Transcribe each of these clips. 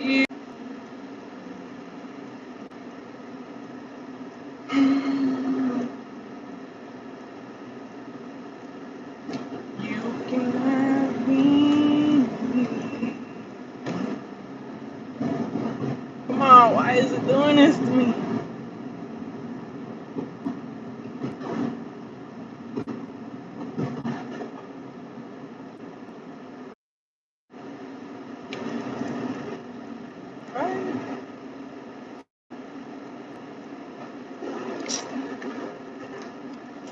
You, you can have me. Come on, why is it doing this to me? Right?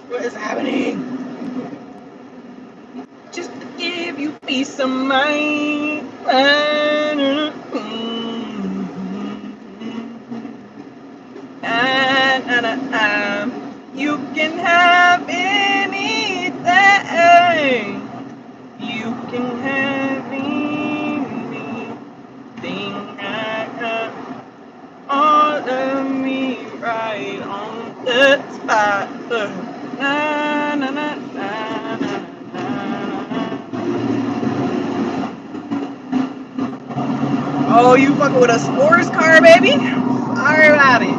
What is happening? Just to give you peace of mind. You can have anything. You can have anything. All of me right on the spot. Na, na, na, na, na, Oh, you fucking with a sports car, baby? Sorry about it.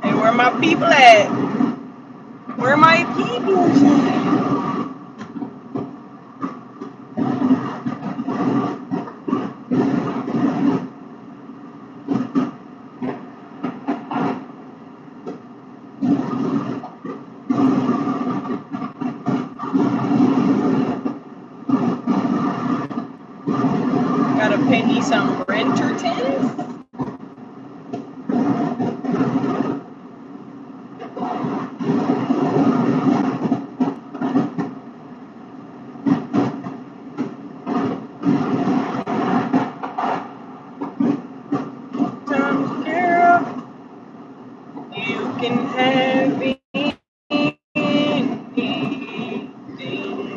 Hey, where my people at? Where my people at? Gotta pay me some Brentertons? Time, girl, you can have anything.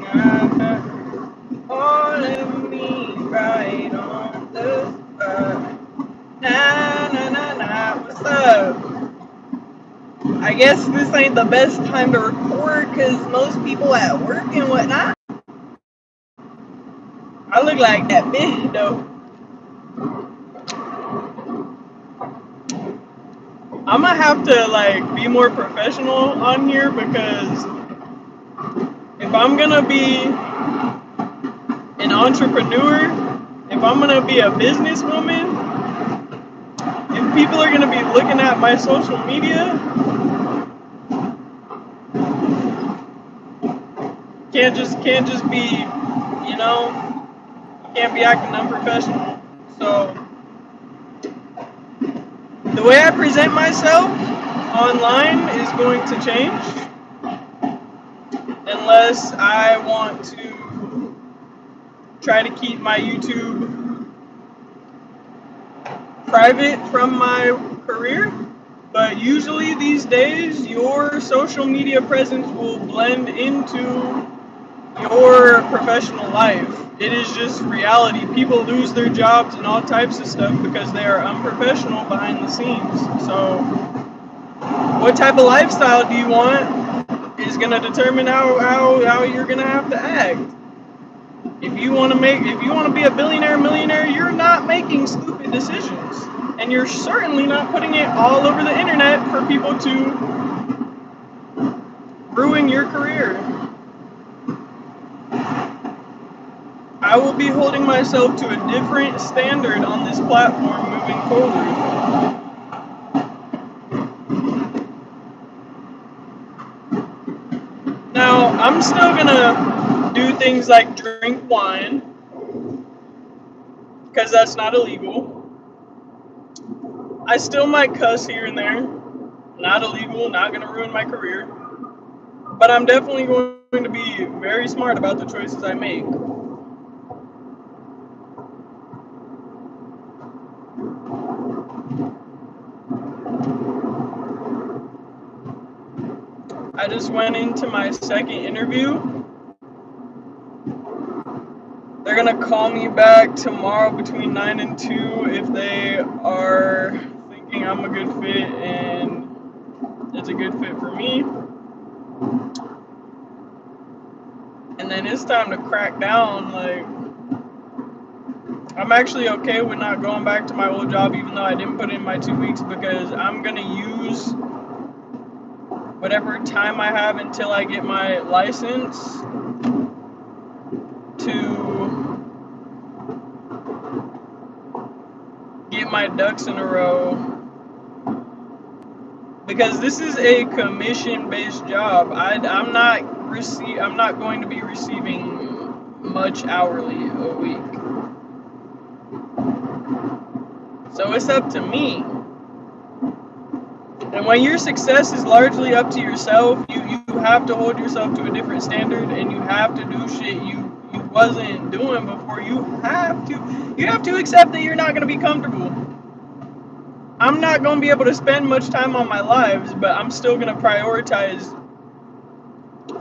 I got all of me right on the spot. Na na na na, what's up? I guess this ain't the best time to record because most people at work and whatnot. I look like that bitch though. I'm gonna have to like be more professional on here because if I'm gonna be an entrepreneur, if I'm gonna be a businesswoman, if people are gonna be looking at my social media, can't just be, you know, can't be acting unprofessional. So the way I present myself online is going to change unless I want to try to keep my YouTube private from my career. But usually these days, your social media presence will blend into your professional life. It is just reality. People lose their jobs and all types of stuff because they are unprofessional behind the scenes. So what type of lifestyle do you want is going to determine how you're going to have to act. If you want to be a billionaire, millionaire, you're not making stupid decisions. And you're certainly not putting it all over the internet for people to ruin your career. I will be holding myself to a different standard on this platform moving forward. Now, I'm still gonna do things like drink wine, because that's not illegal. I still might cuss here and there. Not illegal, not gonna ruin my career. But I'm definitely going to be very smart about the choices I make. I just went into my second interview. They're gonna call me back tomorrow between 9 and 2 if they are thinking I'm a good fit and it's a good fit for me. and then it's time to crack down. Like, I'm actually okay with not going back to my old job, even though I didn't put in my 2 weeks, because I'm gonna use whatever time I have until I get my license to get my ducks in a row, because this is a commission-based job. I'm not going to be receiving much hourly a week, so it's up to me. And when your success is largely up to yourself, you have to hold yourself to a different standard, and you have to do shit you wasn't doing before. You have to accept that you're not going to be comfortable. I'm not going to be able to spend much time on my lives, but I'm still going to prioritize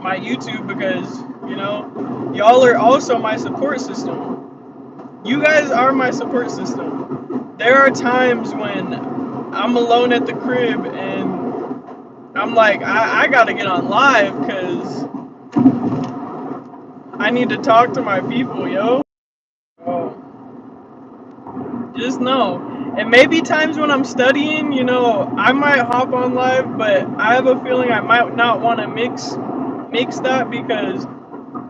my YouTube, because, you know, y'all are also my support system. You guys are my support system. There are times when I'm alone at the crib and I'm like, I gotta get on live because I need to talk to my people, yo. Oh, just know. And maybe times when I'm studying, you know, I might hop on live, but I have a feeling I might not want to mix that, because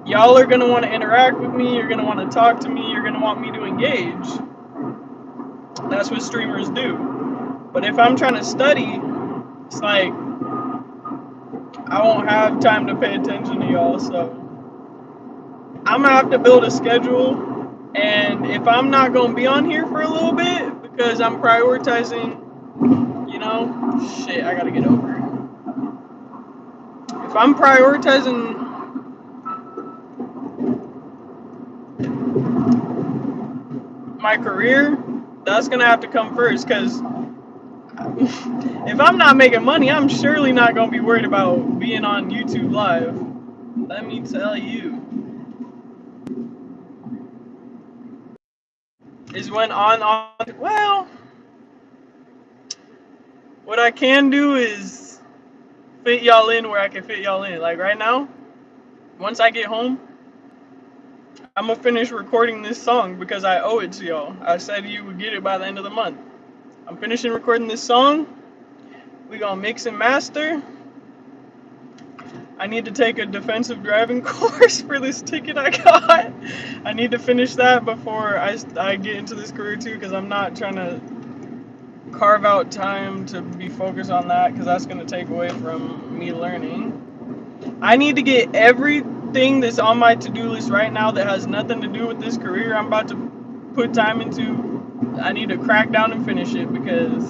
y'all are gonna want to interact with me, you're gonna want to talk to me, you're gonna want me to engage. That's what streamers do. But if I'm trying to study, it's like I won't have time to pay attention to y'all, so I'm gonna have to build a schedule. And if I'm not gonna be on here for a little bit because I'm prioritizing, you know, shit, I gotta get over it. If I'm prioritizing my career, that's gonna have to come first, because if I'm not making money, I'm surely not gonna be worried about being on YouTube live. Let me tell you. Is when well, what I can do is fit y'all in where I can fit y'all in. Like right now, once I get home, I'm gonna finish recording this song because I owe it to y'all. I said you would get it by the end of the month. I'm finishing recording this song. We gonna mix and master. I need to take a defensive driving course for this ticket I got. I need to finish that before I get into this career too, because I'm not trying to carve out time to be focused on that, because that's going to take away from me learning. I need to get everything that's on my to-do list right now that has nothing to do with this career I'm about to put time into. I need to crack down and finish it, because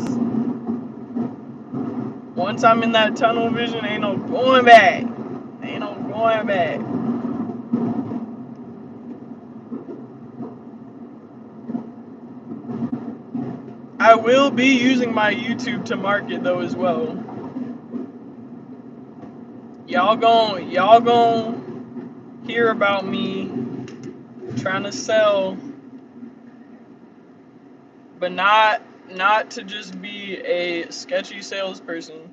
once I'm in that tunnel vision, ain't no going back. Ain't no going back. I will be using my YouTube to market though as well. Y'all gon' hear about me trying to sell, but not to just be a sketchy salesperson.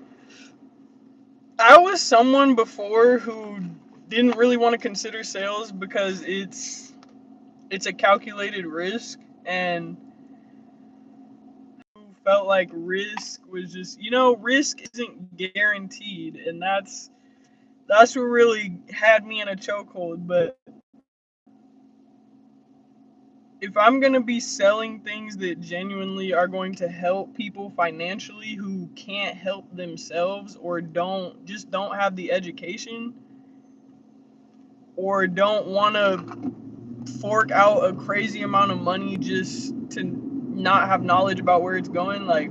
I was someone before who didn't really want to consider sales because it's a calculated risk, and felt like risk was just, you know, risk isn't guaranteed, and that's what really had me in a chokehold. But if I'm gonna be selling things that genuinely are going to help people financially who can't help themselves, or don't have the education, or don't want to fork out a crazy amount of money just to not have knowledge about where it's going, like,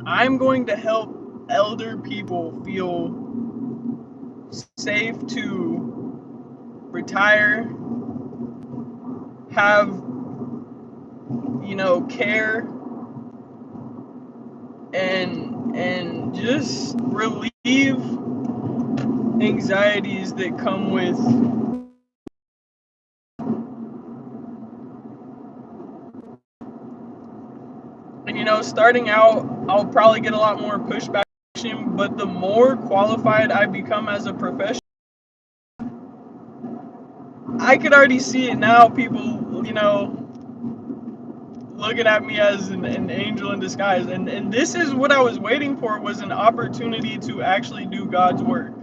I'm going to help elder people feel safe to retire, have, you know, care, and just relieve anxieties that come with and, you know, starting out. I'll probably get a lot more pushback, but the more qualified I become as a professional, I could already see it now. People, looking at me as an angel in disguise, and this is what I was waiting for, was an opportunity to actually do God's work.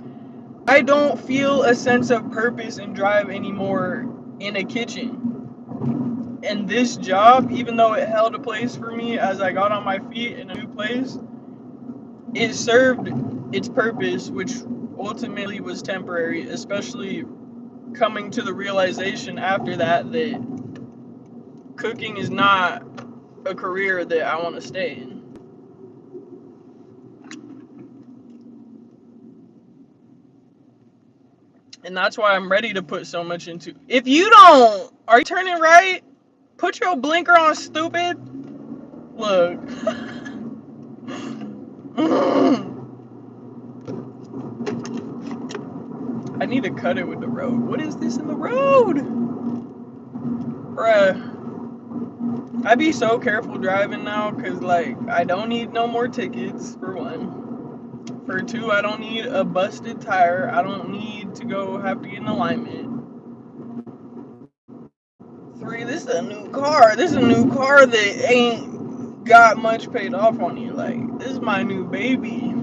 I don't feel a sense of purpose and drive anymore in a kitchen. And this job, even though it held a place for me as I got on my feet in a new place, it served its purpose, which ultimately was temporary, especially coming to the realization after that cooking is not a career that I want to stay in. And that's why I'm ready to put so much into. If you don't, are you turning right? Put your blinker on, stupid. Look. I need to cut it with the road. What is this in the road? Bruh. I be so careful driving now, because, like, I don't need no more tickets, for one. For two, I don't need a busted tire. I don't need to have to get an alignment. Three, this is a new car. This is a new car that ain't got much paid off on you. Like, this is my new baby.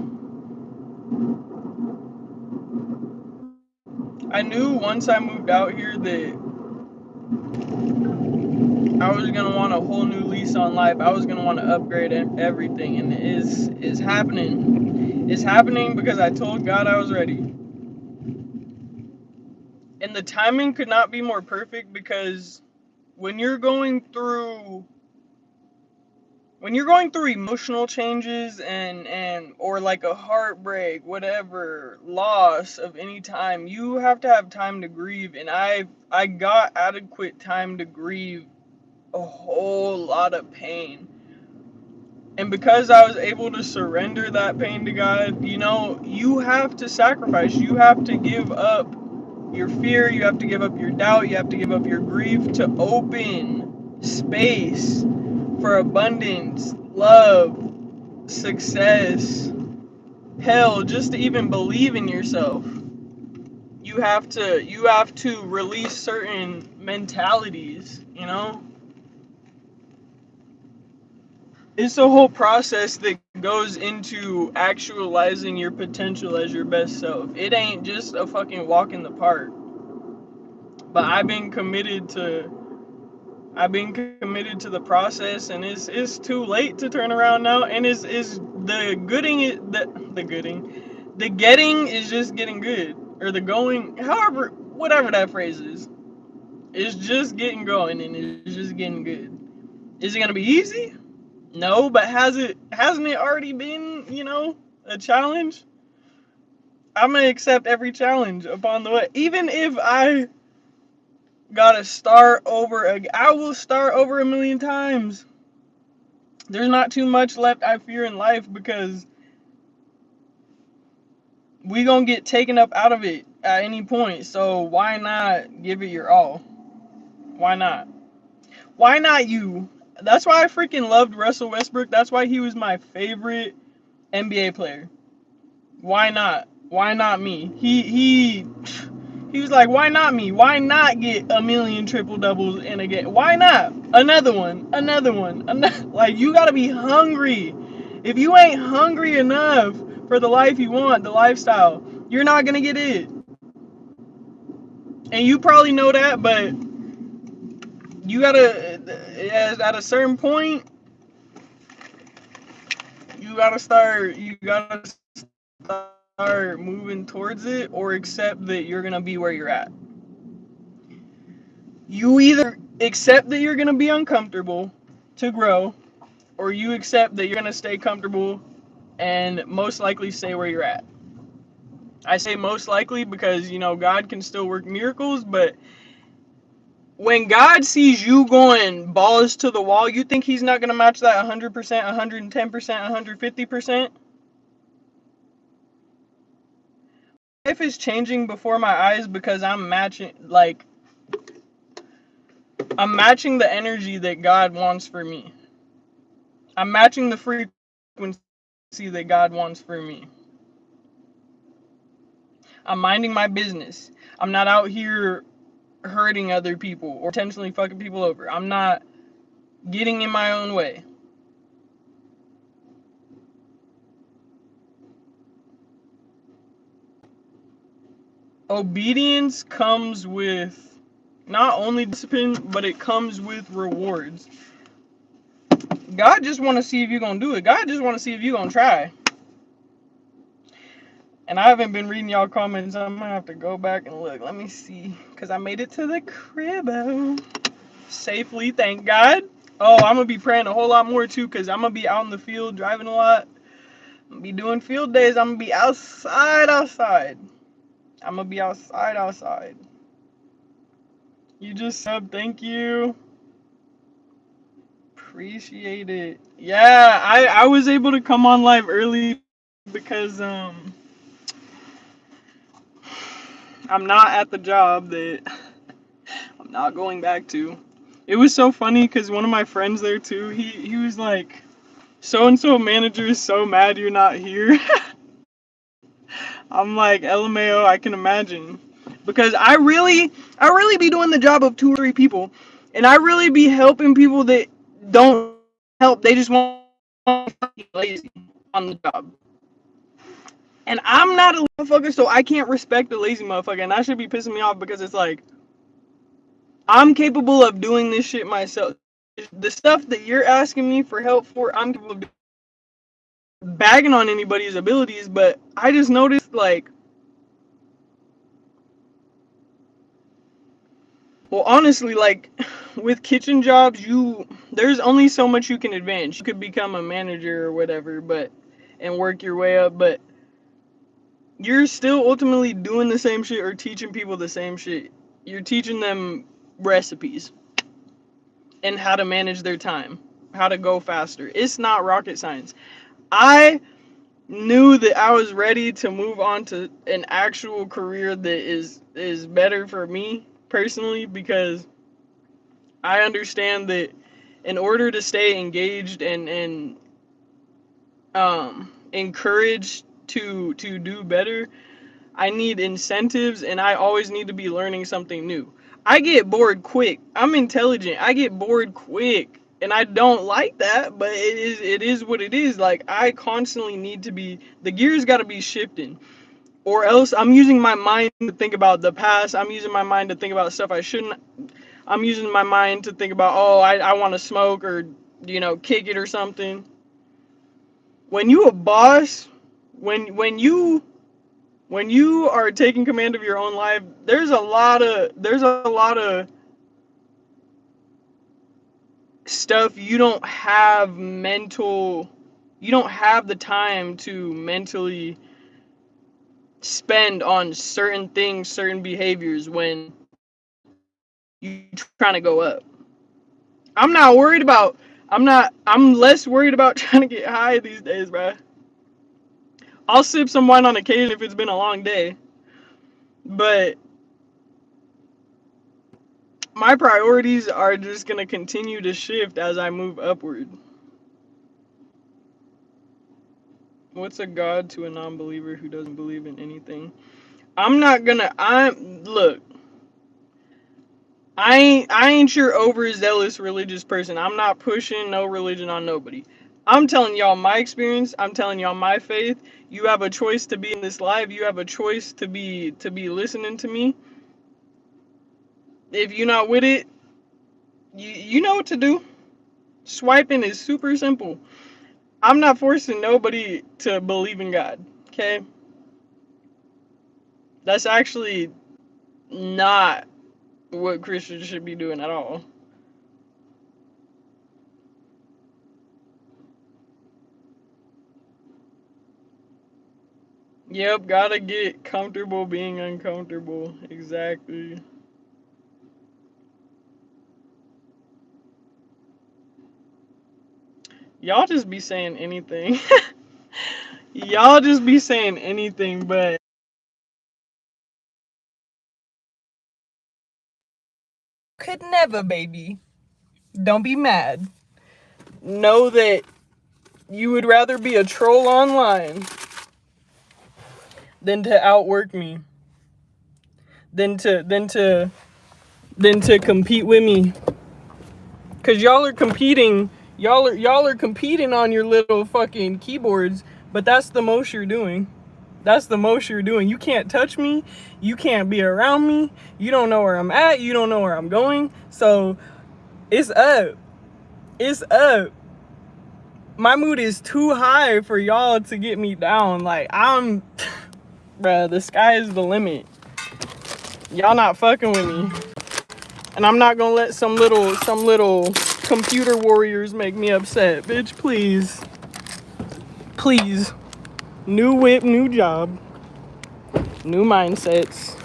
I knew once I moved out here that I was gonna want a whole new lease on life. I was gonna want to upgrade everything, and it is happening. It's happening because I told God I was ready. And the timing could not be more perfect, because when you're going through emotional changes and or like a heartbreak, whatever, loss of any time, you have to have time to grieve. And I got adequate time to grieve a whole lot of pain. And because I was able to surrender that pain to God, you have to sacrifice. You have to give up your fear. You have to give up your doubt. You have to give up your grief to open space for abundance, love, success, hell, just to even believe in yourself. You have to release certain mentalities. It's a whole process that goes into actualizing your potential as your best self. It ain't just a fucking walk in the park. But I've been committed to the process, and it's too late to turn around now. And is the gooding the gooding, the getting is just getting good, or the going, however, whatever that phrase is. It's just getting going, and it's just getting good. Is it gonna be easy? No, but hasn't it already been, a challenge? I'm gonna accept every challenge upon the way. Even if I gotta start over, I will start over a million times. There's not too much left I fear in life, because we gonna get taken up out of it at any point. So why not give it your all? Why not? Why not you? That's why I freaking loved Russell Westbrook. That's why he was my favorite NBA player. Why not? Why not me? He was like, why not me? Why not get a million triple doubles in a game? Why not? Another one, another one, another. Like, you gotta be hungry. If you ain't hungry enough for the life you want, the lifestyle, you're not gonna get it. And you probably know that, but you gotta, at a certain point, you gotta start moving towards it, or accept that you're gonna be where you're at. You either accept that you're going to be uncomfortable to grow, or you accept that you're going to stay comfortable and most likely stay where you're at. I say most likely because, God can still work miracles, but when God sees you going balls to the wall, you think he's not going to match that 100%, 110%, 150%? Life is changing before my eyes, because I'm matching the energy that God wants for me. I'm matching the frequency that God wants for me. I'm minding my business. I'm not out here hurting other people or intentionally fucking people over. I'm not getting in my own way. Obedience comes with not only discipline, but it comes with rewards. God just want to see if you're going to do it. God just want to see if you're going to try. And I haven't been reading y'all comments. I'm going to have to go back and look. Let me see. Because I made it to the crib safely, thank God. Oh, I'm going to be praying a whole lot more too, because I'm going to be out in the field driving a lot. I'm going to be doing field days. I'm going to be outside. I'm going to be outside. You just subbed. Thank you. Appreciate it. Yeah, I was able to come on live early because I'm not at the job that I'm not going back to. It was so funny because one of my friends there too, he was like, so and so manager is so mad you're not here. I'm like, LMAO, I can imagine. Because I really be doing the job of 2 or 3 people, and I really be helping people that don't help. They just want to be lazy on the job. And I'm not a motherfucker, so I can't respect a lazy motherfucker, and that should be pissing me off because it's like, I'm capable of doing this shit myself. The stuff that you're asking me for help for, I'm capable of bagging on anybody's abilities, but I just noticed, like, well, honestly, like, with kitchen jobs, there's only so much you can advance. You could become a manager or whatever, and work your way up, but you're still ultimately doing the same shit or teaching people the same shit. You're teaching them recipes and how to manage their time, how to go faster. It's not rocket science. I knew that I was ready to move on to an actual career that is better for me personally, because I understand that in order to stay engaged and encouraged to do better, I need incentives, and I always need to be learning something new. I get bored quick. I'm intelligent. I get bored quick, and I don't like that, but it is what it is. Like, I constantly need to be, the gears got to be shifting, or else I'm using my mind to think about the past. I'm using my mind to think about stuff I shouldn't. I'm using my mind to think about, oh, I want to smoke or, kick it or something. When you a boss, when you are taking command of your own life, there's a lot of stuff you don't have the time to mentally spend on certain things, certain behaviors when you trying to go up. I'm less worried about trying to get high these days, bruh. I'll sip some wine on occasion if it's been a long day, but my priorities are just gonna continue to shift as I move upward. What's a god to a non-believer who doesn't believe in anything? Look, I ain't your overzealous religious person. I'm not pushing no religion on nobody. I'm telling y'all my experience. I'm telling y'all my faith. You have a choice to be in this live. You have a choice to be listening to me. If you're not with it, you know what to do. Swiping is super simple. I'm not forcing nobody to believe in God. Okay? That's actually not what Christians should be doing at all. Yep, gotta get comfortable being uncomfortable. Exactly. Y'all just be saying anything. Y'all just be saying anything, but could never, baby. Don't be mad. Know that you would rather be a troll online than to outwork me. Than to than to compete with me. Cause y'all are competing on your little fucking keyboards, but that's the most you're doing. That's the most you're doing. You can't touch me. You can't be around me. You don't know where I'm at. You don't know where I'm going. So it's up. It's up. My mood is too high for y'all to get me down. Like, bruh, the sky is the limit. Y'all not fucking with me. And I'm not gonna let some little computer warriors make me upset. Bitch, please. Please. New whip, new job. New mindsets.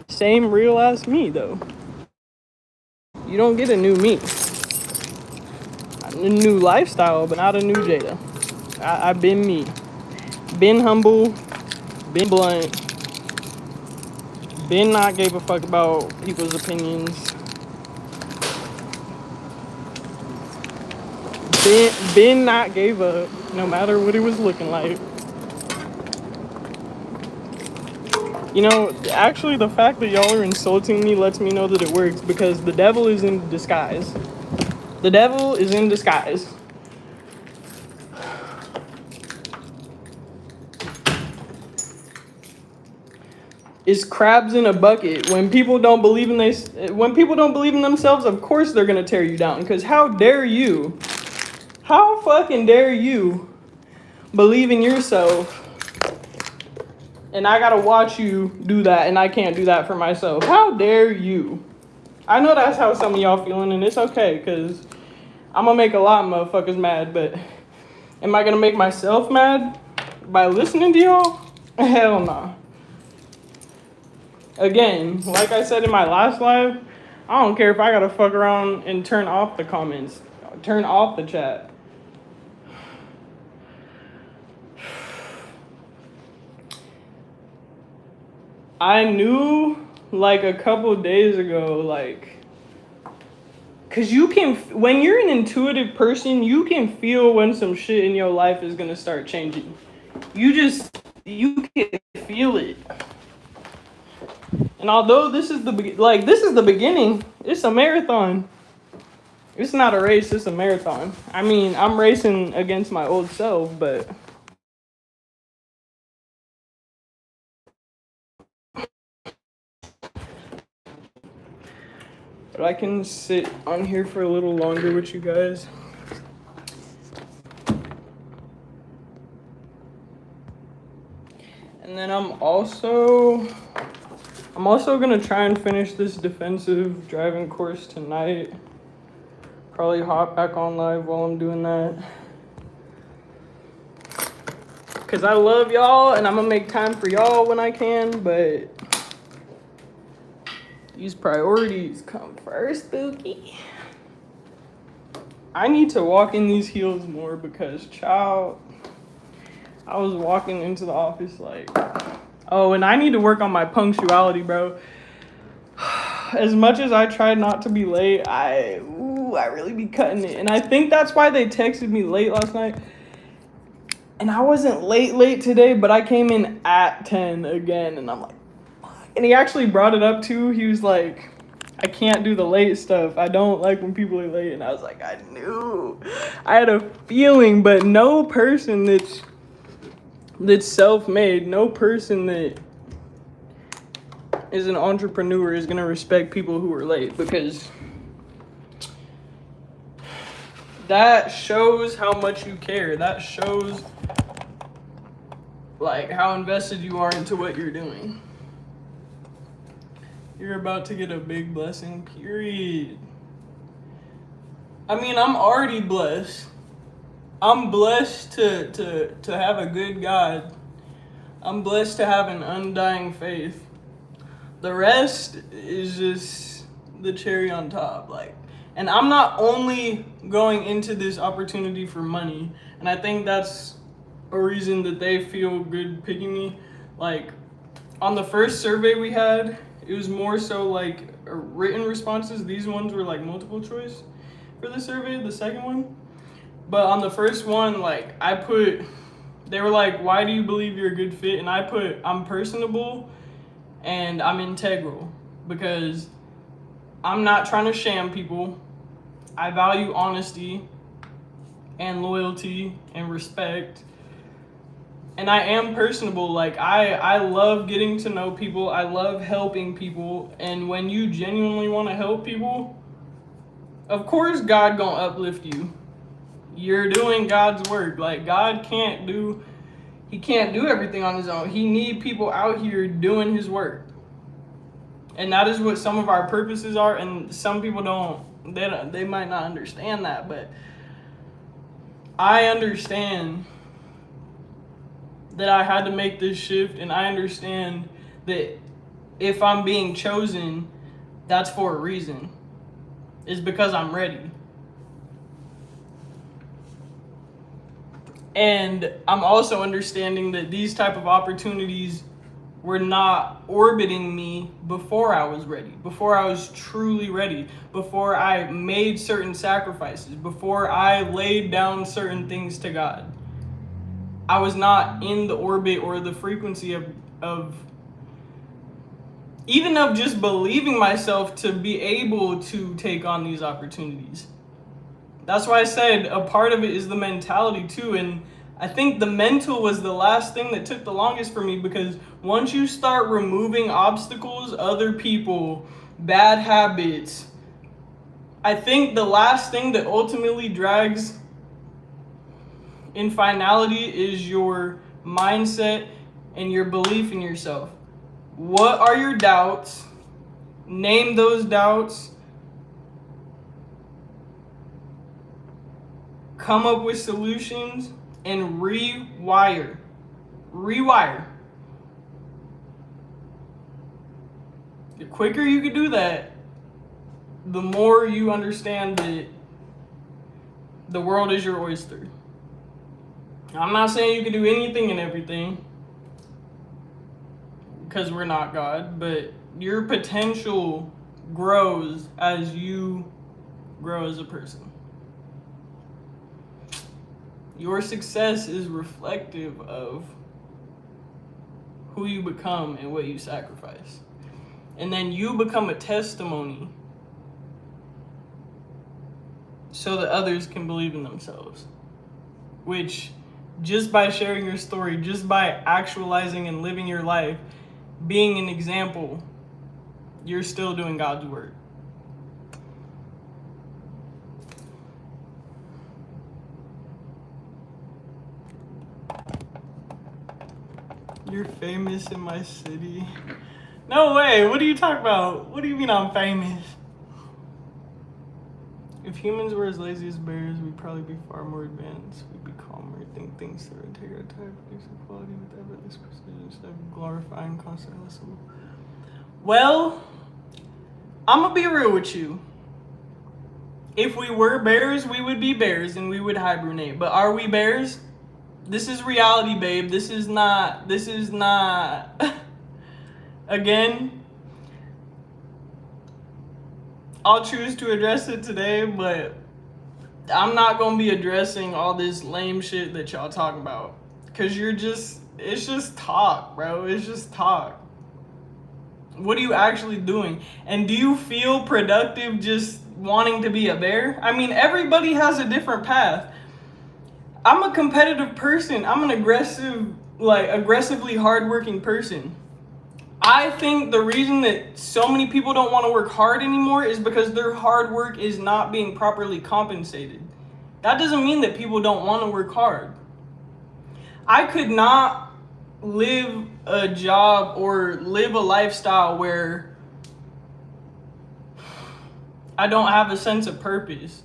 Same real ass me, though. You don't get a new me. A new lifestyle, but not a new Jada. I've been me. Been humble. Been blunt. Been not gave a fuck about people's opinions. Been not gave up, no matter what it was looking like. You know, actually the fact that y'all are insulting me lets me know that it works, because the devil is in disguise. The devil is in disguise. It's crabs in a bucket. When people don't believe in themselves, of course they're gonna tear you down. Because how dare you? How fucking dare you believe in yourself, and I gotta watch you do that, and I can't do that for myself? How dare you? I know that's how some of y'all feeling, and it's okay, because I'm gonna make a lot of motherfuckers mad, but am I gonna make myself mad by listening to y'all? Hell nah. Again, like I said in my last live, I don't care if I gotta fuck around and turn off the comments, turn off the chat. I knew like a couple days ago, like, cause you can, when you're an intuitive person, you can feel when some shit in your life is gonna start changing. You can feel it. And although this is the beginning, it's a marathon. It's not a race, it's a marathon. I mean, I'm racing against my old self, but I can sit on here for a little longer with you guys. And then I'm also gonna try and finish this defensive driving course tonight. Probably hop back on live while I'm doing that. Cause I love y'all and I'm gonna make time for y'all when I can, but these priorities come first, Spooky. I need to walk in these heels more, because, child, I was walking into the office like, oh, and I need to work on my punctuality, bro. As much as I try not to be late, I really be cutting it. And I think that's why they texted me late last night. And I wasn't late today, but I came in at 10 again, and I'm like, and he actually brought it up too. He was like, I can't do the late stuff. I don't like when people are late. And I was like, I knew. I had a feeling, but no person that's self-made, no person that is an entrepreneur is gonna respect people who are late, because that shows how much you care. That shows like how invested you are into what you're doing. You're about to get a big blessing, period. I mean, I'm already blessed. I'm blessed to have a good God. I'm blessed to have an undying faith. The rest is just the cherry on top. Like, and I'm not only going into this opportunity for money, and I think that's a reason that they feel good picking me. Like, on the first survey we had, it was more so like written responses. These ones were like multiple choice for the survey, the second one. But on the first one, like, I put They were like, why do you believe you're a good fit? And I put, I'm personable and I'm integral, because I'm not trying to sham people. I value honesty and loyalty and respect. And I am personable. Like, I love getting to know people. I love helping people. And when you genuinely want to help people, of course God gonna uplift you. You're doing God's work. Like, God can't do everything on his own. He need people out here doing his work. And that is what some of our purposes are, and some people they might not understand that, but I understand that I had to make this shift, and I understand that if I'm being chosen, that's for a reason. It's because I'm ready. And I'm also understanding that these type of opportunities were not orbiting me before I was ready, before I was truly ready, before I made certain sacrifices, before I laid down certain things to God. I was not in the orbit or the frequency of even of just believing myself to be able to take on these opportunities. That's why I said a part of it is the mentality too. And I think the mental was the last thing that took the longest for me, because once you start removing obstacles, other people, bad habits, I think the last thing that ultimately drags in finality is your mindset and your belief in yourself. What are your doubts? Name those doubts. Come up with solutions and rewire. The quicker you can do that, the more you understand that the world is your oyster. I'm not saying you can do anything and everything, because we're not God, but your potential grows as you grow as a person. Your success is reflective of who you become and what you sacrifice. And then you become a testimony so that others can believe in themselves. Which, just by sharing your story, just by actualizing and living your life, being an example, you're still doing God's work. You're famous in my city. No way. What are you talking about? What do you mean I'm famous? If humans were as lazy as bears, we'd probably be far more advanced. We'd be calmer, think things through, take our time, produce equality with effortless precision instead of glorifying constant hustle. Well, I'm gonna be real with you. If we were bears, we would be bears and we would hibernate. But are we bears? This is reality, babe. This is not again, I'll choose to address it today, but I'm not gonna be addressing all this lame shit that y'all talk about. Cause it's just talk, bro. It's just talk. What are you actually doing? And do you feel productive just wanting to be a bear? I mean, everybody has a different path. I'm a competitive person. I'm an aggressively hardworking person. I think the reason that so many people don't want to work hard anymore is because their hard work is not being properly compensated. That doesn't mean that people don't want to work hard. I could not live a job or live a lifestyle where I don't have a sense of purpose.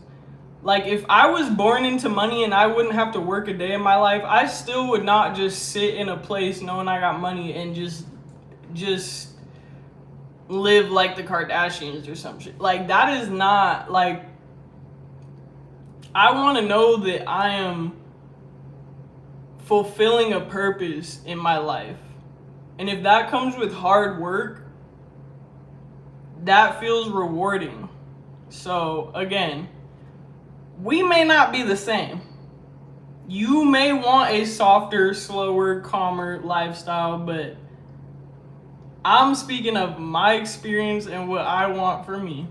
Like, if I was born into money and I wouldn't have to work a day in my life, I still would not just sit in a place knowing I got money and just live like the Kardashians or some shit. Like, that is not, like, I want to know that I am fulfilling a purpose in my life. And if that comes with hard work, that feels rewarding. So, again, we may not be the same. You may want a softer, slower, calmer lifestyle, but I'm speaking of my experience and what I want for me.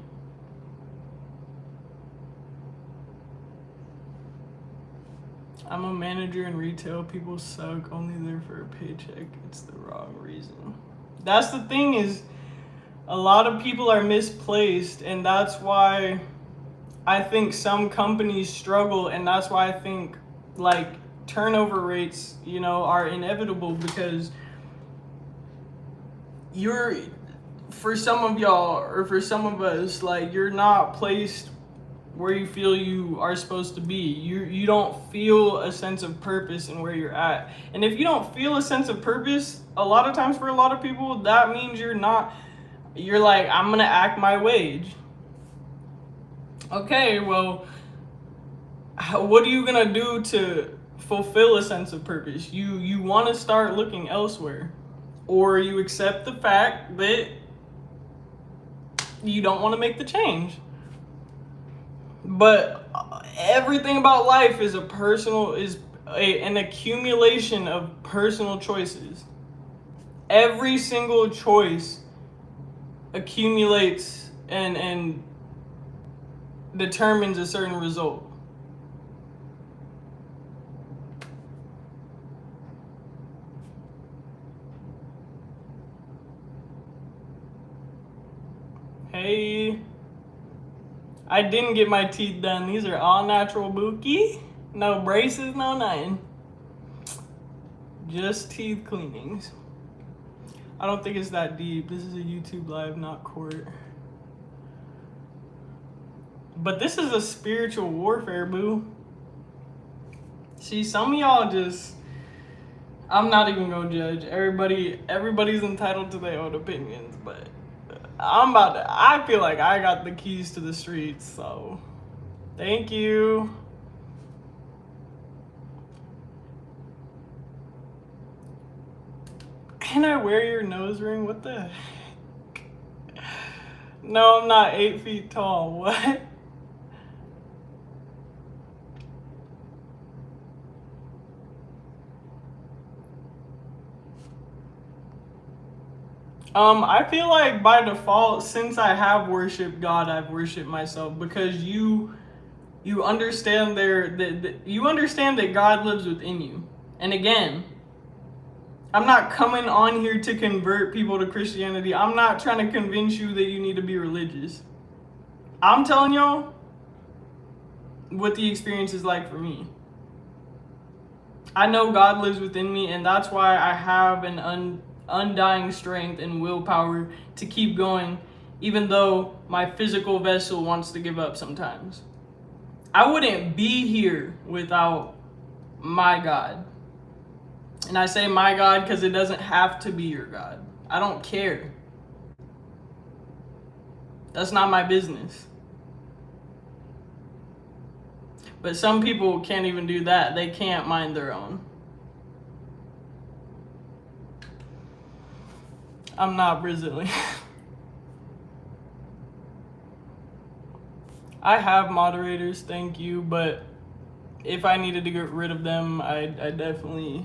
I'm a manager in retail. People suck, only there for a paycheck. It's the wrong reason. That's the thing, is a lot of people are misplaced, and that's why I think some companies struggle, and that's why I think like turnover rates, are inevitable, because you're, for some of y'all or for some of us, like, you're not placed where you feel you are supposed to be. You don't feel a sense of purpose in where you're at. And if you don't feel a sense of purpose, a lot of times for a lot of people, that means you're like, I'm gonna act my wage. Okay, well, what are you gonna do to fulfill a sense of purpose? You want to start looking elsewhere, or you accept the fact that you don't want to make the change. But everything about life is an accumulation of personal choices. Every single choice accumulates and determines a certain result. Hey, I didn't get my teeth done. These are all natural, Buki. No braces, no nothing. Just teeth cleanings. I don't think it's that deep. This is a YouTube live, not court. But this is a spiritual warfare, boo. See, some of y'all just, I'm not even gonna judge. Everybody's entitled to their own opinions, but I feel like I got the keys to the streets, so thank you. Can I wear your nose ring? What the heck? No, I'm not 8 feet tall. What? I feel like by default, since I have worshiped God, I've worshiped myself, because you understand you understand that God lives within you. And again, I'm not coming on here to convert people to Christianity. I'm not trying to convince you that you need to be religious. I'm telling y'all what the experience is like for me. I know God lives within me, and that's why I have an undying strength and willpower to keep going, even though my physical vessel wants to give up sometimes. I wouldn't be here without my God. And I say my God because it doesn't have to be your God. I don't care. That's not my business. But some people can't even do that. They can't mind their own. I'm not Brazilian. I have moderators, thank you, but if I needed to get rid of them, I definitely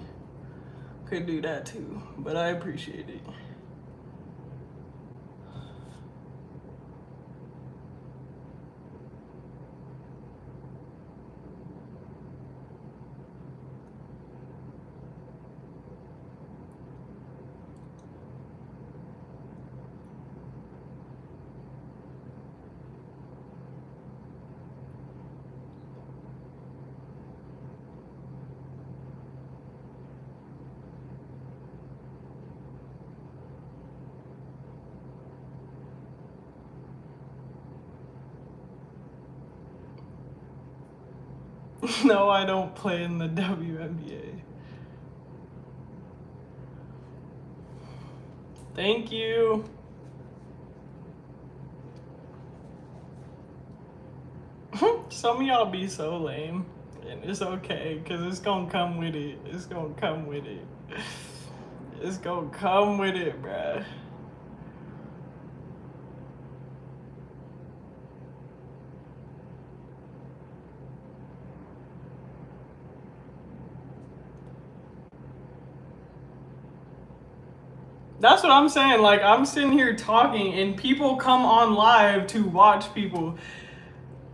could do that too. But I appreciate it. No, I don't play in the WNBA. Thank you. Some of y'all be so lame. And it's okay, because it's gonna come with it. It's gonna come with it. It's gonna come with it, bruh. That's what I'm saying. Like, I'm sitting here talking, and people come on live to watch people.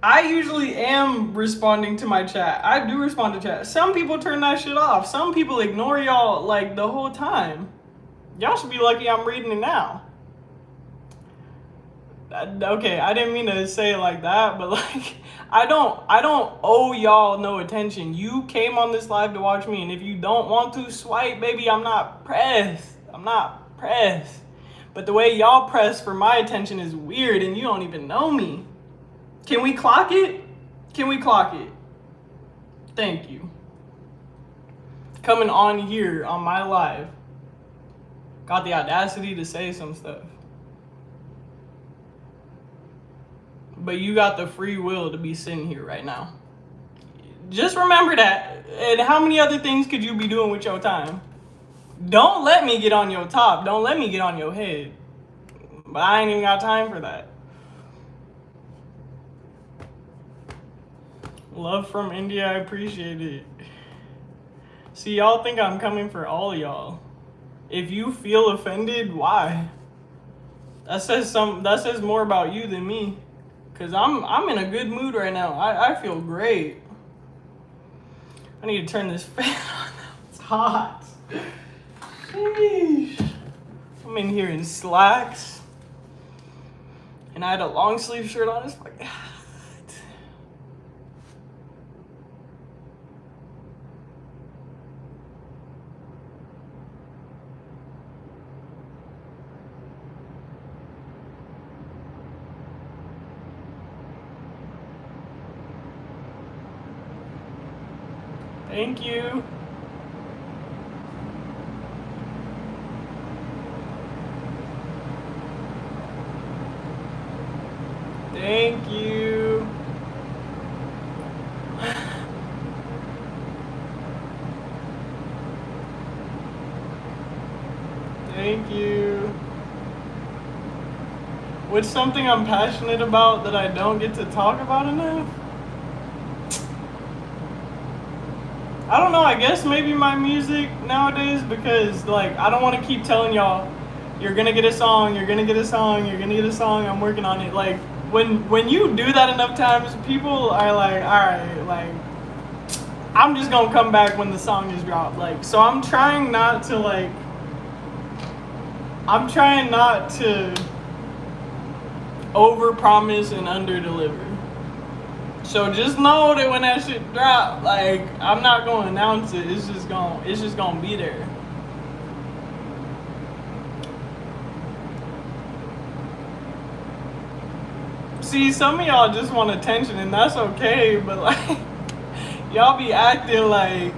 I usually am responding to my chat. I do respond to chat. Some people turn that shit off. Some people ignore y'all like the whole time. Y'all should be lucky I'm reading it now. Okay, I didn't mean to say it like that, but like I don't owe y'all no attention. You came on this live to watch me, and if you don't want to swipe, baby, I'm not pressed. I'm not pressed. But the way y'all press for my attention is weird, and you don't even know me. Can we clock it? Can we clock it? Thank you. Coming on here on my live. Got the audacity to say some stuff. But you got the free will to be sitting here right now. Just remember that. And how many other things could you be doing with your time? Don't let me get on your top. Don't let me get on your head. But I ain't even got time for that. Love from India, I appreciate it. See, y'all think I'm coming for all y'all. If you feel offended, why? That says more about you than me. Cause I'm in a good mood right now. I feel great. I need to turn this fan on. It's hot. Sheesh. I'm in here in slacks. And I had a long sleeve shirt on. It's like thank you. Thank you. Thank you. What's something I'm passionate about that I don't get to talk about enough? I don't know, I guess maybe my music nowadays, because like I don't want to keep telling y'all you're gonna get a song, you're gonna get a song, you're gonna get a song, I'm working on it. Like when you do that enough times, people are like, alright, like I'm just gonna come back when the song is dropped. Like, so I'm trying not to over promise and under deliver. So just know that when that shit drop, like I'm not gonna announce it. It's just gonna be there. See, some of y'all just want attention, and that's okay. But like, y'all be acting like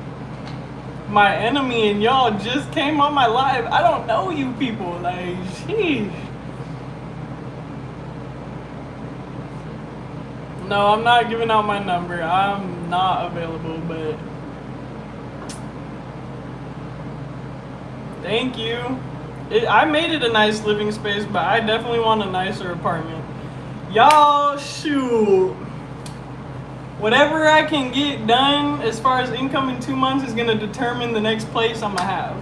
my enemy, and y'all just came on my live. I don't know you people. Like, sheesh. No, I'm not giving out my number. I'm not available, but thank you. I made it a nice living space, but I definitely want a nicer apartment. Y'all, shoot. Whatever I can get done as far as income in 2 months is gonna determine the next place I'm gonna have.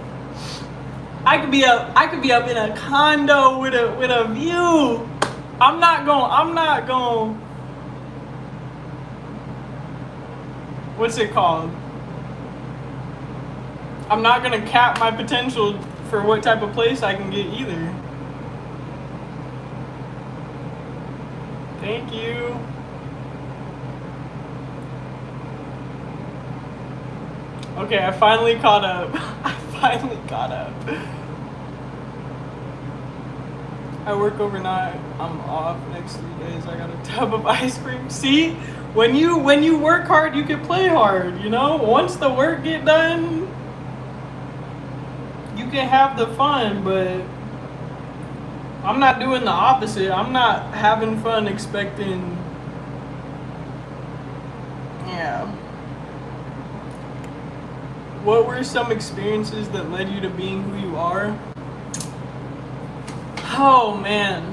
I could be up in a condo with a view. I'm not going. What's it called? I'm not gonna cap my potential for what type of place I can get either. Thank you. Okay, I finally caught up. I work overnight. I'm off next 3 days. I got a tub of ice cream. See? When you work hard, you can play hard, you know? Once the work get done, you can have the fun, but I'm not doing the opposite. I'm not having fun expecting. Yeah. What were some experiences that led you to being who you are? Oh, man.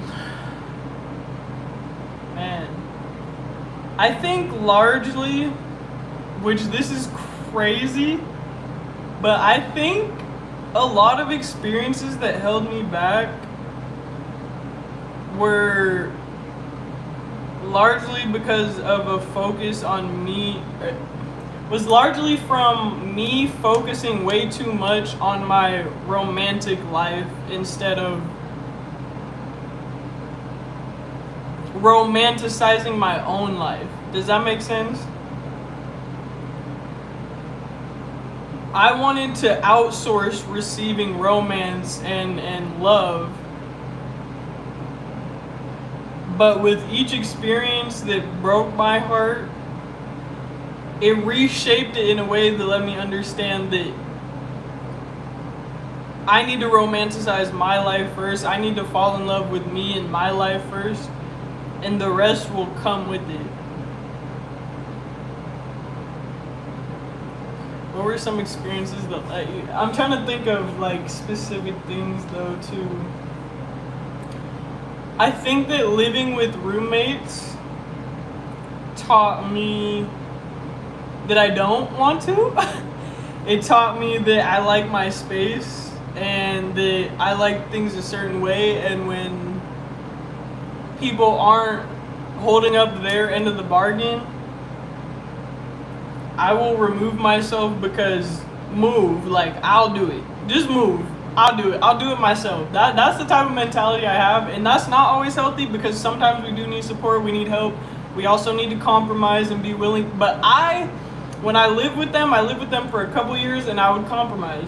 I think largely, which this is crazy, but I think a lot of experiences that held me back were largely because of a focus on me, was largely from me focusing way too much on my romantic life instead of romanticizing my own life. Does that make sense? I wanted to outsource receiving romance and love. But with each experience that broke my heart, it reshaped it in a way that let me understand that I need to romanticize my life first. I need to fall in love with me and my life first, and the rest will come with it. What were some experiences that let you? I'm trying to think of like specific things though too. I think that living with roommates taught me that I don't want to. It taught me that I like my space and that I like things a certain way, and when people aren't holding up their end of the bargain, I will remove myself because like I'll do it. Just move. I'll do it. I'll do it myself. That's the type of mentality I have, and that's not always healthy because sometimes we do need support, we need help. We also need to compromise and be willing. But when I lived with them for a couple years and I would compromise.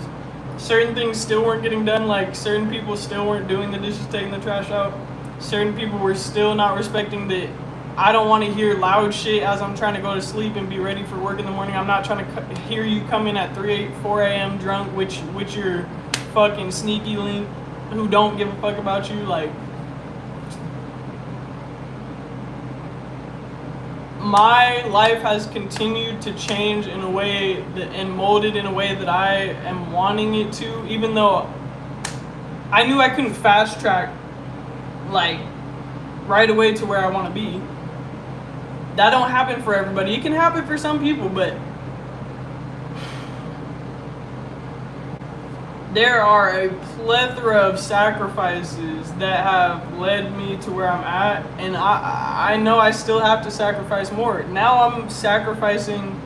Certain things still weren't getting done, like certain people still weren't doing the dishes, taking the trash out. Certain people were still not respecting that I don't want to hear loud shit as I'm trying to go to sleep and be ready for work in the morning. I'm not trying to hear you come in at 4 a.m. drunk, which you're fucking sneaky link who don't give a fuck about you. Like, my life has continued to change in a way and molded in a way that I am wanting it to, even though I knew I couldn't fast track like right away to where I want to be. That don't happen for everybody. It can happen for some people, but there are a plethora of sacrifices that have led me to where I'm at, and I know I still have to sacrifice more. Now I'm sacrificing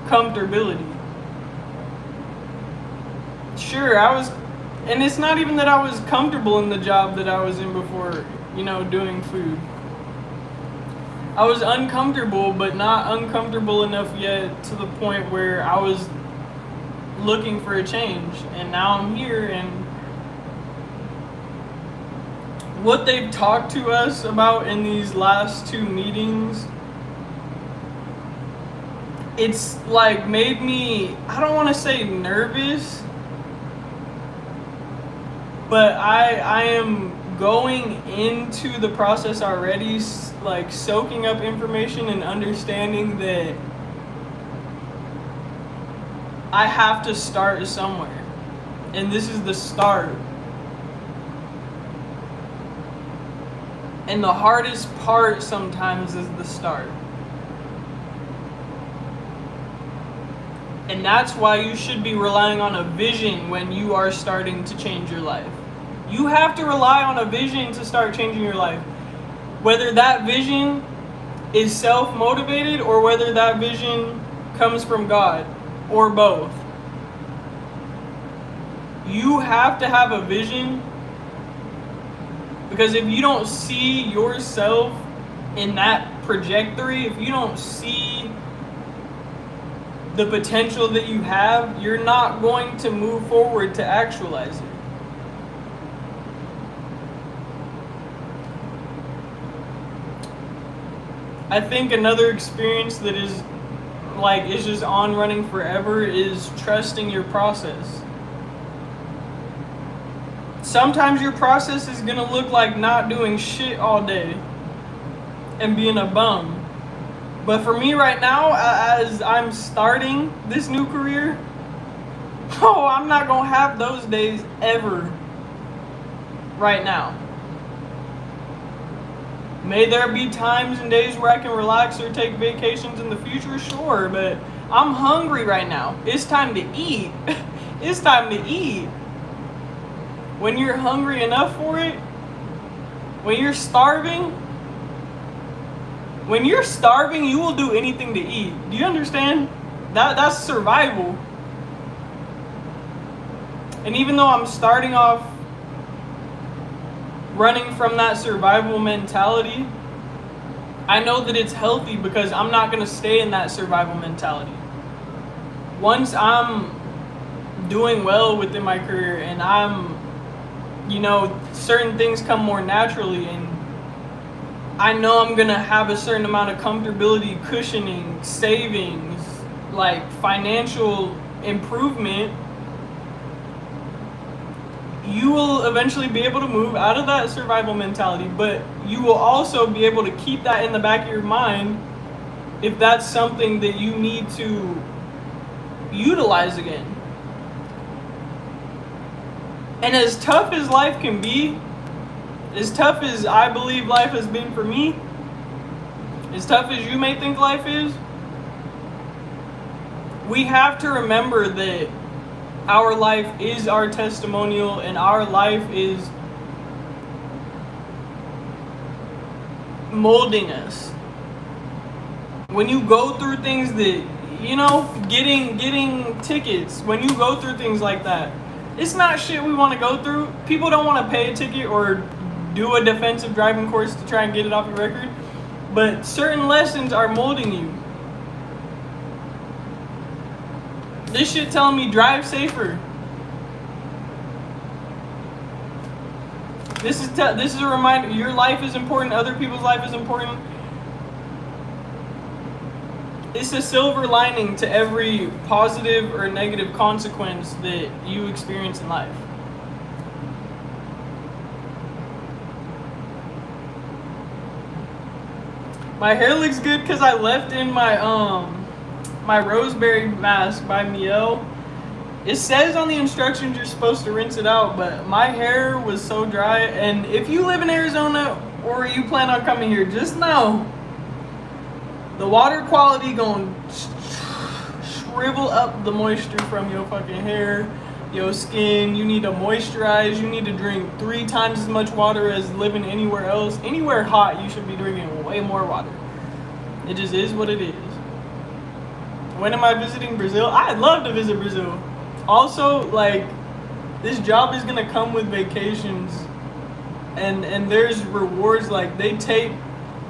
comfortability. Sure, and it's not even that I was comfortable in the job that I was in before, doing food. I was uncomfortable, but not uncomfortable enough yet to the point where I was looking for a change, and now I'm here. And what they've talked to us about in these last 2 meetings, it's like made me, I don't want to say nervous, but I am going into the process already like soaking up information and understanding that I have to start somewhere, and this is the start. And the hardest part sometimes is the start. And that's why you should be relying on a vision when you are starting to change your life. You have to rely on a vision to start changing your life. Whether that vision is self-motivated or whether that vision comes from God, or both. You have to have a vision, because if you don't see yourself in that trajectory, if you don't see the potential that you have, you're not going to move forward to actualize it. I think another experience that is like it's just on running forever is trusting your process. Sometimes your process is gonna look like not doing shit all day and being a bum. But for me right now, as I'm starting this new career, I'm not gonna have those days ever right now. May there be times and days where I can relax or take vacations in the future, sure, but I'm hungry right now. It's time to eat. It's time to eat. When you're hungry enough for it, when you're starving, you will do anything to eat. Do you understand? That's survival. And even though I'm starting off running from that survival mentality, I know that it's healthy because I'm not going to stay in that survival mentality. Once I'm doing well within my career and I'm, certain things come more naturally, and I know I'm going to have a certain amount of comfortability, cushioning, savings, like financial improvement, you will eventually be able to move out of that survival mentality, but you will also be able to keep that in the back of your mind if that's something that you need to utilize again. And as tough as life can be, as tough as I believe life has been for me, as tough as you may think life is, we have to remember that our life is our testimonial, and our life is molding us. When you go through things that, getting tickets, when you go through things like that, it's not shit we want to go through. People don't want to pay a ticket or do a defensive driving course to try and get it off your record, but certain lessons are molding you. This shit telling me drive safer. This is a reminder. Your life is important. Other people's life is important. It's a silver lining to every positive or negative consequence that you experience in life. My hair looks good because I left in my roseberry mask by Miel. It says on the instructions you're supposed to rinse it out, but my hair was so dry. And if you live in Arizona or you plan on coming here, just know the water quality gonna shrivel up the moisture from your fucking hair, your skin. You need to moisturize. You need to drink 3 times as much water as living anywhere else. Anywhere hot, you should be drinking way more water. It just is what it is. When am I visiting Brazil? I'd love to visit Brazil. Also, this job is gonna come with vacations, and there's rewards. Like, they take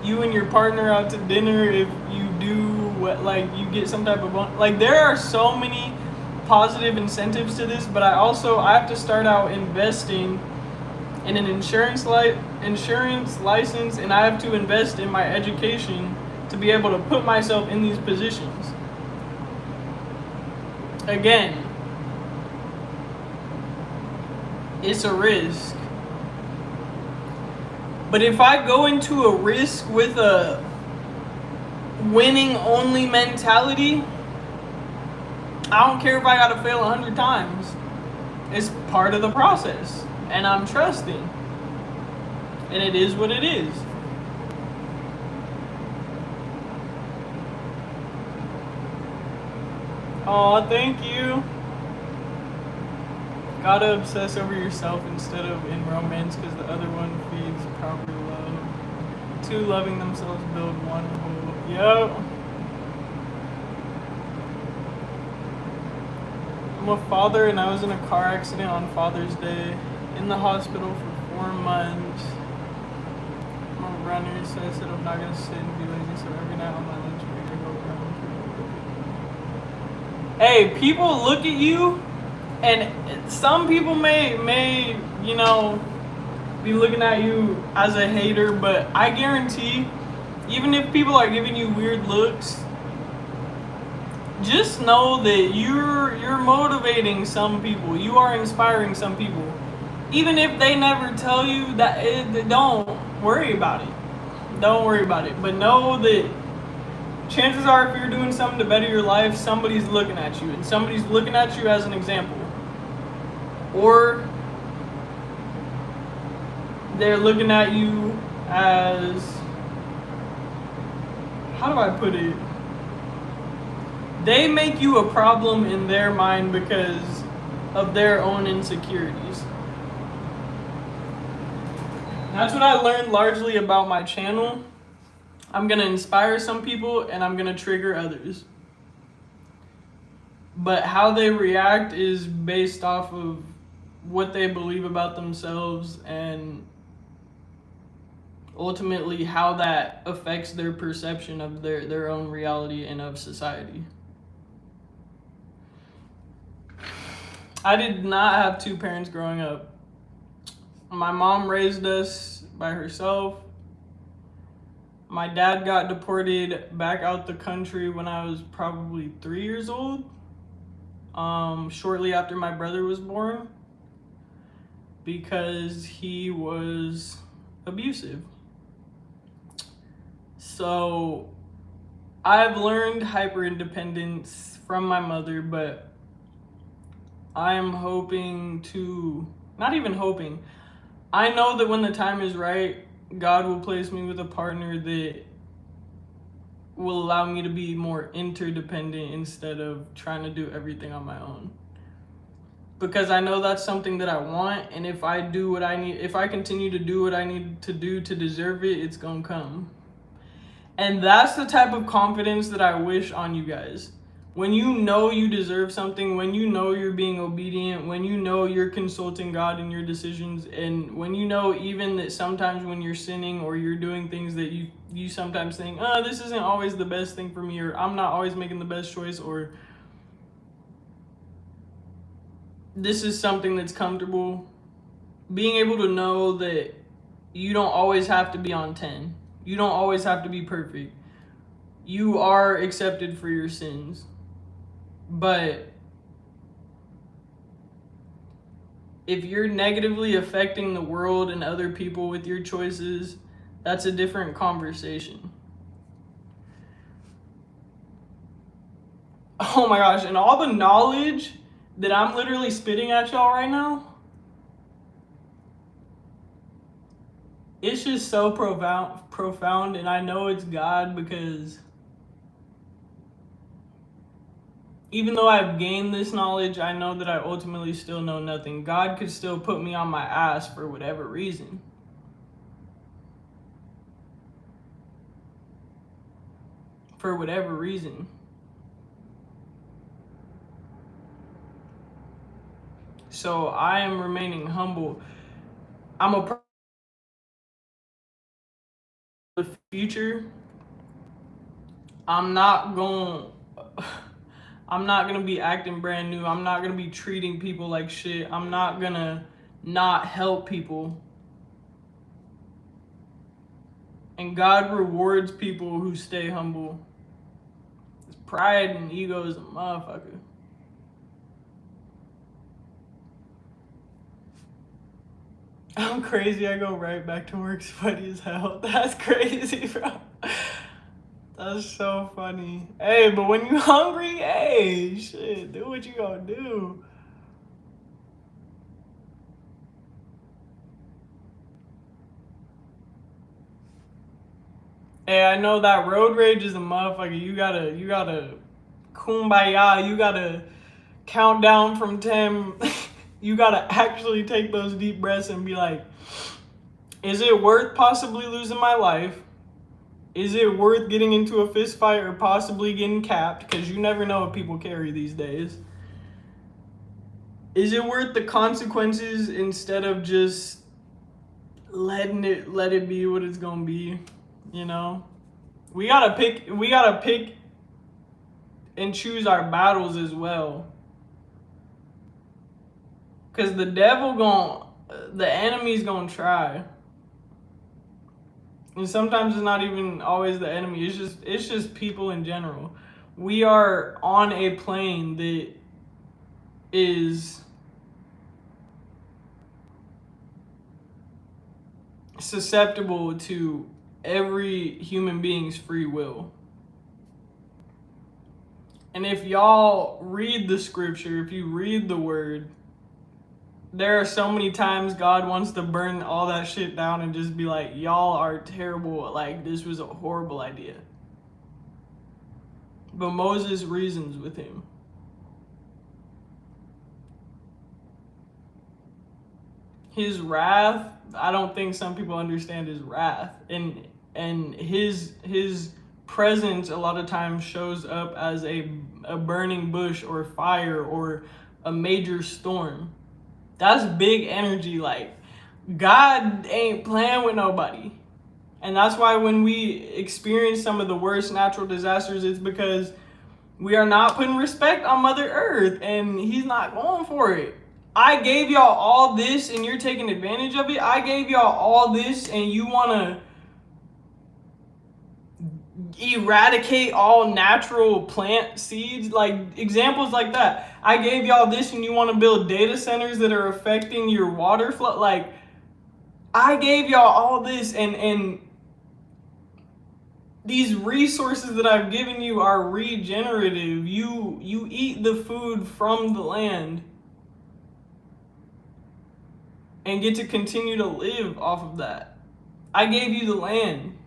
you and your partner out to dinner if you do you get some type of there are so many positive incentives to this. But I have to start out investing in an insurance license, and I have to invest in my education to be able to put myself in these positions. Again, it's a risk. But if I go into a risk with a winning only mentality, I don't care if I gotta fail 100 times. It's part of the process, and I'm trusting. And it is what it is. Aw, thank you. Gotta obsess over yourself instead of in romance, because the other one feeds proper love. 2 loving themselves build 1 whole. Yo. I'm a father, and I was in a car accident on Father's Day. In the hospital for 4 months. I'm a runner, so I said I'm not gonna sit and be lazy, so every night on my lunch break I go run. Hey, people look at you, and some people may be looking at you as a hater, but I guarantee, even if people are giving you weird looks, just know that you're motivating some people. You are inspiring some people. Even if they never tell you that, don't worry about it. Don't worry about it. But know that chances are, if you're doing something to better your life, somebody's looking at you, and somebody's looking at you as an example. Or they're looking at you as, how do I put it? They make you a problem in their mind because of their own insecurities. That's what I learned largely about my channel. I'm going to inspire some people and I'm going to trigger others. But how they react is based off of what they believe about themselves and ultimately how that affects their perception of their own reality and of society. I did not have two parents growing up. My mom raised us by herself. My dad got deported back out the country when I was probably 3 years old, shortly after my brother was born, because he was abusive. So I've learned hyper independence from my mother, but I am hoping to, not even hoping, I know that when the time is right, God will place me with a partner that will allow me to be more interdependent instead of trying to do everything on my own. Because I know that's something that I want, and if I do what I need, if I continue to do what I need to do to deserve it, it's gonna come. And that's the type of confidence that I wish on you guys. When you know you deserve something, when you know you're being obedient, when you know you're consulting God in your decisions, and when you know even that sometimes when you're sinning or you're doing things that you sometimes think, this isn't always the best thing for me, or I'm not always making the best choice, or this is something that's comfortable. Being able to know that you don't always have to be on 10. You don't always have to be perfect. You are accepted for your sins. But if you're negatively affecting the world and other people with your choices, that's a different conversation. Oh my gosh, and all the knowledge that I'm literally spitting at y'all right now, it's just so profound, and I know it's God, because even though I've gained this knowledge, I know that I ultimately still know nothing. God could still put me on my ass for whatever reason. For whatever reason. So I am remaining humble. I'm a the future. I'm not gonna be acting brand new. I'm not gonna be treating people like shit. I'm not gonna not help people. And God rewards people who stay humble. His pride and ego is a motherfucker. I'm crazy. I go right back to work sweaty as hell. That's crazy, bro. That's so funny. Hey, but when you hungry, hey, shit, do what you gonna do. Hey, I know that road rage is a motherfucker. You gotta kumbaya. You gotta count down from 10. You gotta actually take those deep breaths and be like, is it worth possibly losing my life? Is it worth getting into a fist fight or possibly getting capped? Because you never know what people carry these days. Is it worth the consequences instead of just let it be what it's gonna be? You know? We gotta pick and choose our battles as well. Cause the enemy's gonna try. And sometimes it's not even always the enemy. It's just people in general. We are on a plane that is susceptible to every human being's free will. And if y'all read the scripture, if you read the word, there are so many times God wants to burn all that shit down and just be like, y'all are terrible. Like, this was a horrible idea. But Moses reasons with him. his wrath, I don't think some people understand his wrath. And his presence a lot of times shows up as a burning bush or fire or a major storm. That's big energy. Like, God ain't playing with nobody. And that's why when we experience some of the worst natural disasters, it's because we are not putting respect on Mother Earth, and he's not going for it. I gave y'all all this and you're taking advantage of it. I gave y'all all this and you want to eradicate all natural plant seeds. Like, examples like that. I gave y'all this and you want to build data centers that are affecting your water flow. Like, I gave y'all all this, and these resources that I've given you are regenerative. You eat the food from the land and get to continue to live off of that. I gave you the land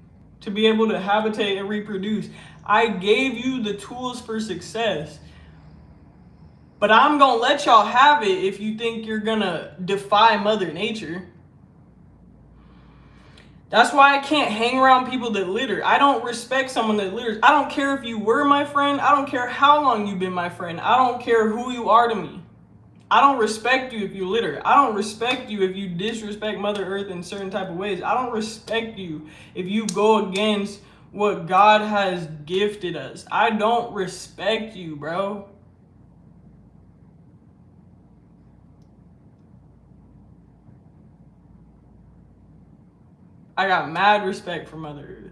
to be able to habitate and reproduce. I gave you the tools for success. But I'm gonna let y'all have it if you think you're gonna defy Mother Nature. That's why I can't hang around people that litter. I don't respect someone that litters. I don't care if you were my friend. I don't care how long you've been my friend. I don't care who you are to me. I don't respect you if you litter. I don't respect you if you disrespect Mother Earth in certain type of ways. I don't respect you if you go against what God has gifted us. I don't respect you, bro. I got mad respect for Mother Earth.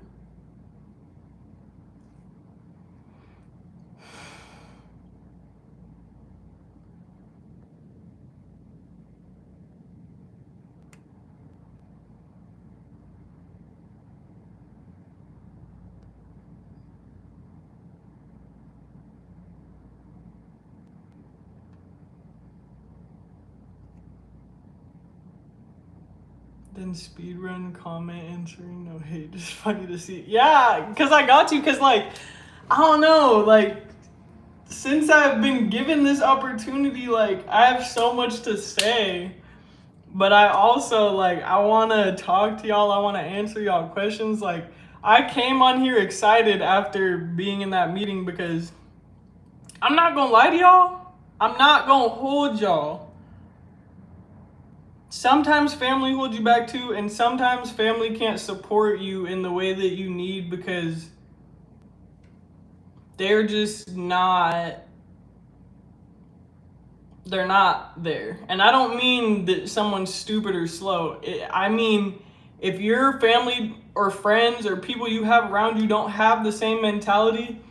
Then speedrun, comment, answering, no hate, just funny to see. Yeah, because I got you, because, like, I don't know, like, since I've been given this opportunity, like, I have so much to say, but I also, like, I want to talk to y'all, I want to answer y'all questions. Like, I came on here excited after being in that meeting because I'm not going to lie to y'all, I'm not going to hold y'all. Sometimes family holds you back too, and sometimes family can't support you in the way that you need because they're just not, they're not there. And I don't mean that someone's stupid or slow. I mean, if your family or friends or people you have around you don't have the same mentality,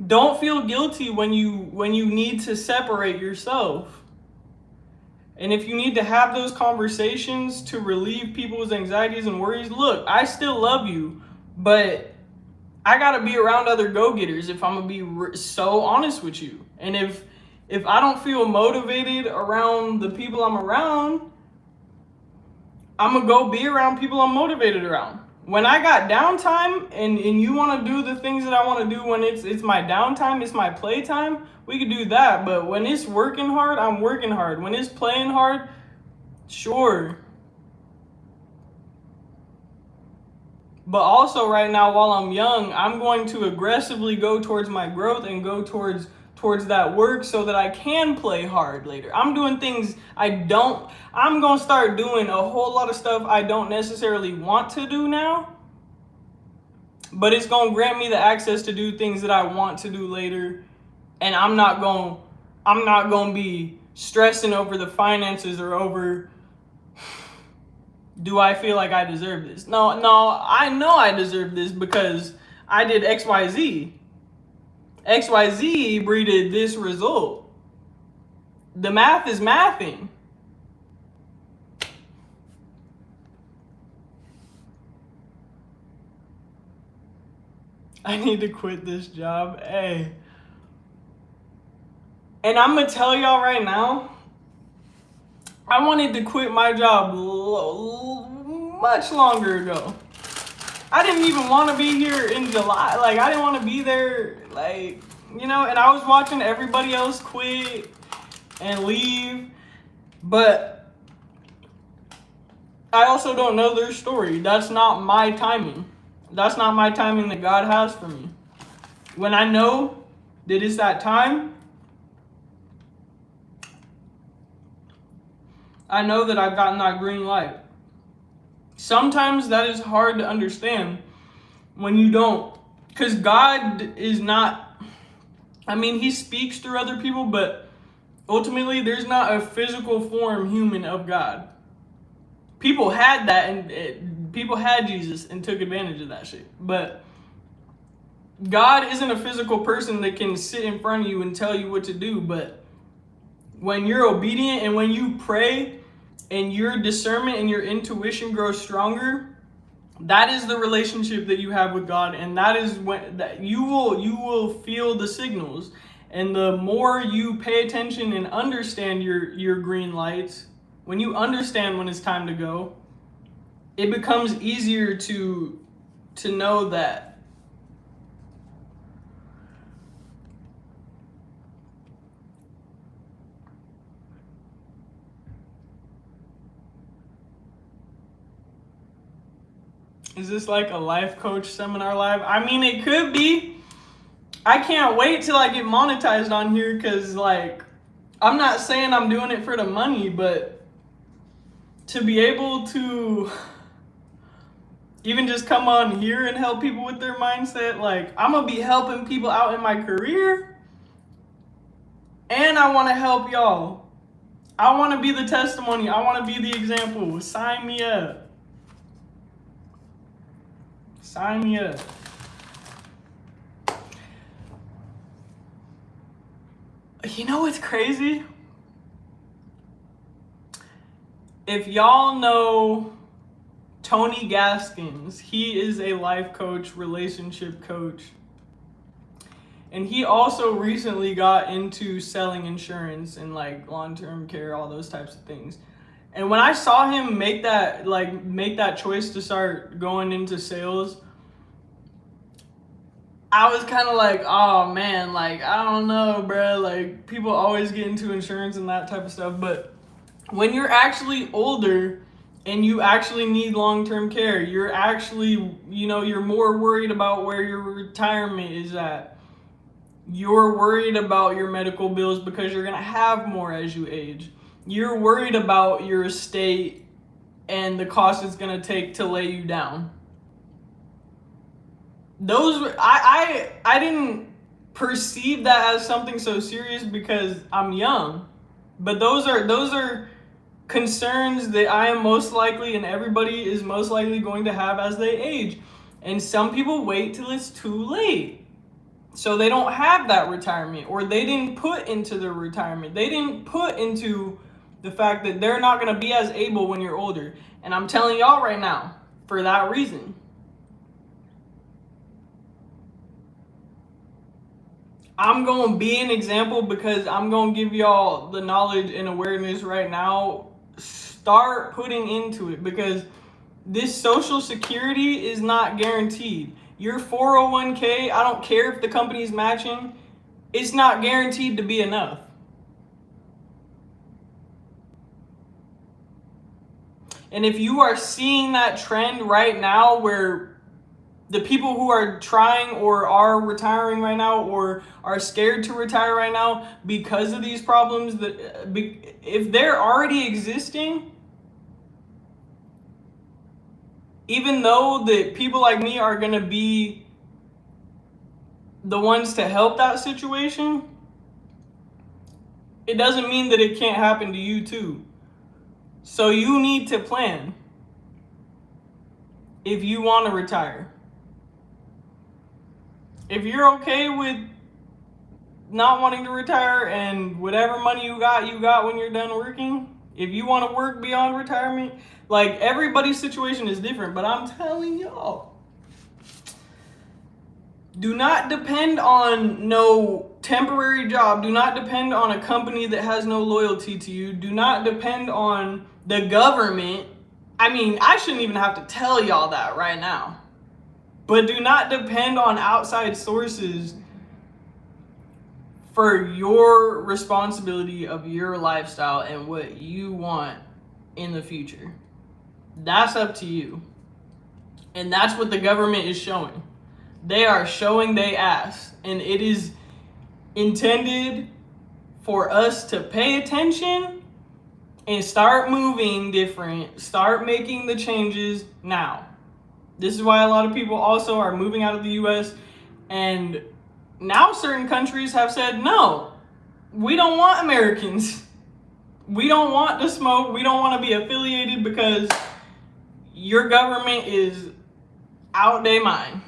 don't feel guilty when you need to separate yourself. And if you need to have those conversations to relieve people's anxieties and worries, look, I still love you, but I gotta be around other go-getters if I'm gonna be so honest with you. And if I don't feel motivated around the people I'm around, I'm gonna go be around people I'm motivated around. When I got downtime and you want to do the things that I want to do when it's my downtime, it's my playtime, we could do that. But when it's working hard, I'm working hard. When it's playing hard, sure. But also right now, while I'm young, I'm going to aggressively go towards my growth and go towards that work so that I can play hard later. I'm doing things I'm going to start doing a whole lot of stuff I don't necessarily want to do now, but it's going to grant me the access to do things that I want to do later. And I'm not going to be stressing over the finances or over, do I feel like I deserve this? No, I know I deserve this because I did XYZ. XYZ breeded this result. The math is mathing. I need to quit this job. Hey. And I'm going to tell y'all right now, I wanted to quit my job much longer ago. I didn't even want to be here in July. Like, I didn't want to be there, like, you know, and I was watching everybody else quit and leave. But I also don't know their story. That's not my timing. That's not my timing that God has for me. When I know that it's that time, I know that I've gotten that green light. Sometimes that is hard to understand when you don't, because God is not, I mean, he speaks through other people, but ultimately there's not a physical form human of God. People had that, and people had Jesus and took advantage of that shit. But God isn't a physical person that can sit in front of you and tell you what to do. But when you're obedient and when you pray and your discernment and your intuition grows stronger, that is the relationship that you have with God, and that is when that you will feel the signals. And the more you pay attention and understand your green lights, when you understand when it's time to go, it becomes easier to know that is this like a life coach seminar live? I mean, it could be. I can't wait till I get monetized on here, because like, I'm not saying I'm doing it for the money, but to be able to even just come on here and help people with their mindset, like, I'm gonna be helping people out in my career, and I want to help y'all. I want to be the testimony. I want to be the example. Sign me up. Sign me up. You know what's crazy? If y'all know Tony Gaskins, he is a life coach, relationship coach. And he also recently got into selling insurance and like long-term care, all those types of things. And when I saw him make that choice to start going into sales, I was kind of like, oh man, like, I don't know, bro. Like, people always get into insurance and that type of stuff. But when you're actually older and you actually need long-term care, you're actually, you're more worried about where your retirement is at. You're worried about your medical bills because you're going to have more as you age. You're worried about your estate and the cost it's going to take to lay you down. I didn't perceive that as something so serious because I'm young. But those are concerns that I am most likely, and everybody is most likely going to have as they age. And some people wait till it's too late, so they don't have that retirement, or they didn't put into their retirement. They didn't put into the fact that they're not going to be as able when you're older. And I'm telling y'all right now, for that reason. I'm going to be an example because I'm going to give y'all the knowledge and awareness right now. Start putting into it, because this Social Security is not guaranteed. Your 401k, I don't care if the company's matching, it's not guaranteed to be enough. And if you are seeing that trend right now where the people who are trying or are retiring right now or are scared to retire right now because of these problems, that if they're already existing, even though the people like me are going to be the ones to help that situation, it doesn't mean that it can't happen to you too. So you need to plan if you want to retire. If you're okay with not wanting to retire and whatever money you got when you're done working, if you want to work beyond retirement, like, everybody's situation is different, but I'm telling y'all, do not depend on no temporary job. Do not depend on a company that has no loyalty to you. Do not depend on the government. I mean, I shouldn't even have to tell y'all that right now. But do not depend on outside sources for your responsibility of your lifestyle and what you want in the future. That's up to you. And that's what the government is showing. They are showing they ass. And it is intended for us to pay attention and start moving different, start making the changes now. This is why a lot of people also are moving out of the US, and now certain countries have said, no, we don't want Americans. We don't want to smoke. We don't want to be affiliated because your government is out their mind.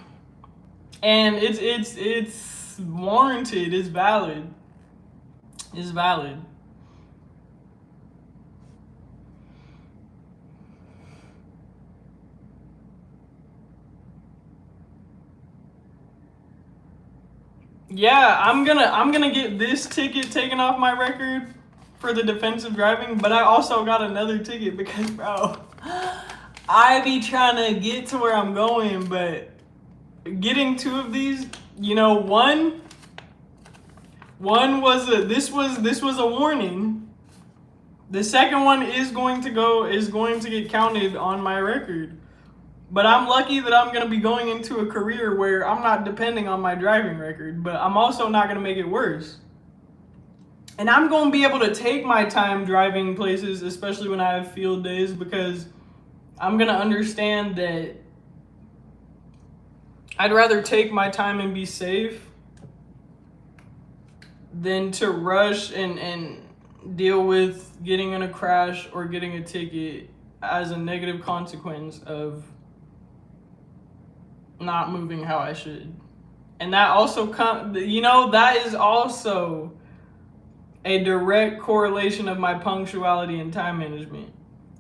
And it's warranted, it's valid. It's valid. Yeah, I'm gonna get this ticket taken off my record for the defensive driving, but I also got another ticket because, bro, I be trying to get to where I'm going, but getting two of these, you know, one was this was a warning. The second one is going to get counted on my record. But I'm lucky that I'm going to be going into a career where I'm not depending on my driving record, but I'm also not going to make it worse. And I'm going to be able to take my time driving places, especially when I have field days, because I'm going to understand that I'd rather take my time and be safe than to rush and deal with getting in a crash or getting a ticket as a negative consequence of not moving how I should. And that also that is also a direct correlation of my punctuality and time management.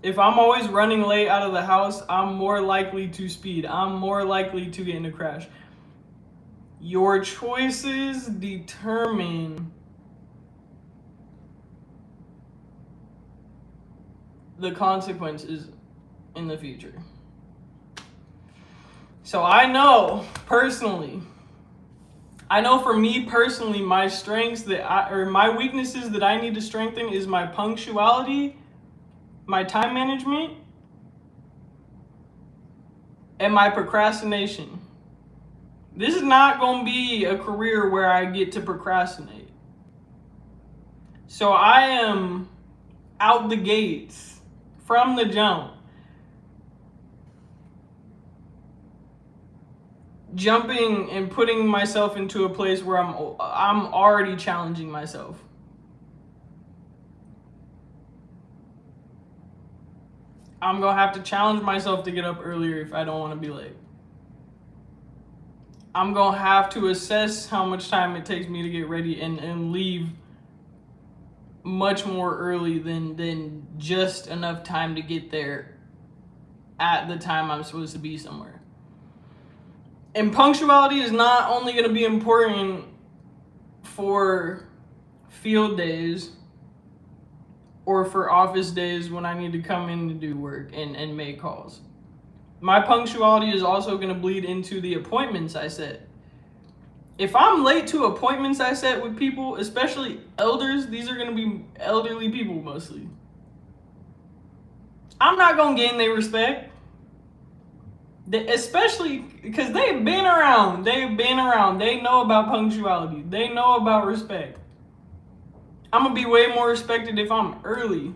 If I'm always running late out of the house, I'm more likely to speed. I'm more likely to get in a crash. Your choices determine the consequences in the future. So I know for me personally, my strengths my weaknesses that I need to strengthen is my punctuality, my time management, and my procrastination. This is not going to be a career where I get to procrastinate. So I am out the gates from the jump, jumping and putting myself into a place where I'm already challenging myself. I'm going to have to challenge myself to get up earlier if I don't want to be late. I'm going to have to assess how much time it takes me to get ready and leave much more early than just enough time to get there at the time I'm supposed to be somewhere. And punctuality is not only going to be important for field days or for office days when I need to come in to do work and make calls. My punctuality is also going to bleed into the appointments I set. If I'm late to appointments I set with people, especially elders, these are going to be elderly people mostly, I'm not going to gain their respect. Especially because they've been around. They know about punctuality. They know about respect. I'm going to be way more respected if I'm early.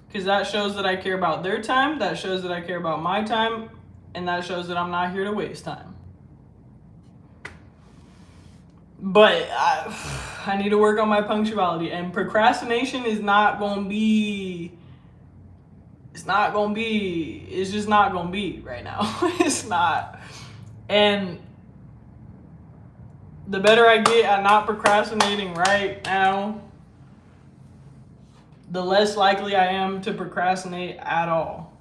Because that shows that I care about their time, that shows that I care about my time, and that shows that I'm not here to waste time. But I need to work on my punctuality, and procrastination is not going to be, it's just not going to be right now. It's not. And the better I get at not procrastinating right now, the less likely I am to procrastinate at all.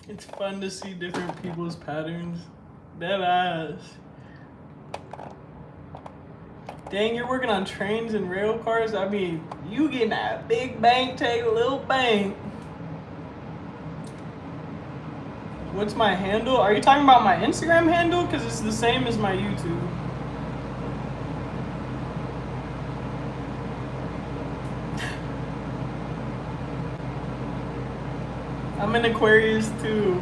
It's fun to see different people's patterns. Dead ass. Dang, you're working on trains and rail cars? I mean, you getting that big bank, take a little bank. What's my handle? Are you talking about my Instagram handle? Because it's the same as my YouTube. I'm an Aquarius too.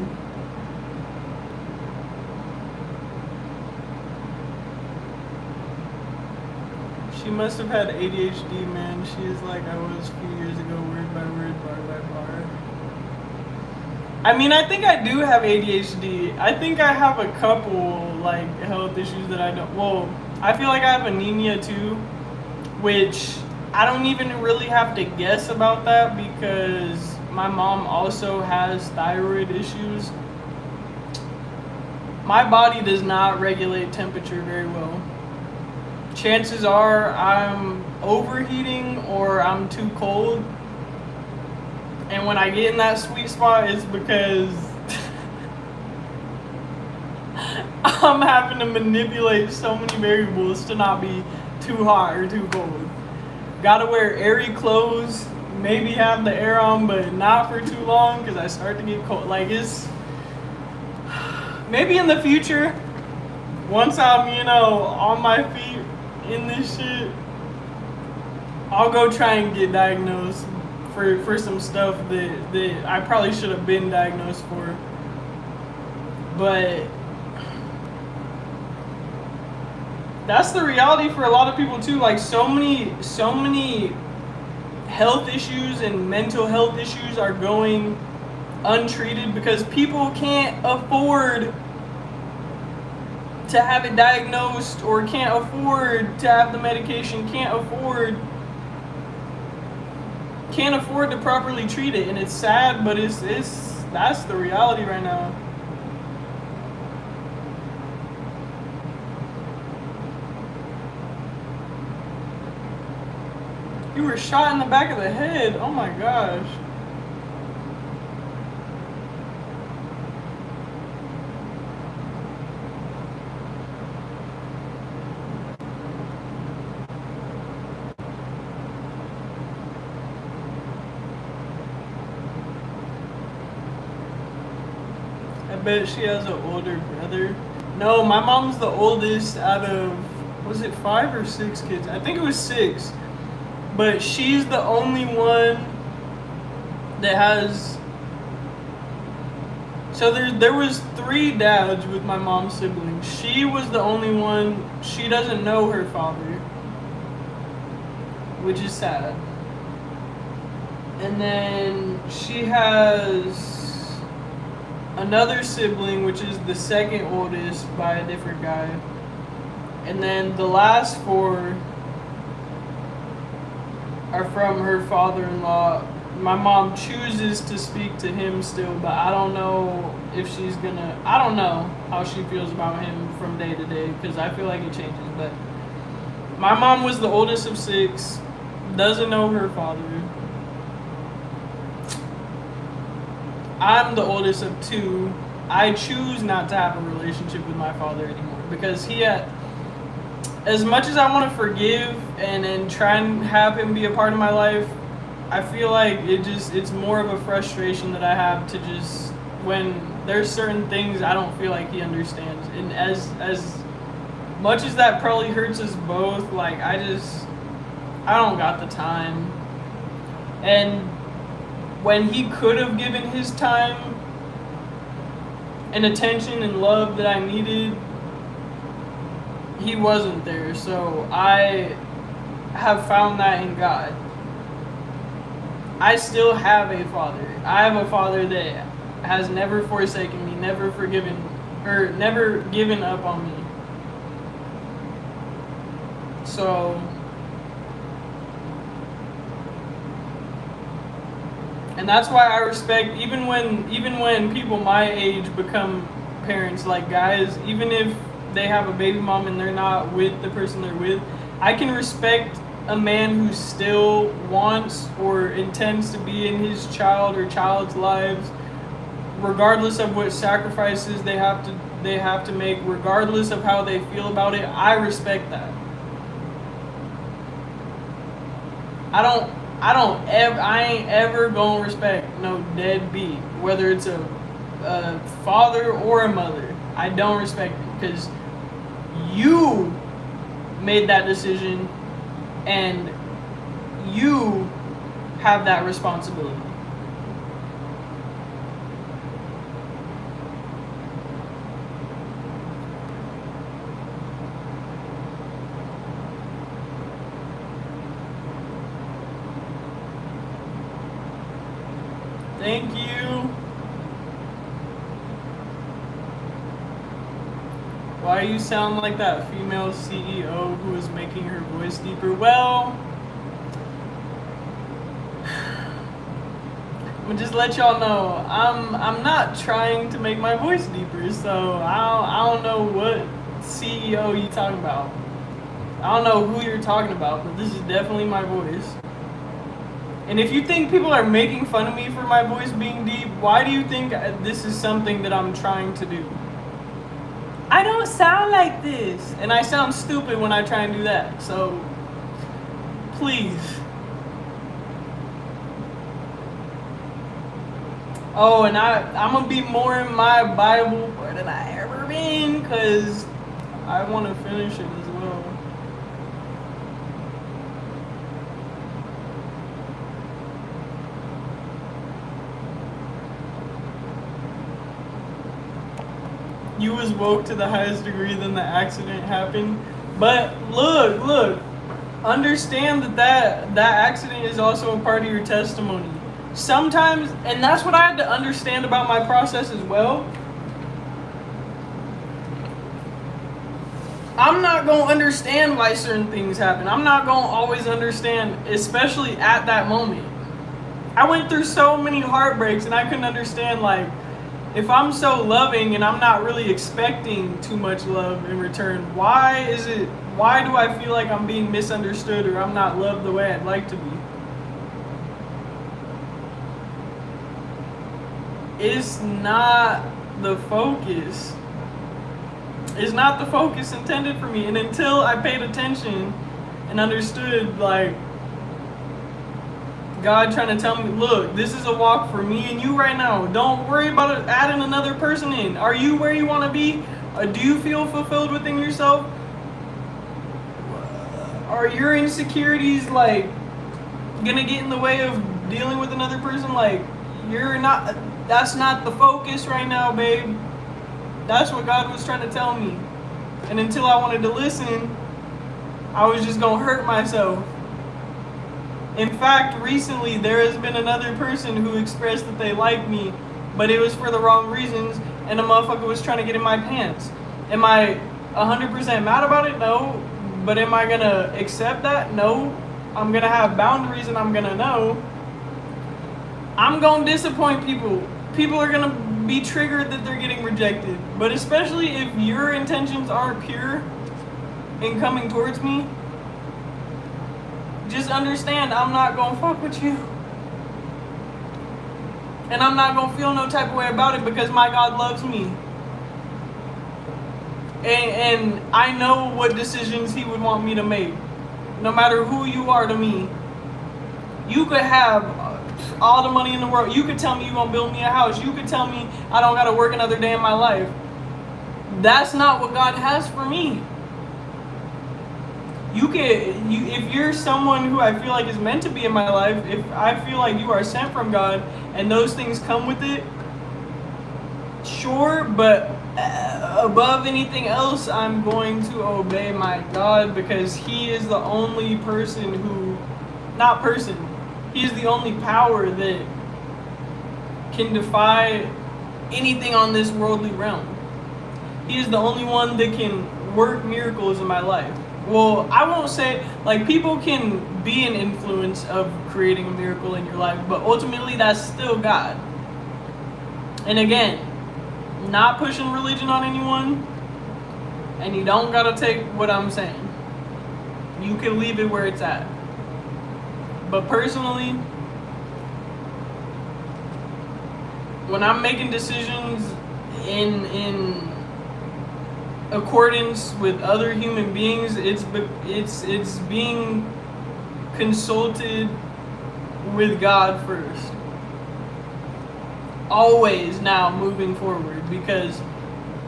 She must have had ADHD, man. She is like I was a few years ago, word by word, bar by bar. I mean, I think I do have ADHD. I think I have a couple, like, health issues that I don't. Well, I feel like I have anemia too, which I don't even really have to guess about that because my mom also has thyroid issues. My body does not regulate temperature very well. Chances are I'm overheating or I'm too cold. And when I get in that sweet spot, it's because I'm having to manipulate so many variables to not be too hot or too cold. Gotta wear airy clothes, maybe have the air on, but not for too long because I start to get cold. Like, it's maybe in the future, once I'm, on my feet in this shit, I'll go try and get diagnosed for some stuff that I probably should have been diagnosed for. But that's the reality for a lot of people too. Like so many health issues and mental health issues are going untreated because people can't afford to have it diagnosed or can't afford to have the medication, can't afford to properly treat it. And it's sad, but it's that's the reality right now. You were shot in the back of the head. Oh my gosh. I bet she has an older brother. No, my mom's the oldest out of, was it 5 or 6 kids? I think it was 6. But she's the only one that has. So there was 3 dads with my mom's siblings. She was the only one. She doesn't know her father, which is sad. And then she has another sibling, which is the second oldest by a different guy. And then the last 4 are from her father-in-law. My mom chooses to speak to him still, but I don't know if she's gonna. I don't know how she feels about him from day to day because I feel like it changes. But my mom was the oldest of 6, doesn't know her father. I'm the oldest of 2. I choose not to have a relationship with my father anymore because he had. As much as I want to forgive and try and have him be a part of my life, I feel like it's more of a frustration that I have to just, when there's certain things I don't feel like he understands. And as much as that probably hurts us both, like I don't got the time. And when he could have given his time and attention and love that I needed, he wasn't there. So I have found that in God. I still have a father. I have a father that has never forsaken me, never given up on me. So, and that's why I respect, even when people my age become parents, like guys, even if they have a baby mom and they're not with the person they're with, I can respect a man who still wants or intends to be in his child or child's lives, regardless of what sacrifices they have to make, regardless of how they feel about it. I respect that. I ain't ever gonna respect no deadbeat, whether it's a father or a mother. I don't respect it because you made that decision and you have that responsibility. Thank you. Why you sound like that female CEO who is making her voice deeper? Well, I'm gonna just let y'all know I'm not trying to make my voice deeper, so I don't know what CEO you talking about. I don't know who you're talking about, but this is definitely my voice. And if you think people are making fun of me for my voice being deep, why do you think this is something that I'm trying to do? I don't sound like this, and I sound stupid when I try and do that, so please. Oh, and I'm gonna be more in my Bible than I ever been, because I want to finish it as well. You was woke to the highest degree, then the accident happened. But look, understand that accident is also a part of your testimony. Sometimes, and that's what I had to understand about my process as well. I'm not going to understand why certain things happen. I'm not going to always understand, especially at that moment. I went through so many heartbreaks and I couldn't understand, like, if I'm so loving and I'm not really expecting too much love in return, why do I feel like I'm being misunderstood or I'm not loved the way I'd like to be? It's not the focus. It's not the focus intended for me. And until I paid attention and understood, like, God trying to tell me, look, this is a walk for me and you right now. Don't worry about it, adding another person in. Are you where you want to be? Do you feel fulfilled within yourself? Are your insecurities, like, gonna get in the way of dealing with another person? Like, that's not the focus right now, babe. That's what God was trying to tell me. And until I wanted to listen, I was just gonna hurt myself. In fact, recently there has been another person who expressed that they like me, but it was for the wrong reasons, and the motherfucker was trying to get in my pants. Am I 100% mad about it? No. But am I gonna accept that? No. I'm gonna have boundaries and I'm gonna know. I'm gonna disappoint people. People are gonna be triggered that they're getting rejected. But especially if your intentions aren't pure in coming towards me, just understand I'm not gonna fuck with you. And I'm not gonna feel no type of way about it because my God loves me. And I know what decisions He would want me to make. No matter who you are to me. You could have all the money in the world. You could tell me you're gonna build me a house. You could tell me I don't gotta work another day in my life. That's not what God has for me. If you're someone who I feel like is meant to be in my life, if I feel like you are sent from God and those things come with it, sure, but above anything else, I'm going to obey my God because He is the only person He is the only power that can defy anything on this worldly realm. He is the only one that can work miracles in my life. Well, I won't say, like, people can be an influence of creating a miracle in your life, but ultimately that's still God. And again, not pushing religion on anyone, and you don't gotta take what I'm saying. You can leave it where it's at. But personally, when I'm making decisions in accordance with other human beings, it's being consulted with God first. Always now moving forward, because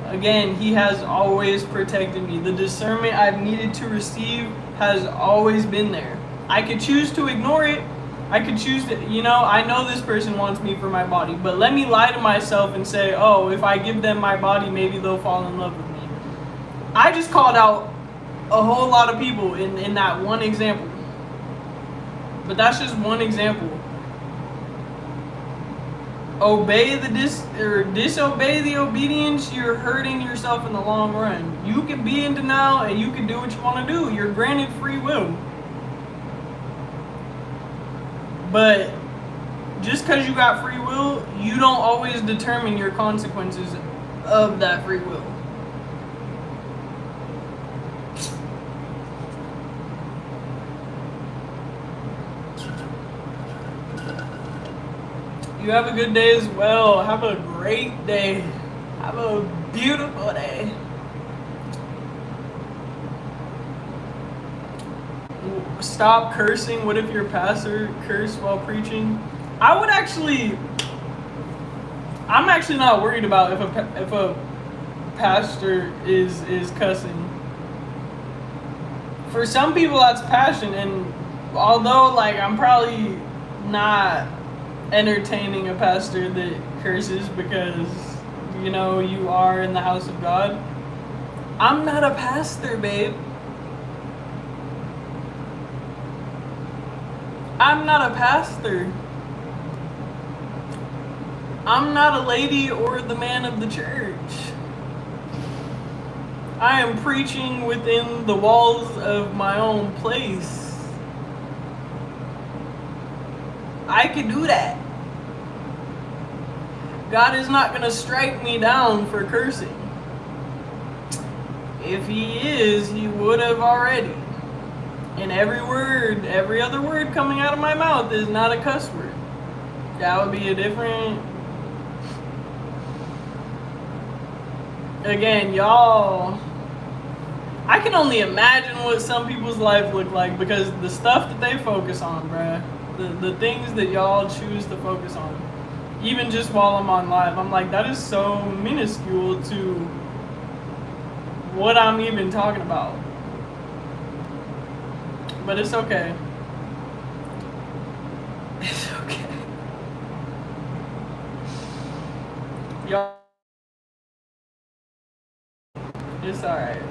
again, He has always protected me. The discernment I've needed to receive has always been there. I could choose to ignore it. I could choose to, I know this person wants me for my body, but let me lie to myself and say, oh, if I give them my body, maybe they'll fall in love with me. I just called out a whole lot of people in that one example. But that's just one example. Disobey the obedience, you're hurting yourself in the long run. You can be in denial and you can do what you want to do. You're granted free will. But just because you got free will, you don't always determine your consequences of that free will. You have a good day as well. Have a great day. Have a beautiful day. Stop cursing. What if your pastor cursed while preaching? I'm actually not worried about if a pastor is cussing. For some people that's passion, and although I'm probably not entertaining a pastor that curses because you are in the house of God. I'm not a pastor, babe. I'm not a pastor. I'm not a lady or the man of the church. I am preaching within the walls of my own place. I can do that. God is not going to strike me down for cursing. If He is, He would have already. And every other word coming out of my mouth is not a cuss word. That would be a different... Again, y'all... I can only imagine what some people's life look like because the stuff that they focus on, bruh. The things that y'all choose to focus on. Even just while I'm on live, I'm like, that is so minuscule to what I'm even talking about. But it's okay. It's okay. Y'all, it's alright.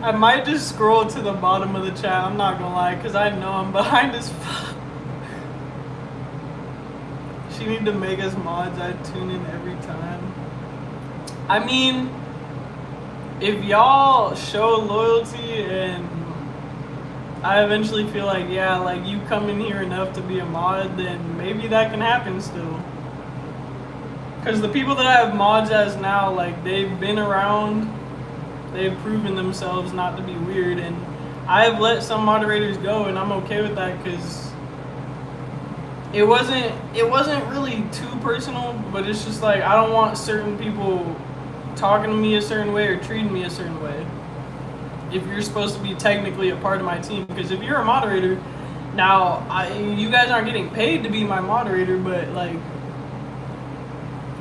I might just scroll to the bottom of the chat, I'm not gonna lie, because I know I'm behind as fuck. She need to make us mods, I tune in every time. I mean, if y'all show loyalty and I eventually feel like, yeah, you come in here enough to be a mod, then maybe that can happen still. Because the people that I have mods as now, they've been around, they've proven themselves not to be weird, and I've let some moderators go, and I'm okay with that because it wasn't really too personal, but it's just I don't want certain people talking to me a certain way or treating me a certain way. If you're supposed to be technically a part of my team, because if you're a moderator, now you guys aren't getting paid to be my moderator, but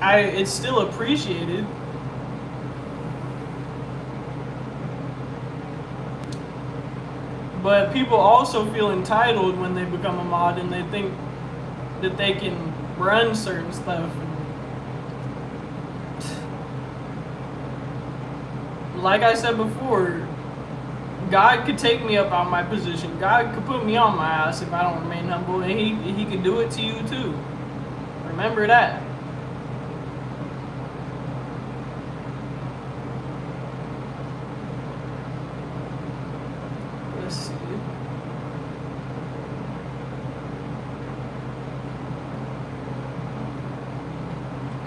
it's still appreciated. But people also feel entitled when they become a mod and they think that they can run certain stuff. Like I said before, God could take me up on my position. God could put me on my ass if I don't remain humble, and he could do it to you too. Remember that. Let's see.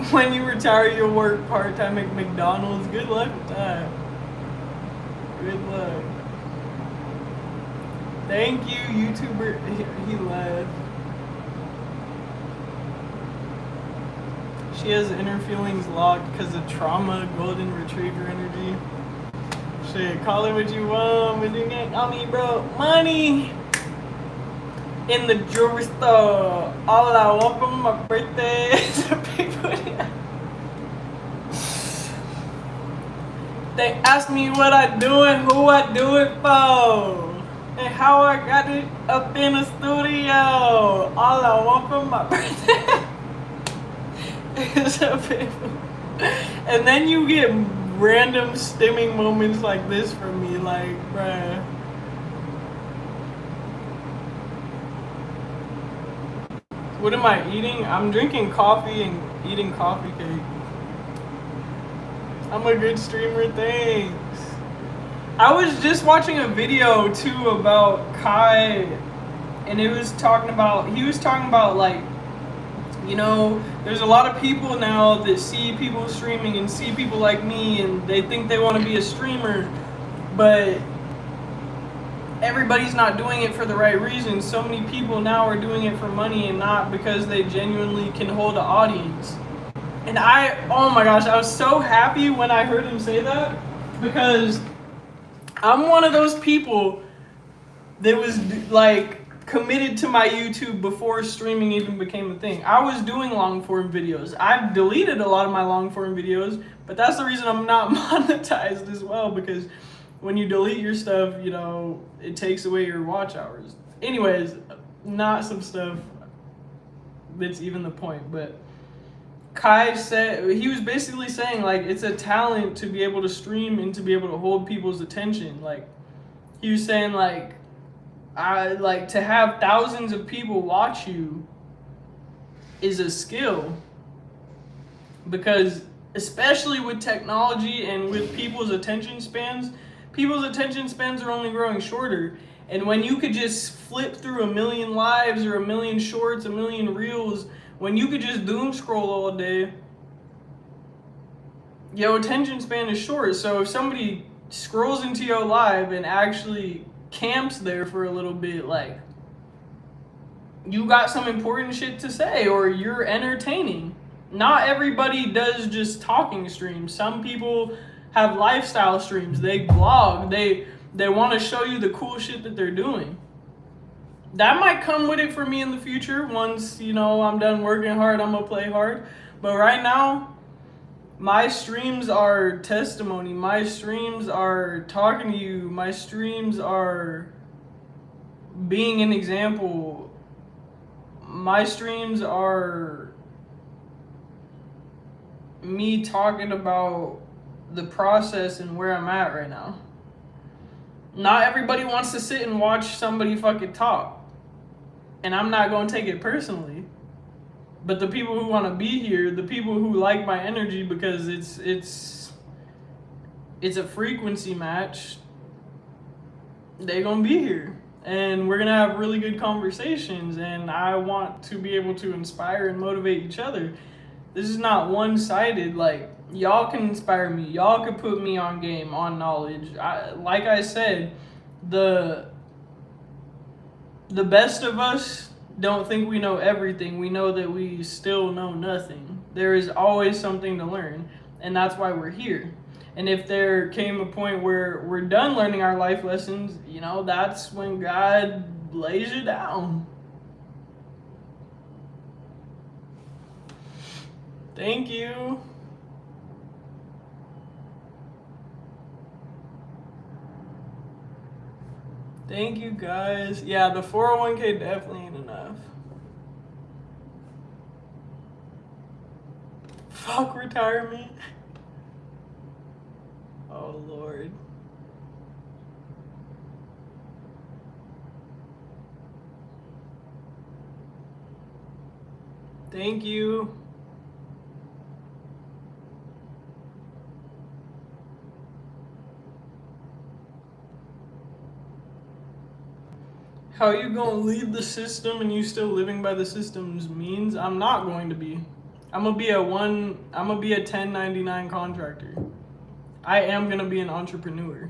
When you retire, you'll work part-time at McDonald's. Good luck with that. Good luck. Thank you, YouTuber. He left. She has inner feelings locked because of trauma, golden retriever energy. Shit, call it what you want, but you can't call me broke. Money! In the jewelry store. All I want for my birthday is a big booty. They ask me what I do and who I do it for. And how I got it up in the studio. All I want for my birthday is a big booty. And then you get random stimming moments like this from me, like, bruh. What am I eating? I'm drinking coffee and eating coffee cake. I'm a good streamer, thanks. I was just watching a video too about Kai, and he was talking about like, you know, there's a lot of people now that see people streaming and see people like me and they think they want to be a streamer, but everybody's not doing it for the right reasons. So many people now are doing it for money and not because they genuinely can hold an audience. And oh my gosh, I was so happy when I heard him say that, because I'm one of those people that was like committed to my YouTube before streaming even became a thing. I was doing long form videos. I've deleted a lot of my long form videos, but that's the reason I'm not monetized as well, because when you delete your stuff, you know, it takes away your watch hours. Anyways, not some stuff that's even the point, but Kai said, he was basically saying, like, it's a talent to be able to stream and to be able to hold people's attention. Like, he was saying, like, to have thousands of people watch you is a skill, because especially with technology and with people's attention spans are only growing shorter. And when you could just flip through 1 million lives or 1 million shorts, 1 million reels, when you could just doom scroll all day, your attention span is short. So if somebody scrolls into your live and actually camps there for a little bit, like, you got some important shit to say, or you're entertaining. Not everybody does just talking streams. Some people have lifestyle streams. They blog. They want to show you the cool shit that they're doing. That might come with it for me in the future. Once, you know, I'm done working hard, I'm gonna play hard. But right now, my streams are testimony. My streams are talking to you. My streams are being an example. My streams are me talking about the process and where I'm at right now. Not everybody wants to sit and watch somebody fucking talk. And I'm not going to take it personally. But the people who want to be here, the people who like my energy because it's a frequency match, they're going to be here. And we're going to have really good conversations. And I want to be able to inspire and motivate each other. This is not one-sided. Like, y'all can inspire me. Y'all can put me on game, on knowledge. Like I said, the best of us don't think we know everything. We know that we still know nothing. There is always something to learn, and that's why we're here. And if there came a point where we're done learning our life lessons, you know, that's when God lays you down. Thank you. Thank you, guys. Yeah, the 401k definitely ain't enough. Fuck retirement. Oh, Lord. Thank you. how you gonna leave the system and you still living by the system's means? I'm not going to be. I'm gonna be a 1099 contractor. I am gonna be an entrepreneur.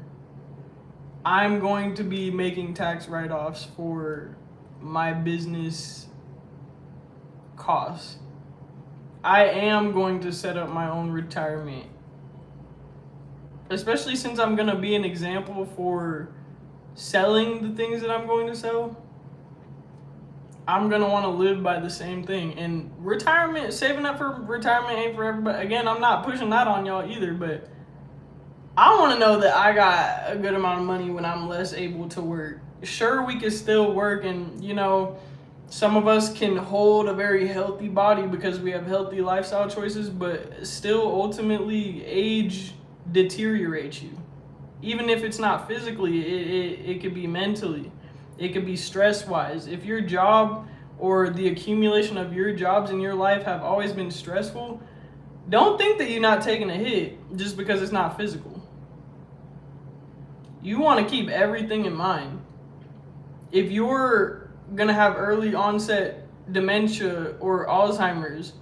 I'm going to be making tax write-offs for my business costs. I am going to set up my own retirement. Especially since I'm gonna be an example for selling the things that I'm going to sell. I'm gonna want to live by the same thing. And retirement, saving up for retirement ain't for everybody. Again, I'm not pushing that on y'all either, but I want to know that I got a good amount of money when I'm less able to work. Sure, we can still work, and some of us can hold a very healthy body because we have healthy lifestyle choices, but still ultimately age deteriorates you. Even if it's not physically, it could be mentally. It could be stress-wise. If your job or the accumulation of your jobs in your life have always been stressful, don't think that you're not taking a hit just because it's not physical. You want to keep everything in mind. If you're going to have early onset dementia or Alzheimer's,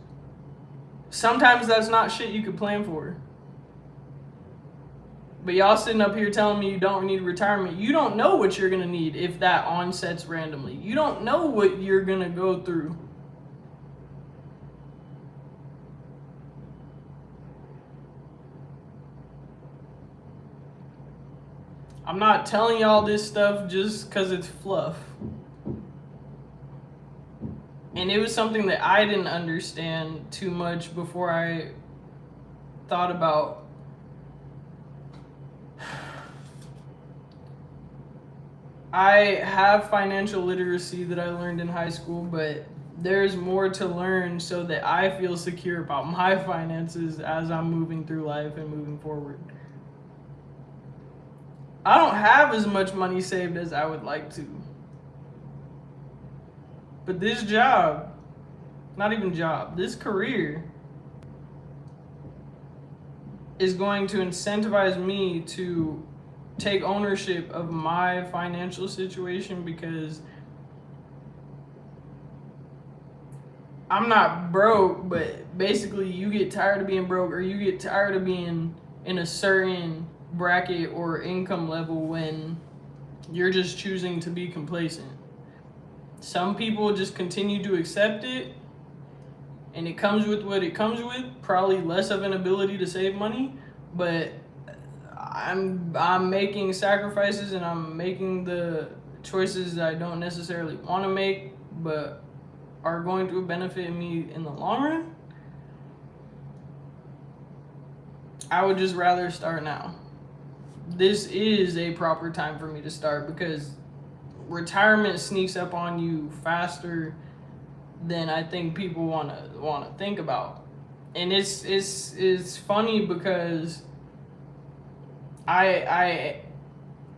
sometimes that's not shit you could plan for. But y'all sitting up here telling me you don't need retirement. You don't know what you're going to need if that onsets randomly. You don't know what you're going to go through. I'm not telling y'all this stuff just because it's fluff. And it was something that I didn't understand too much before I thought about I have financial literacy that I learned in high school, but there's more to learn so that I feel secure about my finances as I'm moving through life and moving forward. I don't have as much money saved as I would like to. But this job, not even job, this career is going to incentivize me to take ownership of my financial situation, because I'm not broke, but basically you get tired of being broke, or you get tired of being in a certain bracket or income level when you're just choosing to be complacent. Some people just continue to accept it, and it comes with what it comes with, probably less of an ability to save money, but I'm making sacrifices and I'm making the choices that I don't necessarily want to make, but are going to benefit me in the long run. I would just rather start now. This is a proper time for me to start, because retirement sneaks up on you faster than I think people want to think about. And it's funny because I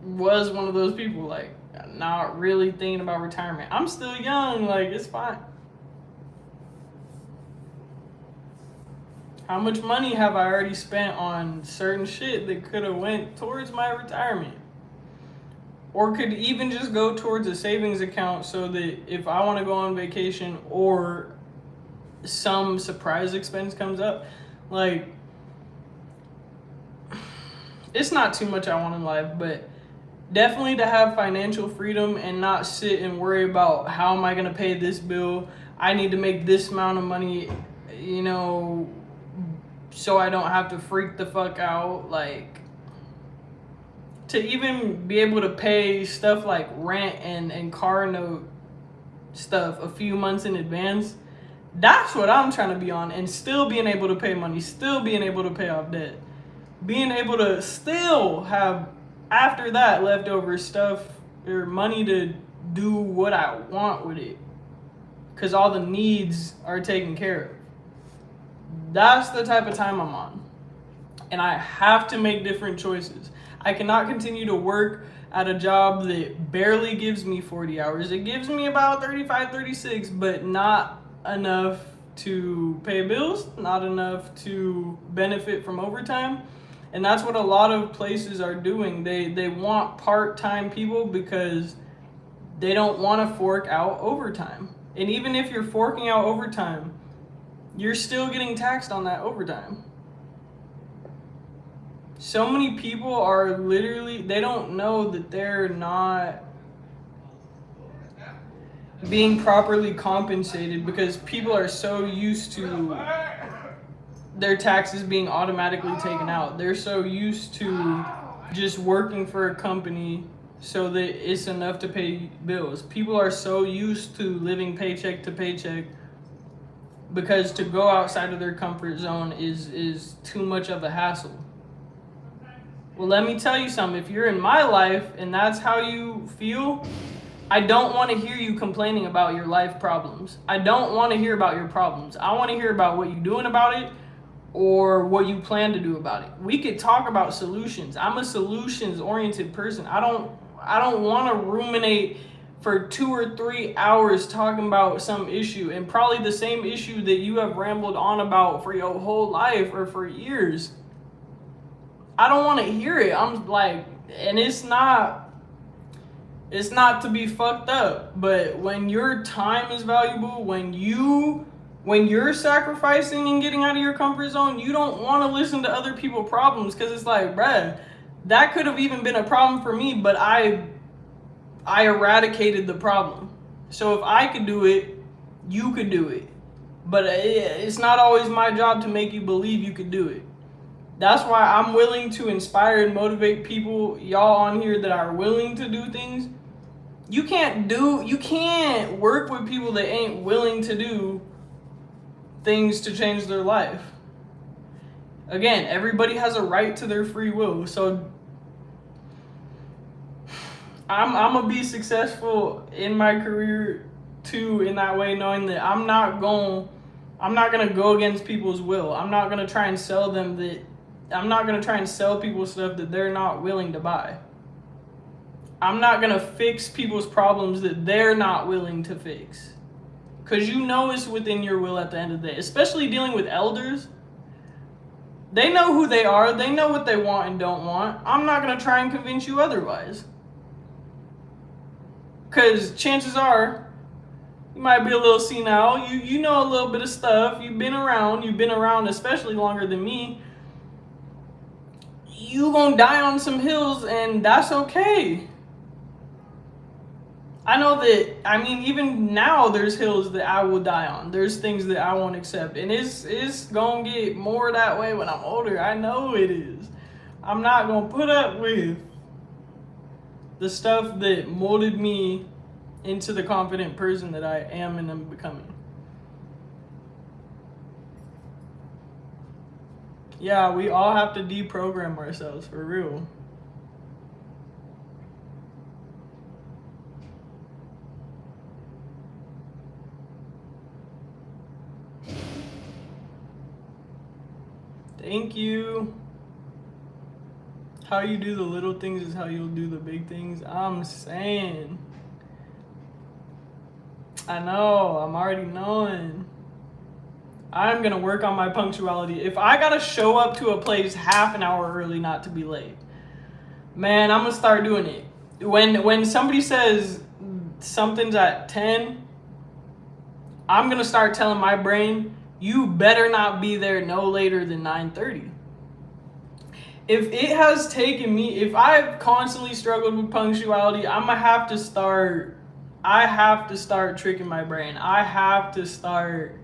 was one of those people, like, not really thinking about retirement. I'm still young, like, it's fine. How much money have I already spent on certain shit that could have went towards my retirement? Or could even just go towards a savings account so that if I want to go on vacation or some surprise expense comes up, like, it's not too much I want in life, but definitely to have financial freedom and not sit and worry about how am I going to pay this bill. I need to make this amount of money, so I don't have to freak the fuck out. Like, to even be able to pay stuff like rent and car note stuff a few months in advance, that's what I'm trying to be on. And still being able to pay money, still being able to pay off debt, being able to still have, after that, leftover stuff or money to do what I want with it, because all the needs are taken care of. That's the type of time I'm on. And I have to make different choices. I cannot continue to work at a job that barely gives me 40 hours. It gives me about 35, 36, but not enough to pay bills, not enough to benefit from overtime. And that's what a lot of places are doing. They want part-time people because they don't want to fork out overtime. And even if you're forking out overtime, you're still getting taxed on that overtime. So many people are literally, they don't know that they're not being properly compensated because people are so used to their taxes being automatically taken out. They're so used to just working for a company so that it's enough to pay bills. People are so used to living paycheck to paycheck because to go outside of their comfort zone is too much of a hassle. Well, let me tell you something. If you're in my life and that's how you feel, I don't want to hear you complaining about your life problems. I don't want to hear about your problems. I want to hear about what you're doing about it or what you plan to do about it. We could talk about solutions. I'm a solutions-oriented person. I don't want to ruminate for 2 or 3 hours talking about some issue, and probably the same issue that you have rambled on about for your whole life or for years. I don't want to hear it. I'm like, and it's not to be fucked up, but when your time is valuable, when you're sacrificing and getting out of your comfort zone, you don't want to listen to other people's problems, because it's like, bruh, that could have even been a problem for me, but I eradicated the problem. So if I could do it, you could do it. But it's not always my job to make you believe you could do it. That's why I'm willing to inspire and motivate people, y'all on here that are willing to do things. You can't work with people that ain't willing to do things to change their life. Again, everybody has a right to their free will. So I'm gonna be successful in my career too, in that way, knowing that I'm not gonna go against people's will. I'm not gonna try and sell people stuff that they're not willing to buy. I'm not gonna fix people's problems that they're not willing to fix. Because you know it's within your will at the end of the day. Especially dealing with elders. They know who they are. They know what they want and don't want. I'm not gonna try and convince you otherwise. Because chances are, you might be a little senile. You know a little bit of stuff. You've been around especially longer than me. You gonna die on some hills, and that's okay. I know that, even now there's hills that I will die on. There's things that I won't accept. And it's gonna get more that way when I'm older. I know it is. I'm not gonna put up with the stuff that molded me into the confident person that I am and am becoming. Yeah, we all have to deprogram ourselves, for real. Thank you. How you do the little things is how you'll do the big things. I'm saying. I know, I'm already knowing. I'm gonna work on my punctuality. If I gotta show up to a place half an hour early not to be late, man, I'm gonna start doing it. When somebody says something's at 10, I'm gonna start telling my brain, you better not be there no later than 9:30. If it has taken me, if I've constantly struggled with punctuality, I have to start tricking my brain. I have to start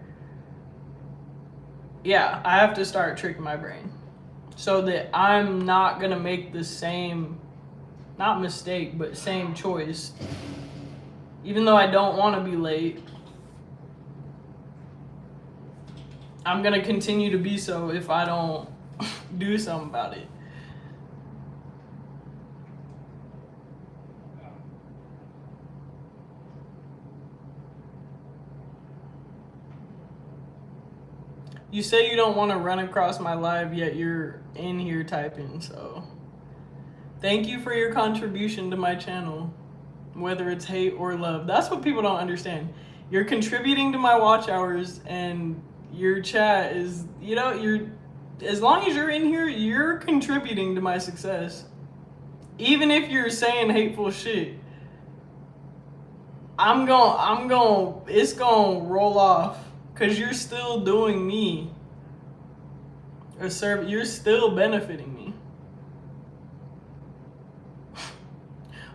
tricking my brain so that I'm not gonna make the same, not mistake, but same choice. Even though I don't want to be late, I'm gonna continue to be so if I don't do something about it. You say you don't want to run across my live, yet you're in here typing, so thank you for your contribution to my channel, whether it's hate or love. That's what people don't understand. You're contributing to my watch hours, and your chat is, as long as you're in here, you're contributing to my success. Even if you're saying hateful shit, it's gonna roll off, cause you're still doing me a service. You're still benefiting me.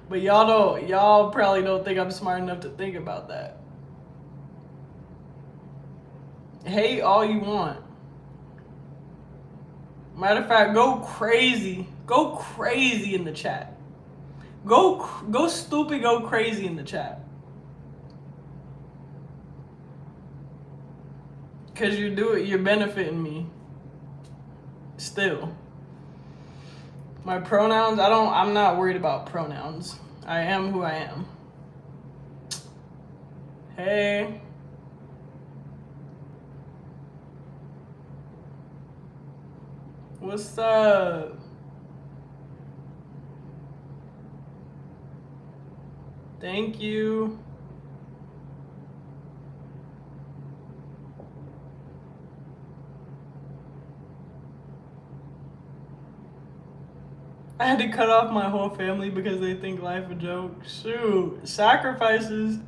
But y'all probably don't think I'm smart enough to think about that. Hate all you want. Matter of fact, go crazy in the chat. Go stupid, go crazy in the chat. Cause you're benefiting me. Still. My pronouns, I'm not worried about pronouns. I am who I am. Hey. What's up? Thank you. I had to cut off my whole family because they think life a joke. Shoot. Sacrifices.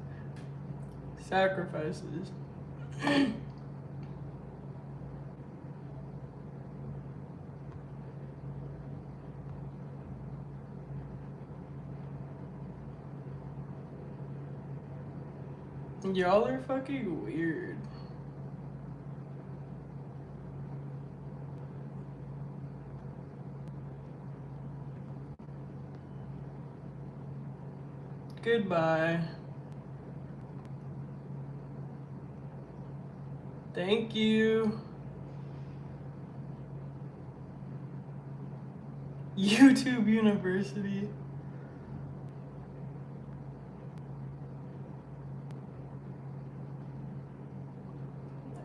Y'all are fucking weird. Goodbye. Thank you. YouTube University.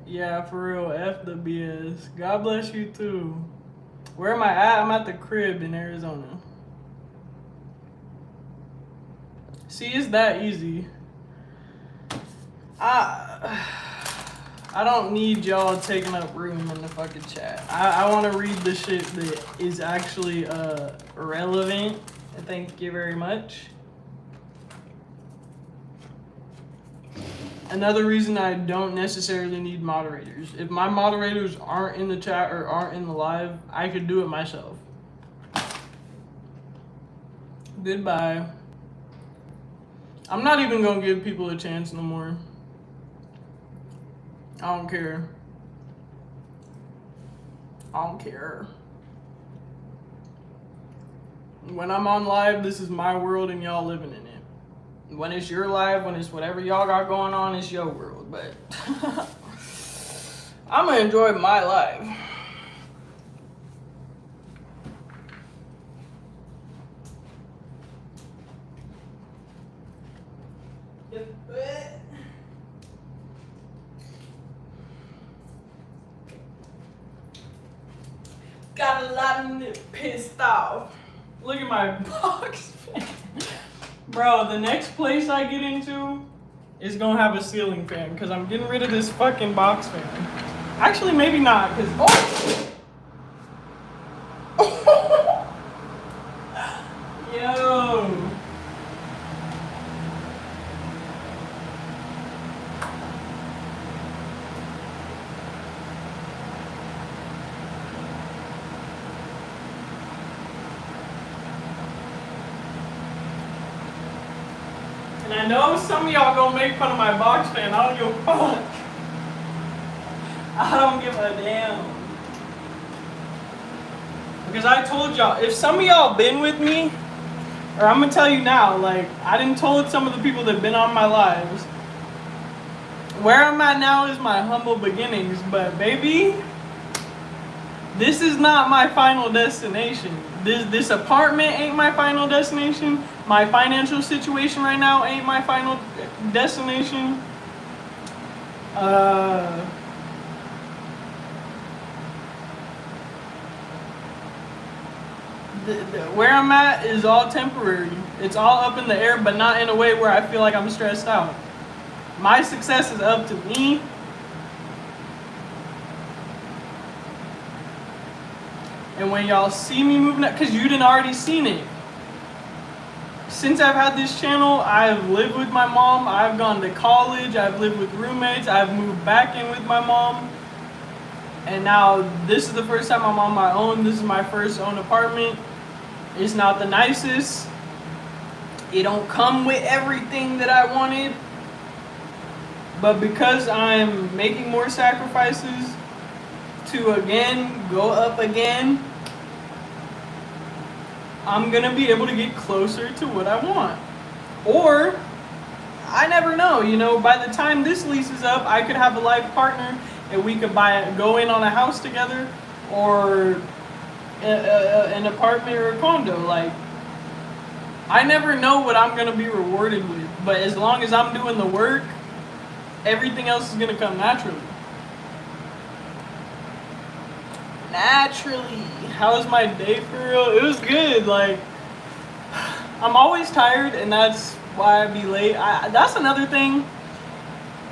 Yeah, for real. F the BS. God bless you too. Where am I at? I'm at the crib in Arizona. See, it's that easy. I don't need y'all taking up room in the fucking chat. I want to read the shit that is actually relevant. Thank you very much. Another reason I don't necessarily need moderators. If my moderators aren't in the chat or aren't in the live, I could do it myself. Goodbye. I'm not even gonna give people a chance no more. I don't care. When I'm on live, this is my world and y'all living in it. When it's your live, when it's whatever y'all got going on, it's your world. But I'm gonna enjoy my life. Got a lot of niggas pissed off. Look at my box fan. Bro, the next place I get into is gonna have a ceiling fan because I'm getting rid of this fucking box fan. Actually, maybe not, because Yo. And I know some of y'all gonna make fun of my box fan. I don't give a fuck. I don't give a damn. Because I told y'all, if some of y'all been with me, or I'm gonna tell you now, like, I done told some of the people that been on my lives, where I'm at now is my humble beginnings, but baby, this is not my final destination. This apartment ain't my final destination. My financial situation right now ain't my final destination. Where I'm at is all temporary. It's all up in the air, but not in a way where I feel like I'm stressed out. My success is up to me. And when y'all see me moving up, because you done already seen it. since I've had this channel, I've lived with my mom, I've gone to college, I've lived with roommates, I've moved back in with my mom. And now this is the first time I'm on my own. This is my first own apartment. It's not the nicest. It don't come with everything that I wanted. But because I'm making more sacrifices to again go up again, I'm gonna be able to get closer to what I want. Or, I never know, you know, by the time this lease is up, I could have a life partner and we could go in on a house together, or an apartment or a condo. Like, I never know what I'm gonna be rewarded with, but as long as I'm doing the work, everything else is gonna come naturally. Naturally. How was my day for real? It was good. Like, I'm always tired, and that's why I be late. That's another thing.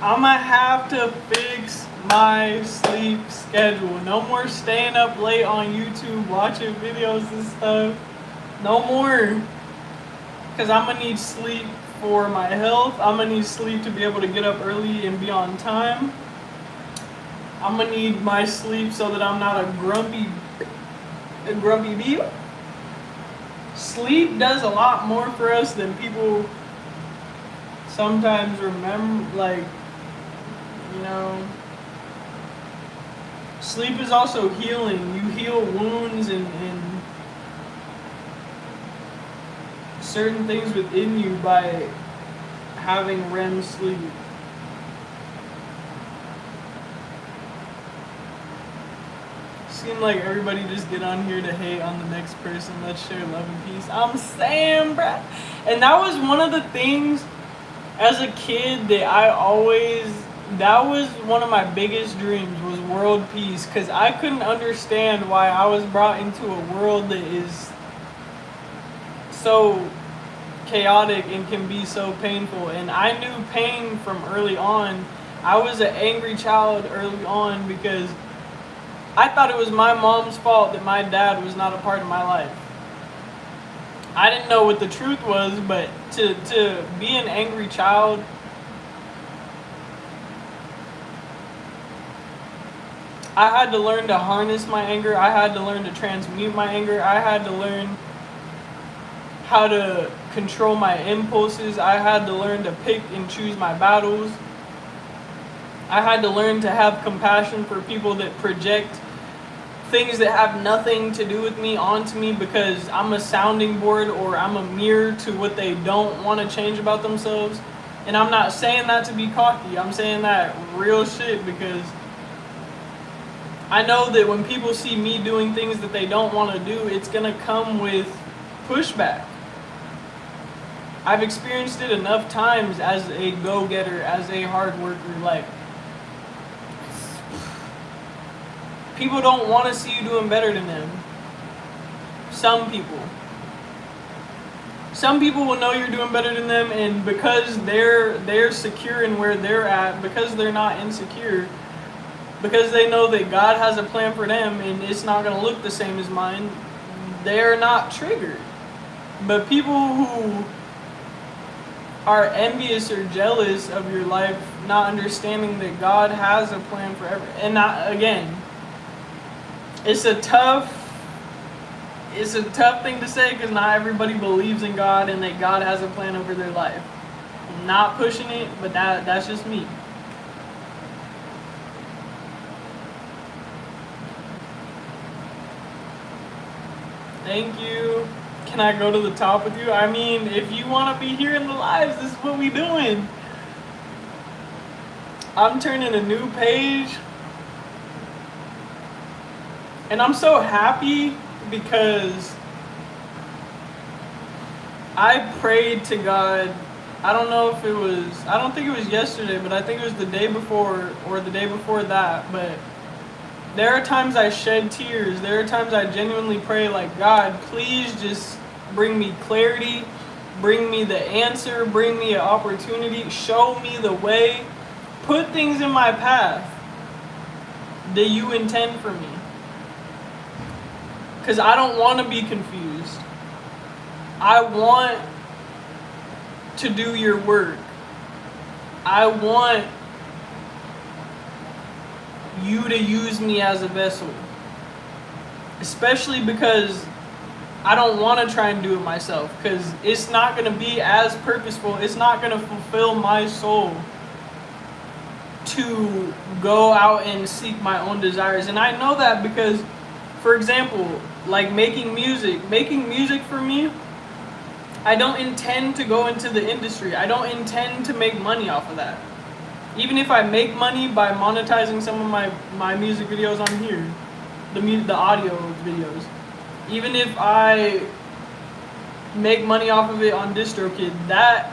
I'm gonna have to fix my sleep schedule. No more staying up late on YouTube watching videos and stuff. No more. Because I'm gonna need sleep for my health. I'm gonna need sleep to be able to get up early and be on time. I'm gonna need my sleep so that I'm not a grumpy bee. Sleep does a lot more for us than people sometimes remember. Like, you know, sleep is also healing. You heal wounds and certain things within you by having REM sleep. Seemed like everybody just get on here to hate on the next person. Let's share love and peace. I'm saying, bruh. And that was one of the things as a kid that was one of my biggest dreams, was world peace. Because I couldn't understand why I was brought into a world that is so chaotic and can be so painful. And I knew pain from early on. I was an angry child early on because I thought it was my mom's fault that my dad was not a part of my life. I didn't know what the truth was, but to be an angry child, I had to learn to harness my anger. I had to learn to transmute my anger. I had to learn how to control my impulses. I had to learn to pick and choose my battles. I had to learn to have compassion for people that project things that have nothing to do with me onto me because I'm a sounding board or I'm a mirror to what they don't want to change about themselves. And I'm not saying that to be cocky. I'm saying that real shit because I know that when people see me doing things that they don't want to do, it's going to come with pushback. I've experienced it enough times as a go-getter, as a hard worker. Like, people don't want to see you doing better than them. Some people will know you're doing better than them, and because they're secure in where they're at, because they're not insecure, because they know that God has a plan for them and it's not going to look the same as mine, they're not triggered. But people who are envious or jealous of your life, not understanding that God has a plan for everything, and not, again, it's a tough thing to say because not everybody believes in God and that God has a plan over their life. I'm not pushing it, but that's just me. Thank you. Can I go to the top with you? I mean, if you want to be here in the lives, this is what we doing. I'm turning a new page. And I'm so happy because I prayed to God. I don't think it was yesterday, but I think it was the day before or the day before that. But there are times I shed tears. There are times I genuinely pray like, God, please just bring me clarity, bring me the answer, bring me an opportunity, show me the way, put things in my path that you intend for me. Because I don't want to be confused. I want to do your work. I want you to use me as a vessel. Especially because I don't want to try and do it myself, because it's not going to be as purposeful. It's not going to fulfill my soul to go out and seek my own desires. And I know that because, for example, like making music for me, I don't intend to go into the industry. I don't intend to make money off of that. Even if I make money by monetizing some of my music videos on here, the audio videos, even if I make money off of it on DistroKid, that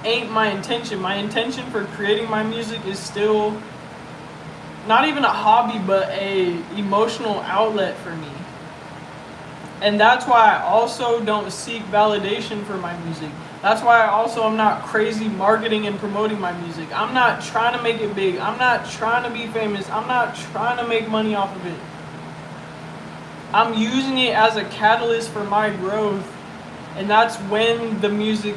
ain't my intention. My intention for creating my music is still not even a hobby, but a emotional outlet for me. And that's why I also don't seek validation for my music. That's why I also am not crazy marketing and promoting my music. I'm not trying to make it big. I'm not trying to be famous. I'm not trying to make money off of it. I'm using it as a catalyst for my growth. And that's when the music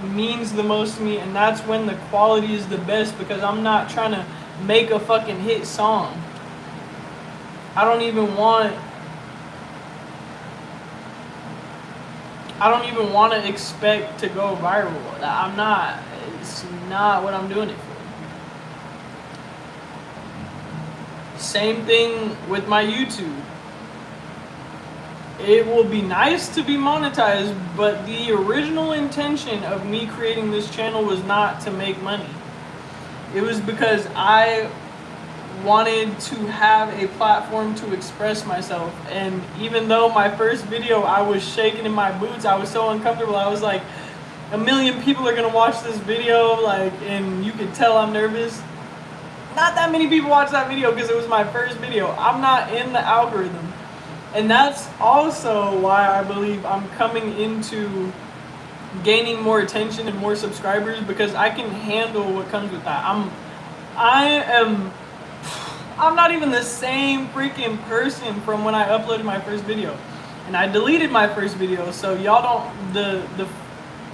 means the most to me, and that's when the quality is the best, because I'm not trying to make a fucking hit song. I don't even want to expect to go viral. I'm not. It's not what I'm doing it for. Same thing with my YouTube. It will be nice to be monetized, but the original intention of me creating this channel was not to make money. It was because I wanted to have a platform to express myself. And even though my first video I was shaking in my boots, I was so uncomfortable. I was like, 1 million people are gonna watch this video, like, and you could tell I'm nervous. Not that many people watched that video because it was my first video. I'm not in the algorithm. And that's also why I believe I'm coming into gaining more attention and more subscribers, because I can handle what comes with that. I'm not even the same freaking person from when I uploaded my first video. And I deleted my first video, so y'all don't, the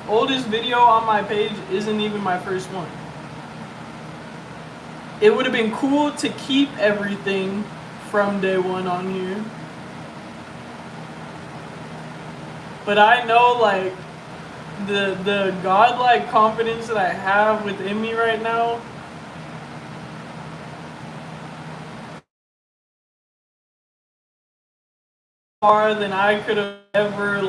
oldest video on my page isn't even my first one. It would have been cool to keep everything from day one on here. But I know, like, the godlike confidence that I have within me right now, far than I could have ever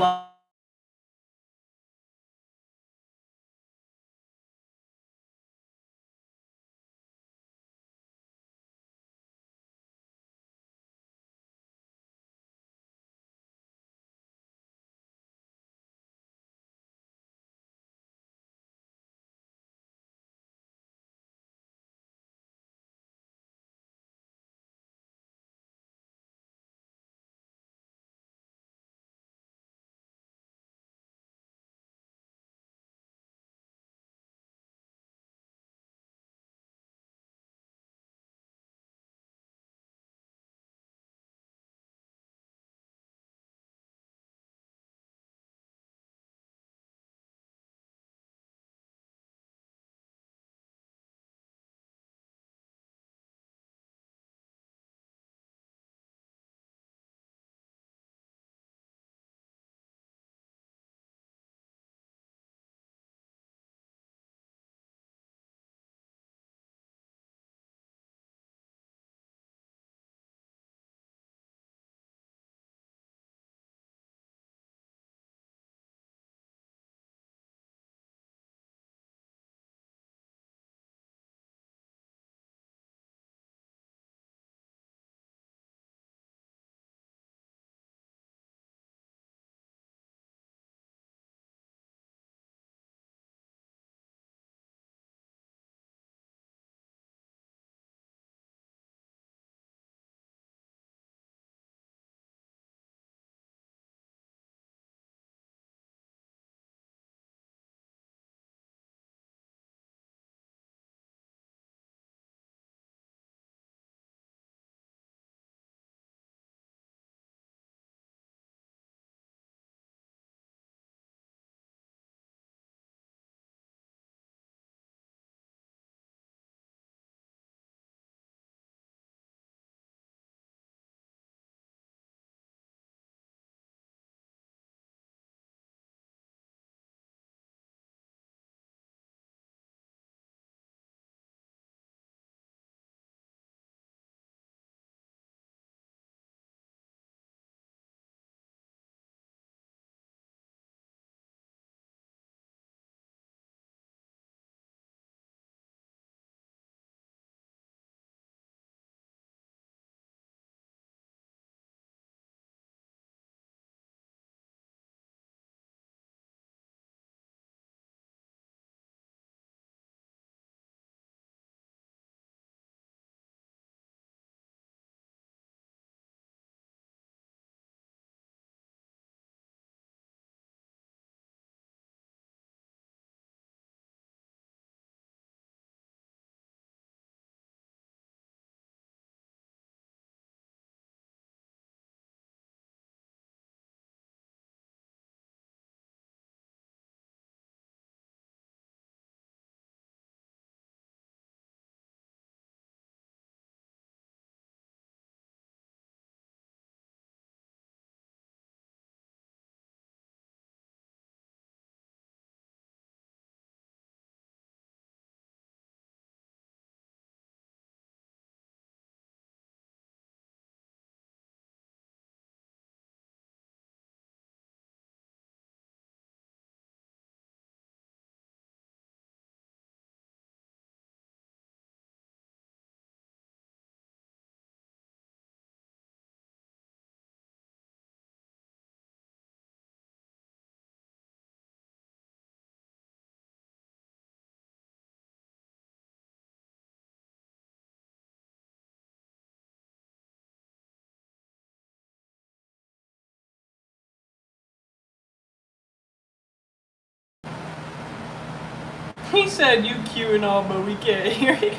He said you cute and all, but we can't hear you.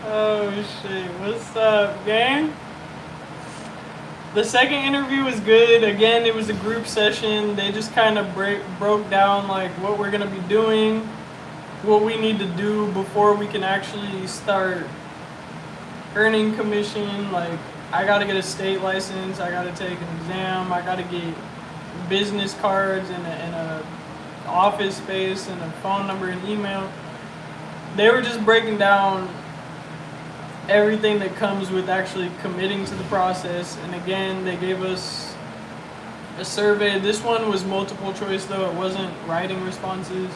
Oh shit, what's up, gang? The second interview was good. Again, it was a group session. They just kind of broke down like what we're gonna be doing, what we need to do before we can actually start earning commission. Like, I gotta get a state license, I gotta take an exam, I gotta get business cards and a office space and a phone number and email. They were just breaking down everything that comes with actually committing to the process. And again, they gave us a survey. This one was multiple choice though, it wasn't writing responses.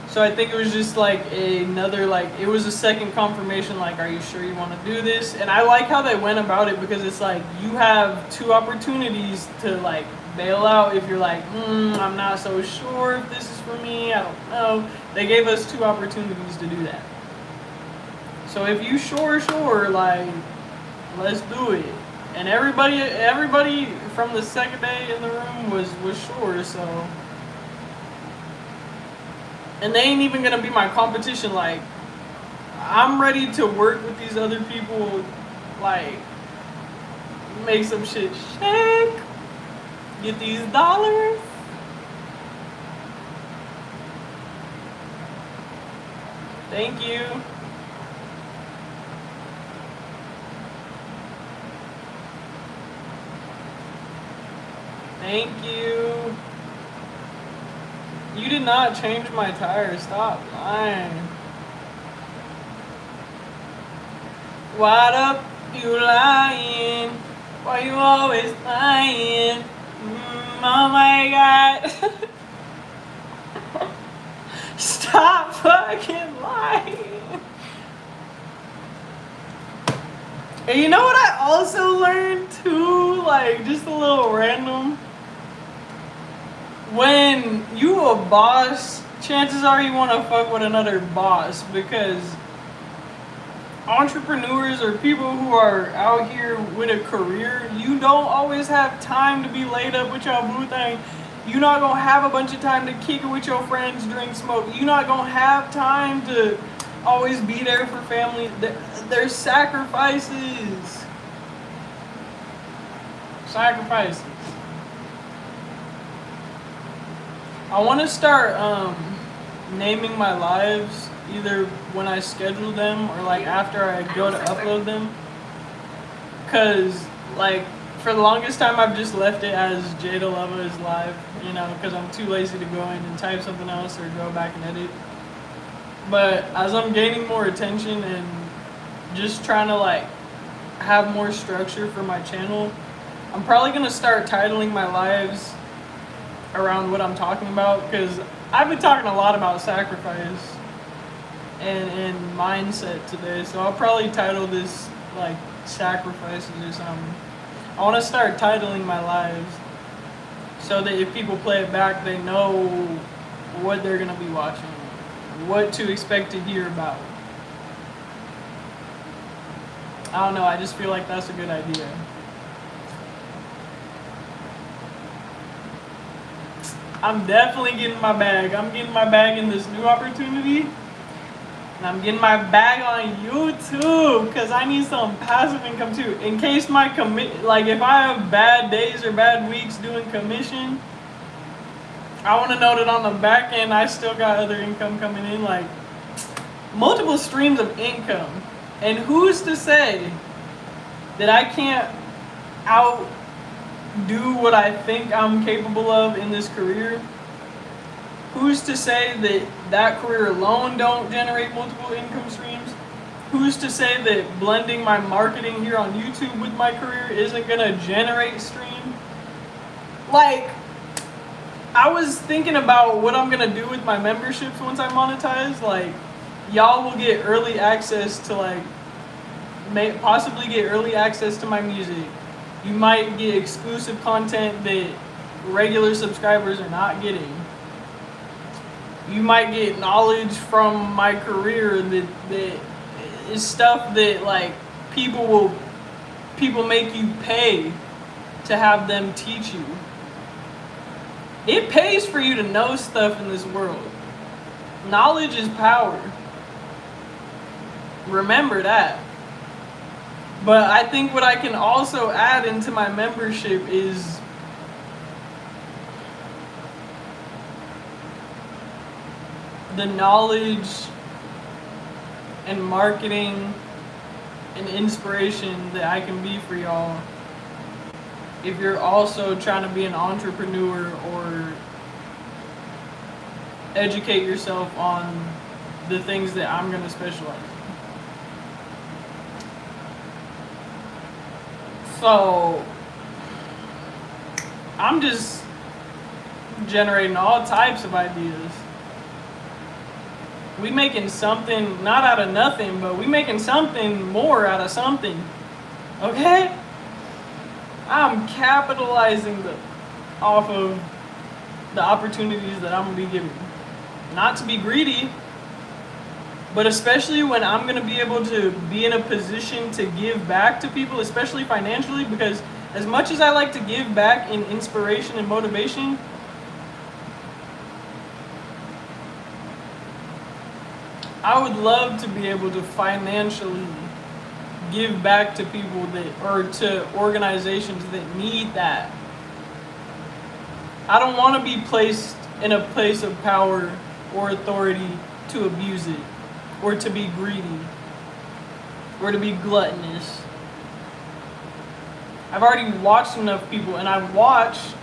So I think it was just like another, like, it was a second confirmation, like, are you sure you want to do this? And I like how they went about it, because it's like you have two opportunities to like bail out if you're like, I'm not so sure if this is for me, I don't know. They gave us two opportunities to do that. So if you sure, like, let's do it. And everybody from the second day in the room was sure, so. And they ain't even gonna be my competition. Like, I'm ready to work with these other people, like, make some shit shake, get these dollars. Thank you. Thank you. You did not change my tires. Stop lying. What up, you lying? Why you always lying? Oh my god. Stop fucking lying. And you know what I also learned too? Like, just a little random. When you a boss, chances are you want to fuck with another boss, because entrepreneurs or people who are out here with a career, you don't always have time to be laid up with your boo thing. You're not gonna have a bunch of time to kick it with your friends, drink, smoke. You're not gonna have time to always be there for family. There's sacrifices. Sacrifices. I want to start naming my lives either when I schedule them or like after I go to upload them. Cause like for the longest time I've just left it as Jada Lava is live, you know, because I'm too lazy to go in and type something else or go back and edit. But as I'm gaining more attention and just trying to like have more structure for my channel, I'm probably gonna start titling my lives around what I'm talking about, because I've been talking a lot about sacrifice and mindset today, so I'll probably title this like sacrifices or something. I want to start titling my lives so that if people play it back, they know what they're gonna be watching, what to expect to hear about. I don't know, I just feel like that's a good idea. I'm definitely getting my bag. I'm getting my bag in this new opportunity. And I'm getting my bag on YouTube because I need some passive income too. In case my like if I have bad days or bad weeks doing commission, I want to know that on the back end I still got other income coming in, like multiple streams of income. And who's to say that I can't outdo what I think I'm capable of in this career? Who's to say that that career alone don't generate multiple income streams? Who's to say that blending my marketing here on YouTube with my career isn't gonna generate stream? Like, I was thinking about what I'm gonna do with my memberships once I monetize. Like, y'all will get early access to like, possibly get early access to my music. You might get exclusive content that regular subscribers are not getting. You might get knowledge from my career that is stuff that like people make you pay to have them teach you. It pays for you to know stuff in this world. Knowledge is power. Remember that. But I think what I can also add into my membership is the knowledge and marketing and inspiration that I can be for y'all if you're also trying to be an entrepreneur or educate yourself on the things that I'm going to specialize in. So I'm just generating all types of ideas. We making something, not out of nothing, but we making something more out of something. Okay? I'm capitalizing off of the opportunities that I'm going to be given. Not to be greedy, but especially when I'm going to be able to be in a position to give back to people, especially financially, because as much as I like to give back in inspiration and motivation, I would love to be able to financially give back to people or to organizations that need that. I don't want to be placed in a place of power or authority to abuse it, or to be greedy, or to be gluttonous. I've already watched enough people, and I've watched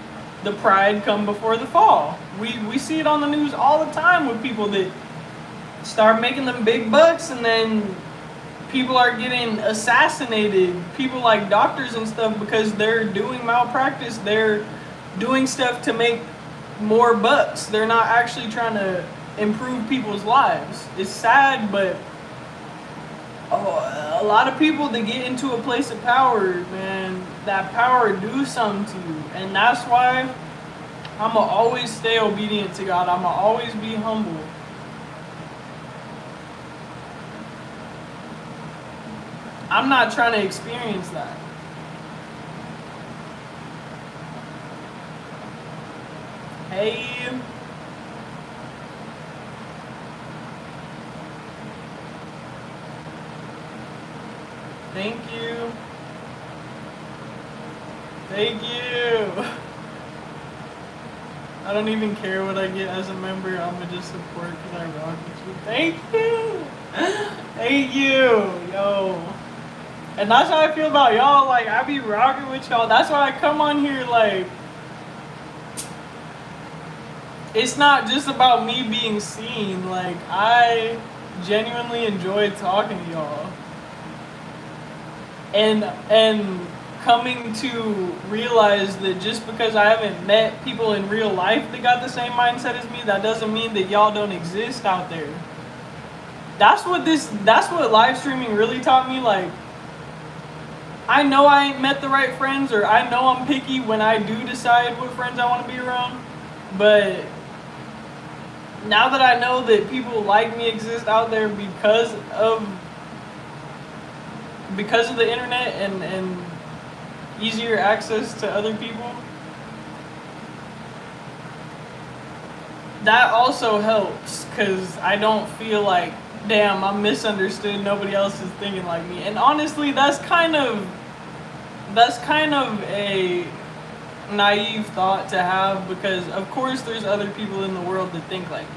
the pride come before the fall. We see it on the news all the time with people that start making them big bucks, and then people are getting assassinated. People like doctors and stuff, because they're doing malpractice. They're doing stuff to make more bucks. They're not actually trying to improve people's lives. It's sad, but a lot of people that get into a place of power, man, that power do something to you. And that's why I'm going to always stay obedient to God. I'm going to always be humble. I'm not trying to experience that. Hey. Thank you. Thank you. I don't even care what I get as a member. I'm gonna just support because I rock with you. Thank you. Thank you. Yo. And that's how I feel about y'all. Like, I be rocking with y'all. That's why I come on here, like, it's not just about me being seen. Like, I genuinely enjoy talking to y'all. And coming to realize that just because I haven't met people in real life that got the same mindset as me, that doesn't mean that y'all don't exist out there. That's what live streaming really taught me. Like, I know I ain't met the right friends, or I know I'm picky when I do decide what friends I want to be around, but now that I know that people like me exist out there because of the internet and easier access to other people, that also helps, because I don't feel like, damn, I'm misunderstood, nobody else is thinking like me. And honestly, that's kind of a naive thought to have, because of course there's other people in the world that think like you.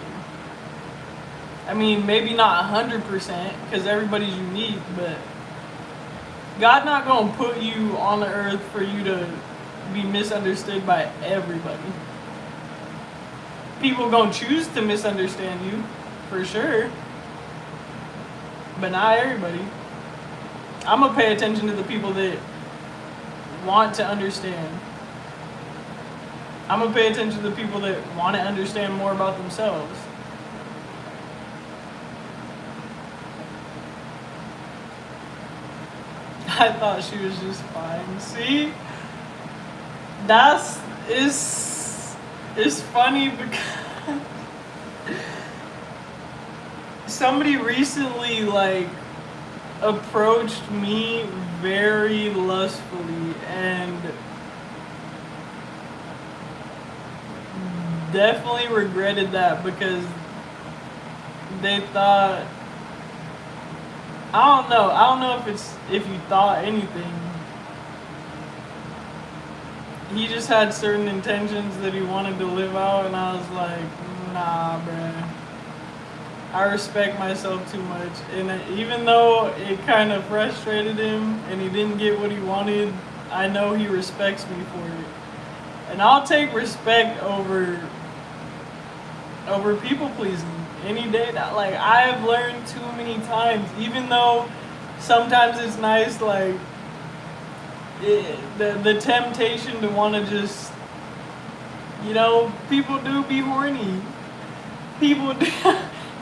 I mean, maybe not 100%, because everybody's unique, but God not gonna put you on the earth for you to be misunderstood by everybody. People gonna choose to misunderstand you, for sure, but not everybody. I'm gonna pay attention to the people that want to understand. I'm gonna pay attention to the people that want to understand more about themselves. I thought she was just fine. See? It's funny because somebody recently, like, approached me very lustfully, and definitely regretted that, because they thought, I don't know if you thought anything. He just had certain intentions that he wanted to live out, and I was like, nah, bruh. I respect myself too much. And even though it kind of frustrated him and he didn't get what he wanted, I know he respects me for it. And I'll take respect over people pleasing any day. That, like, I have learned too many times, even though sometimes it's nice, like, the temptation to want to just, people do be horny. People do,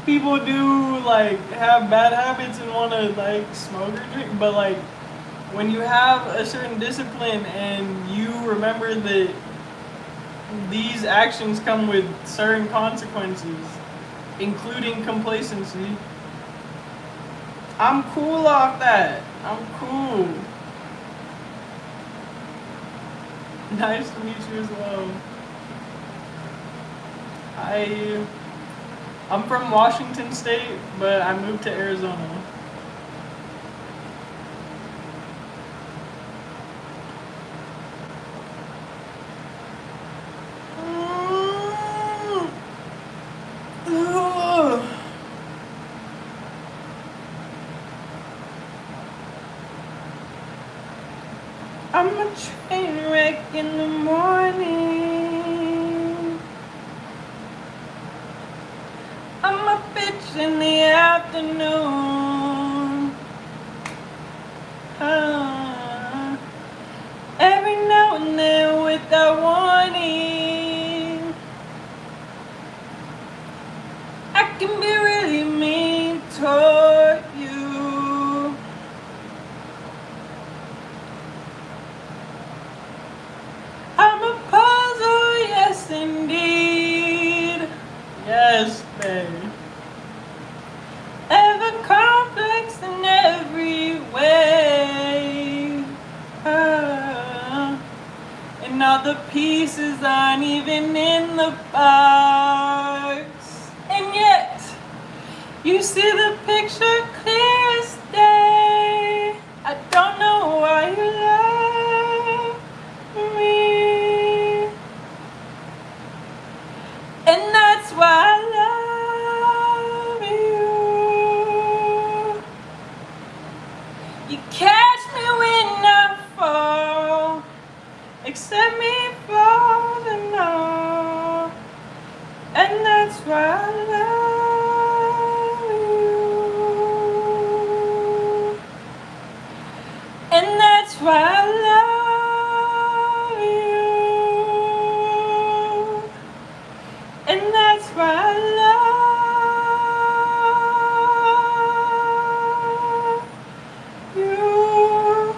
people do, like, have bad habits and want to, like, smoke or drink. But, like, when you have a certain discipline and you remember that these actions come with certain consequences, including complacency, I'm cool off that. I'm cool. Nice to meet you as well. I'm from Washington State, but I moved to Arizona. I'm a train wreck in the morning. I'm a bitch in the afternoon. Every now and then without warning, I can be really mean toward you. I'm a puzzle, yes indeed. Yes, babe. Ever complex in every way. And all the pieces aren't even in the box. And yet, you see the picture clear as day. I don't know why you love me. And that's why I love you. You catch me when I fall, accept me for the no. And that's why I love you. And that's why I love you. And that's why I love you.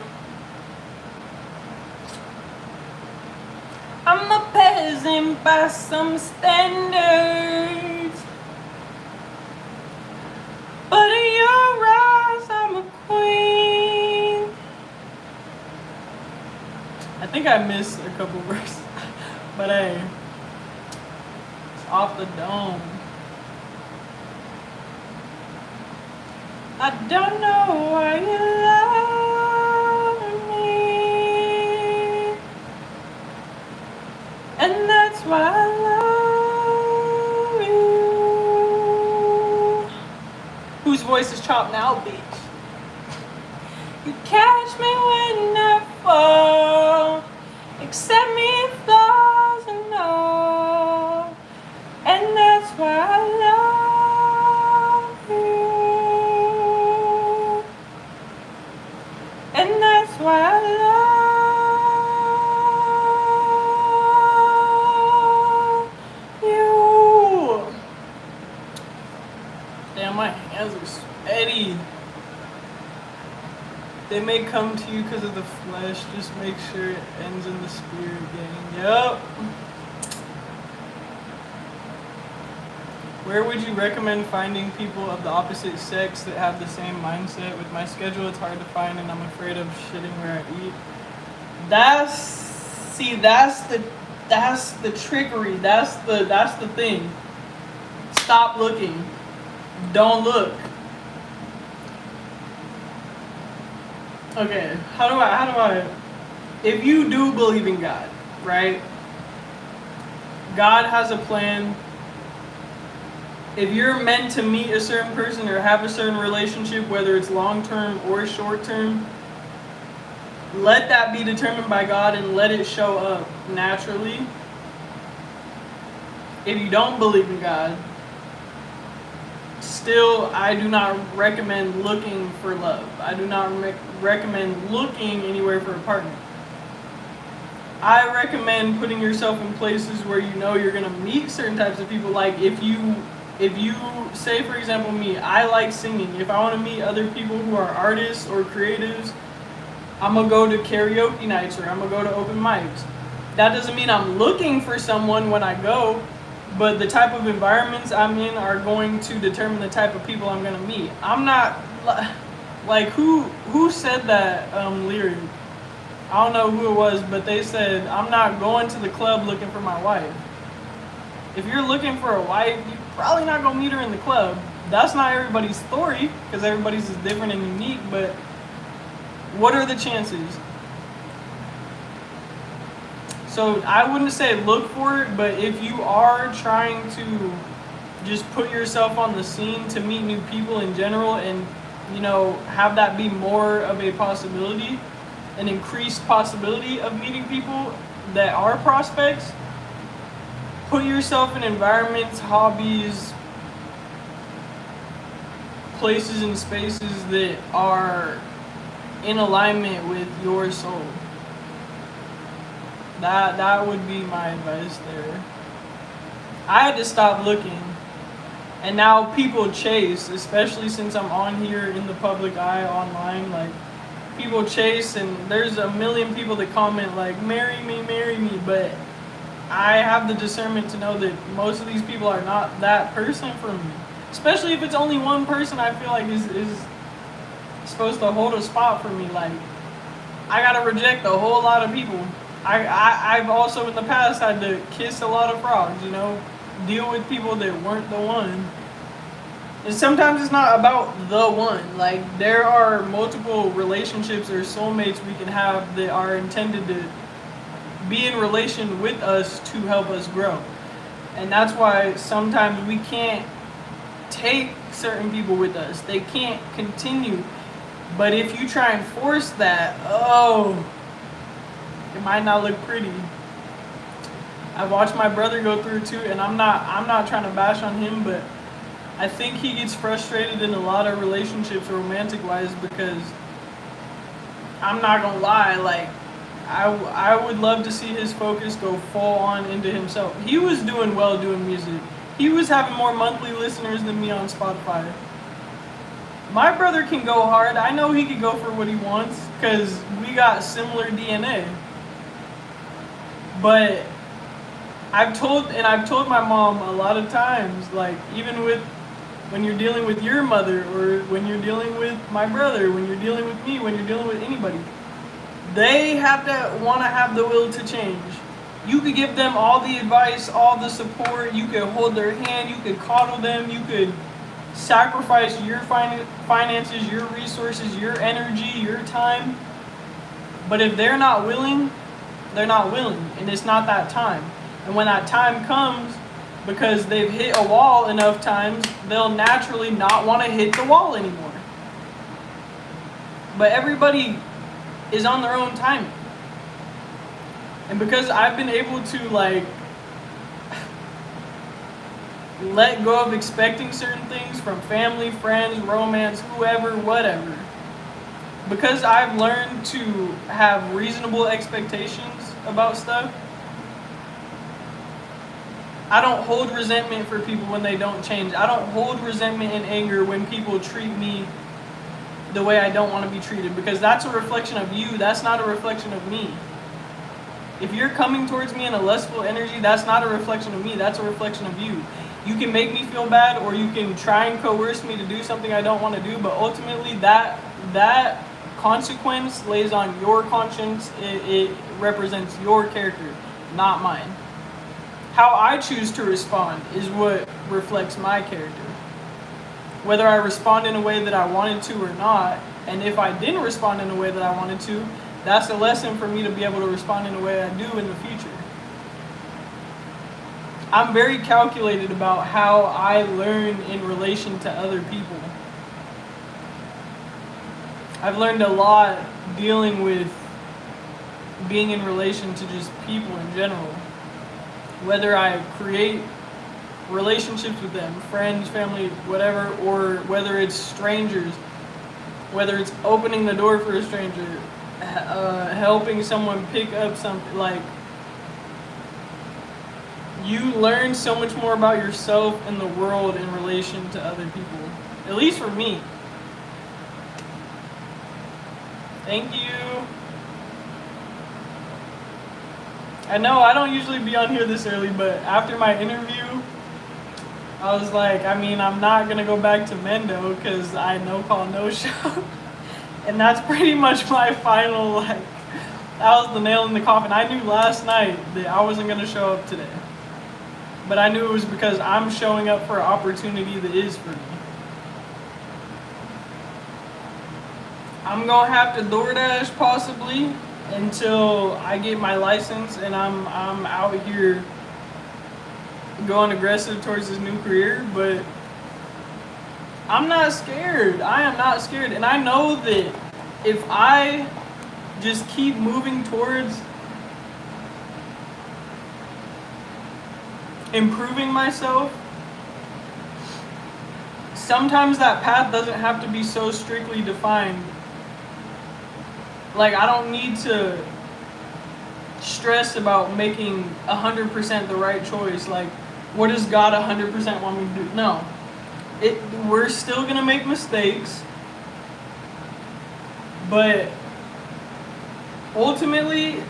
I'm a peasant by some standards, but in your eyes I'm a queen. I think I missed a couple verses, but hey, it's off the dome. I don't know why you love me, and that's why I love you. Whose voice is chopped now, bitch? You catch me when I fall, accept me flaws and all, and that's why I love you. And that's why I love you. Damn, my hands are sweaty. They may come to you because of the flesh. Just make sure it ends in the spirit, gang. Yup. Where would you recommend finding people of the opposite sex that have the same mindset? With my schedule, it's hard to find, and I'm afraid of shitting where I eat. That's the trickery. That's the thing. Stop looking. Don't look. Okay, how do I, if you do believe in God, right? God has a plan. If you're meant to meet a certain person or have a certain relationship, whether it's long term or short term, let that be determined by God and let it show up naturally. If you don't believe in God, still, I do not recommend looking for love. I do not recommend looking anywhere for a partner. I recommend putting yourself in places where you know you're gonna meet certain types of people. Like if you say, for example, me, I like singing. If I want to meet other people who are artists or creatives, I'm gonna go to karaoke nights or I'm gonna go to open mics. That doesn't mean I'm looking for someone when I go, but the type of environments I'm in are going to determine the type of people I'm gonna meet. I'm not like who said that lyric? I don't know who it was, but they said, I'm not going to the club looking for my wife. If you're looking for a wife, you're probably not going to meet her in the club. That's not everybody's story, because everybody's is different and unique, but what are the chances? So I wouldn't say look for it, but if you are trying to just put yourself on the scene to meet new people in general and, you know, have that be more of a possibility, an increased possibility of meeting people that are prospects, put yourself in environments, hobbies, places and spaces that are in alignment with your soul. That would be my advice there. I had to stop looking, and now people chase, especially since I'm on here in the public eye online, like people chase, and there's a million people that comment like, marry me, but I have the discernment to know that most of these people are not that person for me. Especially if it's only one person I feel like is supposed to hold a spot for me. Like, I gotta reject a whole lot of people. I've also in the past had to kiss a lot of frogs, you know, deal with people that weren't the one. And sometimes it's not about the one. Like, there are multiple relationships or soulmates we can have that are intended to be in relation with us to help us grow. And that's why sometimes we can't take certain people with us. They can't continue. But if you try and force that, it might not look pretty. I've watched my brother go through too, and I'm not trying to bash on him, but I think he gets frustrated in a lot of relationships romantic wise, because I'm not gonna lie, like I would love to see his focus go full on into himself. He was doing well doing music. He was having more monthly listeners than me on Spotify. My brother can go hard. I know he can go for what he wants because we got similar DNA. But I've told my mom a lot of times, like even with when you're dealing with your mother, or when you're dealing with my brother, when you're dealing with me, when you're dealing with anybody, they have to want to have the will to change. You could give them all the advice, all the support, you could hold their hand, you could coddle them, you could sacrifice your finances, your resources, your energy, your time. But if they're not willing, they're not willing, and it's not that time. And when that time comes, because they've hit a wall enough times, they'll naturally not want to hit the wall anymore. But everybody is on their own timing. And because I've been able to like let go of expecting certain things from family, friends, romance, whoever, whatever, because I've learned to have reasonable expectations about stuff, I don't hold resentment for people when they don't change. I don't hold resentment and anger when people treat me the way I don't want to be treated, because that's a reflection of you. That's not a reflection of me. If you're coming towards me in a lustful energy, that's not a reflection of me. That's a reflection of you. You can make me feel bad, or you can try and coerce me to do something I don't want to do, but ultimately that consequence lays on your conscience. It represents your character, not mine. How I choose to respond is what reflects my character. whether I respond in a way that I wanted to or not. And if I didn't respond in a way that I wanted to, that's a lesson for me to be able to respond in a way I do in the future. I'm very calculated about how I learn in relation to other people. I've learned a lot dealing with being in relation to just people in general. Whether I create relationships with them, friends, family, whatever, or whether it's strangers, whether it's opening the door for a stranger, helping someone pick up something, like, you learn so much more about yourself and the world in relation to other people. At least for me. Thank you. I know I don't usually be on here this early, but after my interview, I was like, I mean, I'm not going to go back to Mendo because I no call, no show. And that's pretty much my final, like, that was the nail in the coffin. I knew last night that I wasn't going to show up today. But I knew it was because I'm showing up for an opportunity that is for me. I'm going to have to DoorDash possibly until I get my license and I'm out here going aggressive towards this new career, but I'm not scared. I am not scared. And I know that if I just keep moving towards improving myself, sometimes that path doesn't have to be so strictly defined. Like, I don't need to stress about making 100% the right choice. Like, what does God 100% want me to do? No. We're still going to make mistakes. But ultimately,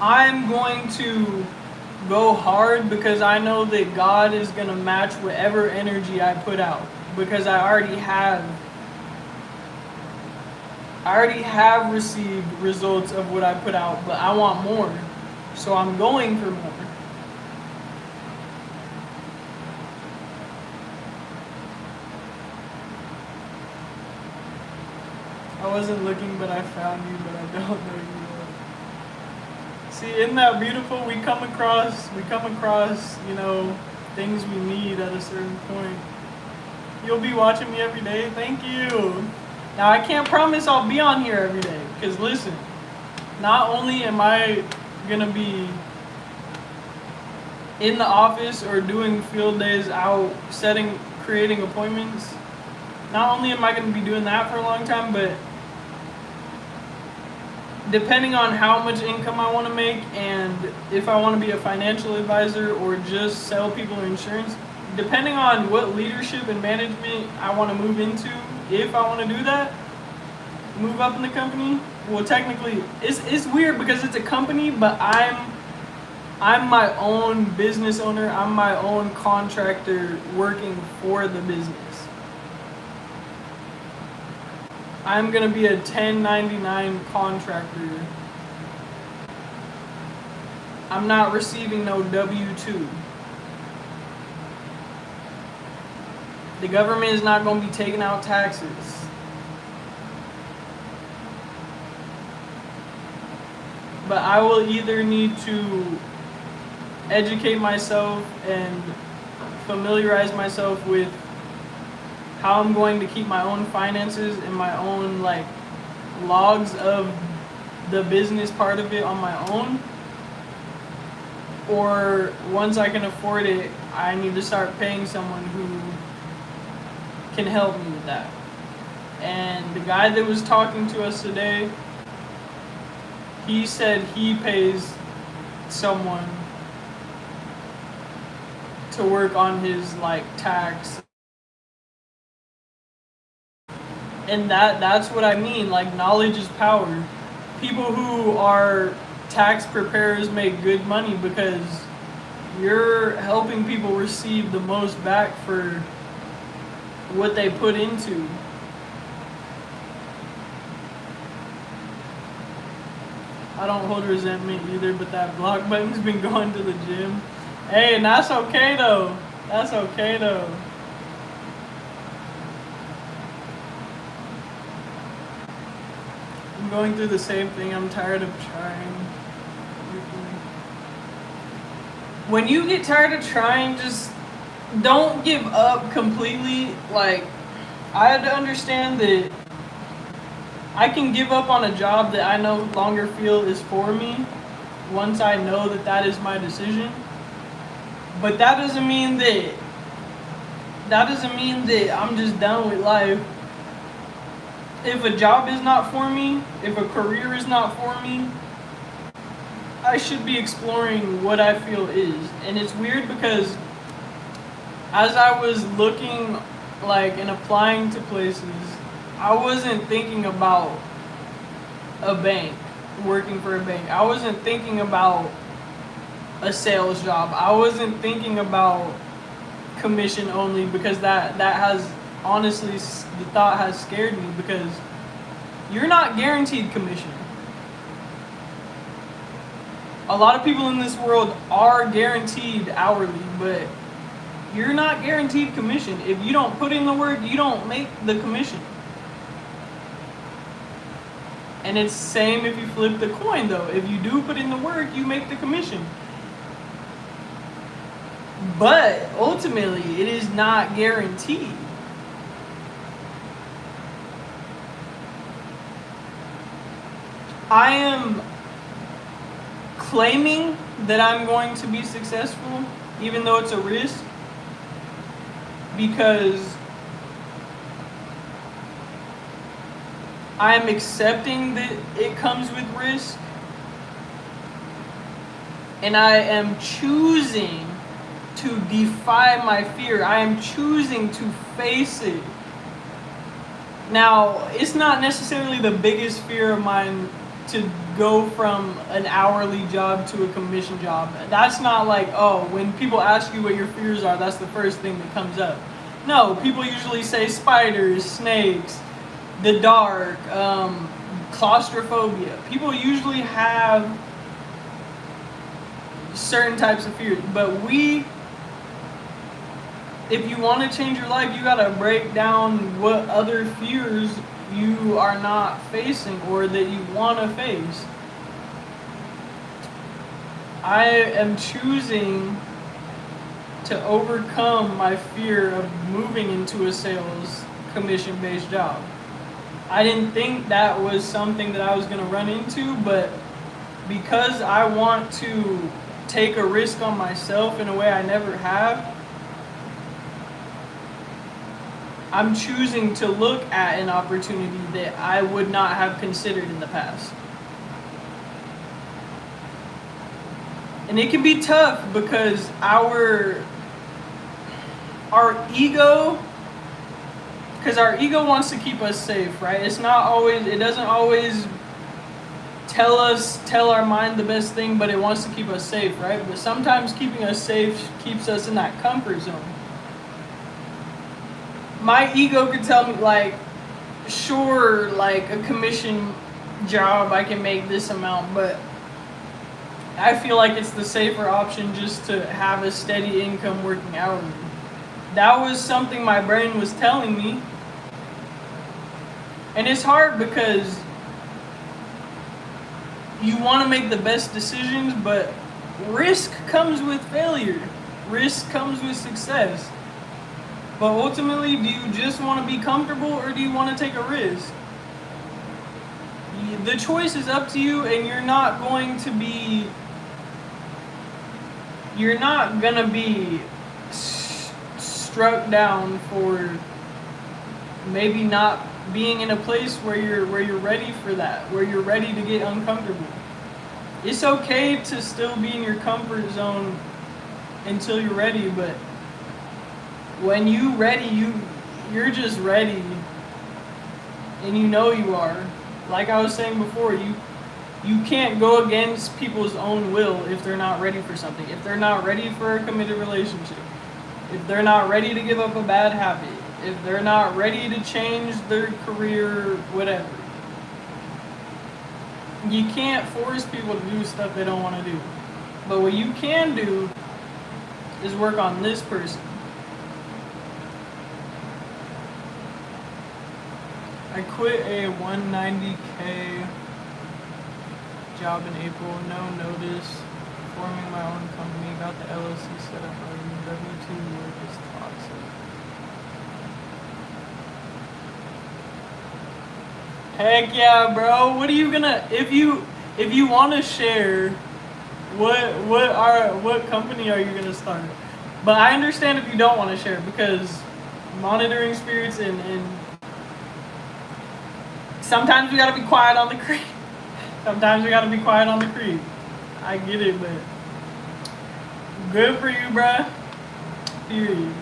I'm going to go hard because I know that God is going to match whatever energy I put out. Because I already have received results of what I put out, but I want more. So I'm going for more. I wasn't looking, but I found you, but I don't know you yet. See, isn't that beautiful? We come across, you know, things we need at a certain point. You'll be watching me every day. Thank you. Now, I can't promise I'll be on here every day, because listen, not only am I going to be in the office or doing field days out, creating appointments, not only am I going to be doing that for a long time, but depending on how much income I want to make and if I want to be a financial advisor or just sell people insurance, depending on what leadership and management I want to move into, if I want to do that, move up in the company, well, technically, it's weird because it's a company, but I'm my own business owner. I'm my own contractor working for the business. I'm going to be a 1099 contractor. I'm not receiving no W-2. The government is not going to be taking out taxes. But I will either need to educate myself and familiarize myself with how I'm going to keep my own finances and my own, like, logs of the business part of it on my own. Or once I can afford it, I need to start paying someone who can help me with that. And the guy that was talking to us today, he said he pays someone to work on his, like, tax. And that's what I mean, like, knowledge is power. People who are tax preparers make good money because you're helping people receive the most back for what they put into. I don't hold resentment either, but that block button's been going to the gym. Hey, and that's okay though. That's okay though. I'm going through the same thing. I'm tired of trying. When you get tired of trying, just don't give up completely. Like, I had to understand that I can give up on a job that I no longer feel is for me once I know that that is my decision. But that doesn't mean that I'm just done with life. If a job is not for me, if a career is not for me, I should be exploring what I feel is. And it's weird because as I was looking and applying to places, I wasn't thinking about a bank, working for a bank. I wasn't thinking about a sales job. I wasn't thinking about commission only, because that has, honestly, the thought has scared me, because you're not guaranteed commission. A lot of people in this world are guaranteed hourly, but you're not guaranteed commission. If you don't put in the work, you don't make the commission. And it's the same if you flip the coin, though. If you do put in the work, you make the commission. But ultimately, it is not guaranteed. I am claiming that I'm going to be successful, even though it's a risk, because I am accepting that it comes with risk, and I am choosing to defy my fear. I am choosing to face it. Now, it's not necessarily the biggest fear of mine to go from an hourly job to a commission job. That's not like, oh, when people ask you what your fears are, that's the first thing that comes up. No, people usually say spiders, snakes, the dark, claustrophobia. People usually have certain types of fears, but if you want to change your life, you gotta break down what other fears you are not facing or that you want to face. I am choosing to overcome my fear of moving into a sales commission-based job. I didn't think that was something that I was going to run into, but because I want to take a risk on myself in a way I never have, I'm choosing to look at an opportunity that I would not have considered in the past. And it can be tough because our ego wants to keep us safe, right? It doesn't always tell our mind the best thing, but it wants to keep us safe, right? But sometimes keeping us safe keeps us in that comfort zone. My ego could tell me, sure, a commission job, I can make this amount, but I feel like it's the safer option just to have a steady income working hourly. That was something my brain was telling me. And it's hard because you want to make the best decisions, but risk comes with failure. Risk comes with success. But ultimately, do you just want to be comfortable or do you want to take a risk? The choice is up to you, and you're not going to be struck down for maybe not being in a place where you're ready for that, where you're ready to get uncomfortable. It's okay to still be in your comfort zone until you're ready, but when you're ready, you're just ready, and you are. Like I was saying before, you can't go against people's own will if they're not ready for something. If they're not ready for a committed relationship, if they're not ready to give up a bad habit, if they're not ready to change their career, whatever. You can't force people to do stuff they don't want to do. But what you can do is work on this person. I quit a 190K job in April, no notice. Forming my own company, got the LLC set up already. W2 work is toxic. Heck yeah, bro. What are you gonna if you want to share what company are you gonna start? But I understand if you don't want to share because monitoring spirits and sometimes we gotta be quiet on the creek. Sometimes we gotta be quiet on the creek. I get it, but good for you, bruh. Period.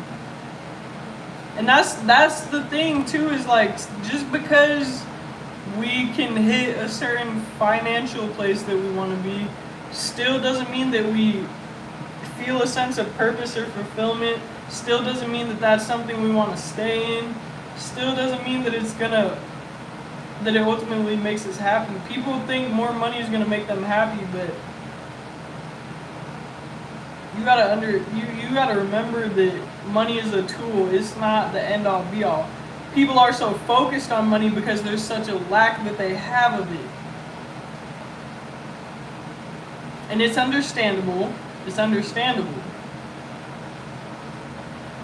And that's the thing too, is like just because we can hit a certain financial place that we want to be, still doesn't mean that we feel a sense of purpose or fulfillment. Still doesn't mean that that's something we want to stay in. Still doesn't mean that that it ultimately makes us happy. People think more money is gonna make them happy, but you gotta remember that money is a tool. It's not the end all be all. People are so focused on money because there's such a lack that they have of it. And it's understandable. It's understandable.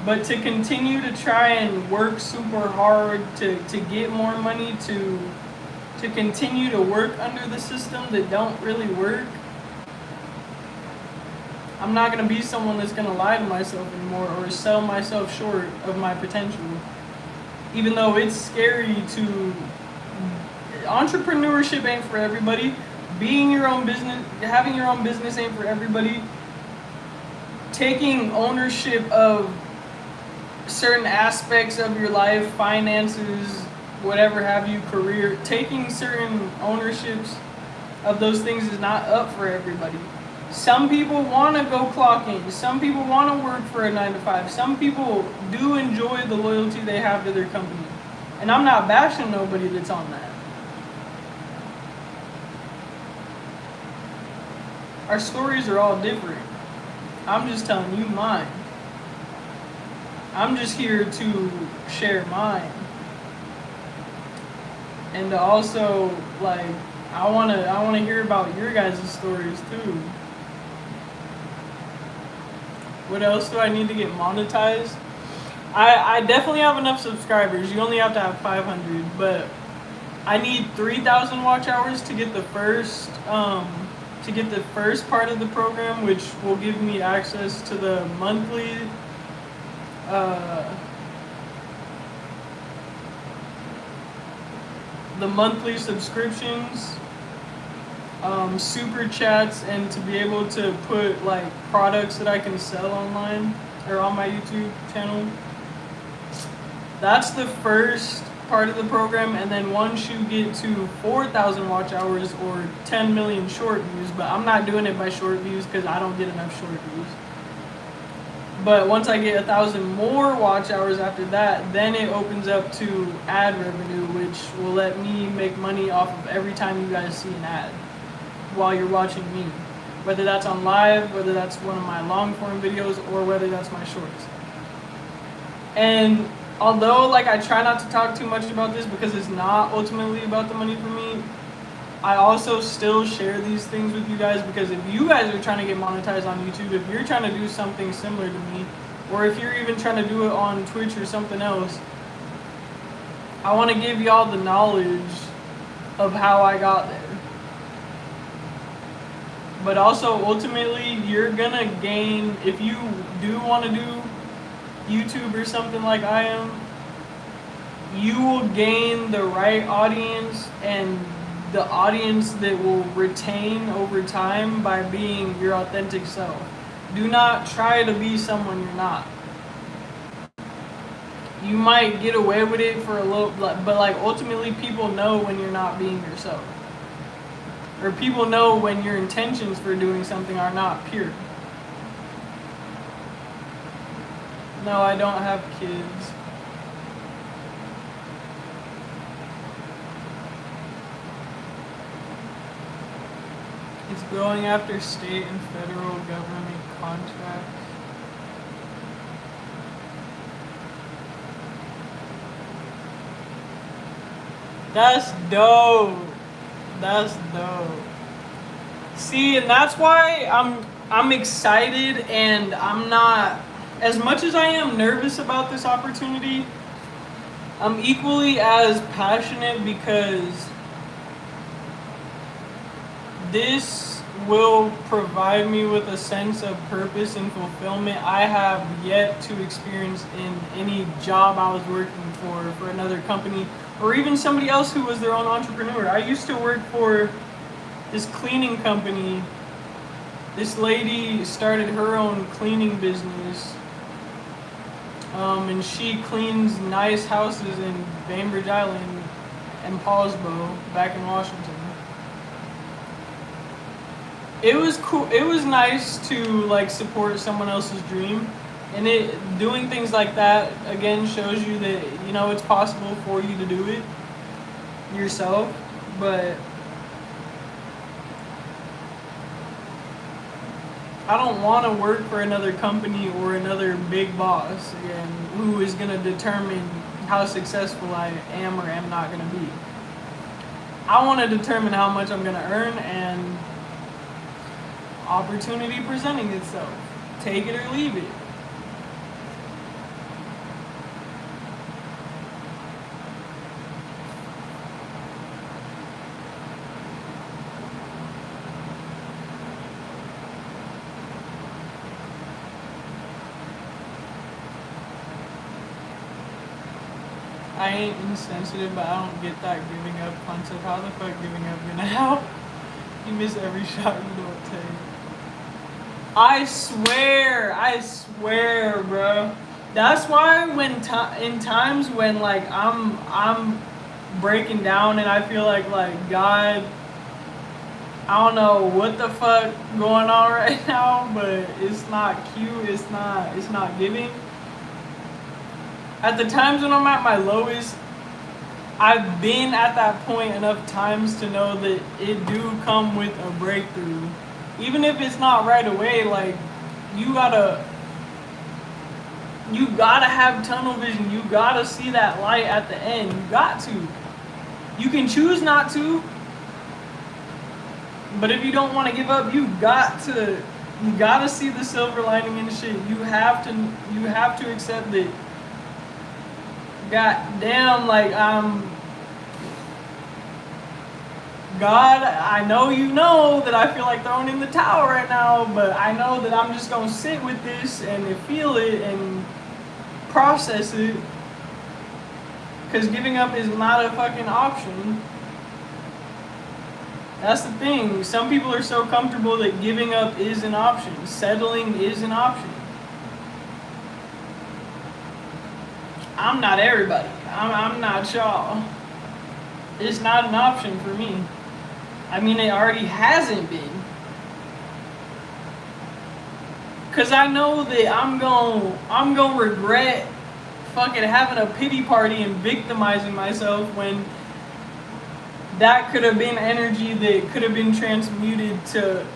But to continue to try and work super hard to get more money, to continue to work under the system that don't really work, I'm not going to be someone that's going to lie to myself anymore or sell myself short of my potential. Even though it's scary to... Entrepreneurship ain't for everybody. Being your own business, having your own business ain't for everybody. Taking ownership of certain aspects of your life, finances, whatever have you, career, taking certain ownerships of those things is not up for everybody. Some people want to go clock in. Some people want to work for a 9-to-5. Some people do enjoy the loyalty they have to their company. And I'm not bashing nobody that's on that. Our stories are all different. I'm just telling you mine. I'm just here to share mine. And to also, like, I wanna hear about your guys' stories too. What else do I need to get monetized? I definitely have enough subscribers. You only have to have 500, but I need 3,000 watch hours to get the first part of the program, which will give me access to the monthly subscriptions, super chats, and to be able to put like products that I can sell online or on my YouTube channel. That's the first part of the program, and then once you get to 4,000 watch hours or 10 million short views, but I'm not doing it by short views because I don't get enough short views. But once I get 1,000 more watch hours after that, then it opens up to ad revenue, which will let me make money off of every time you guys see an ad while you're watching me. Whether that's on live, whether that's one of my long form videos, or whether that's my shorts. And although like I try not to talk too much about this because it's not ultimately about the money for me, I also still share these things with you guys because if you guys are trying to get monetized on YouTube, if you're trying to do something similar to me, or if you're even trying to do it on Twitch or something else, I want to give y'all the knowledge of how I got there. But also, ultimately, you're gonna gain, if you do want to do YouTube or something like I am, you will gain the right audience and the audience that will retain over time by being your authentic self. Do not try to be someone you're not. You might get away with it for a little, but like ultimately people know when you're not being yourself. Or people know when your intentions for doing something are not pure. No, I don't have kids. It's going after state and federal government contracts. That's dope. That's dope. See, and that's why I'm excited, and I'm not, as much as I am nervous about this opportunity, I'm equally as passionate because this will provide me with a sense of purpose and fulfillment I have yet to experience in any job I was working for another company, or even somebody else who was their own entrepreneur. I used to work for this cleaning company. This lady started her own cleaning business, and she cleans nice houses in Bainbridge Island and Paulsbo back in Washington. It was cool. It was nice to like support someone else's dream, and doing things like that again shows you that it's possible for you to do it yourself. But I don't want to work for another company or another big boss again who is going to determine how successful I am or am not going to be. I want to determine how much I'm going to earn, and opportunity presenting itself. Take it or leave it. I ain't insensitive, but I don't get that giving up concept. How the fuck giving up gonna help? You miss every shot you don't take. I swear, bro. That's why in times when like I'm breaking down and I feel like God, I don't know what the fuck going on right now, but it's not cute. It's not giving. At the times when I'm at my lowest, I've been at that point enough times to know that it do come with a breakthrough. Even if it's not right away, like you gotta have tunnel vision. You gotta see that light at the end. You got to. You can choose not to, but if you don't want to give up, you gotta see the silver lining in the shit. You have to accept that. God damn, like God, I know you know that I feel like throwing in the towel right now, but I know that I'm just gonna sit with this and feel it and process it, because giving up is not a fucking option. That's the thing. Some people are so comfortable that giving up is an option. Settling is an option. I'm not everybody. I'm not y'all. It's not an option for me. I mean, it already hasn't been. Cause I know that I'm gonna regret fucking having a pity party and victimizing myself when that could have been energy that could have been transmuted to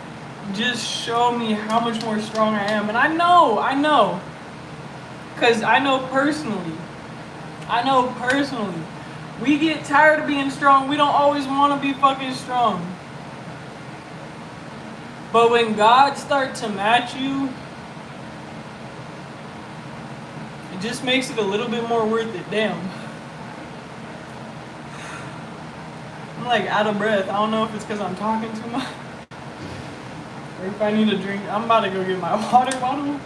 just show me how much more strong I am. And I know. Cause I know personally. We get tired of being strong. We don't always want to be fucking strong. But when God starts to match you, it just makes it a little bit more worth it. Damn. I'm like out of breath. I don't know if it's because I'm talking too much or if I need a drink. I'm about to go get my water bottle.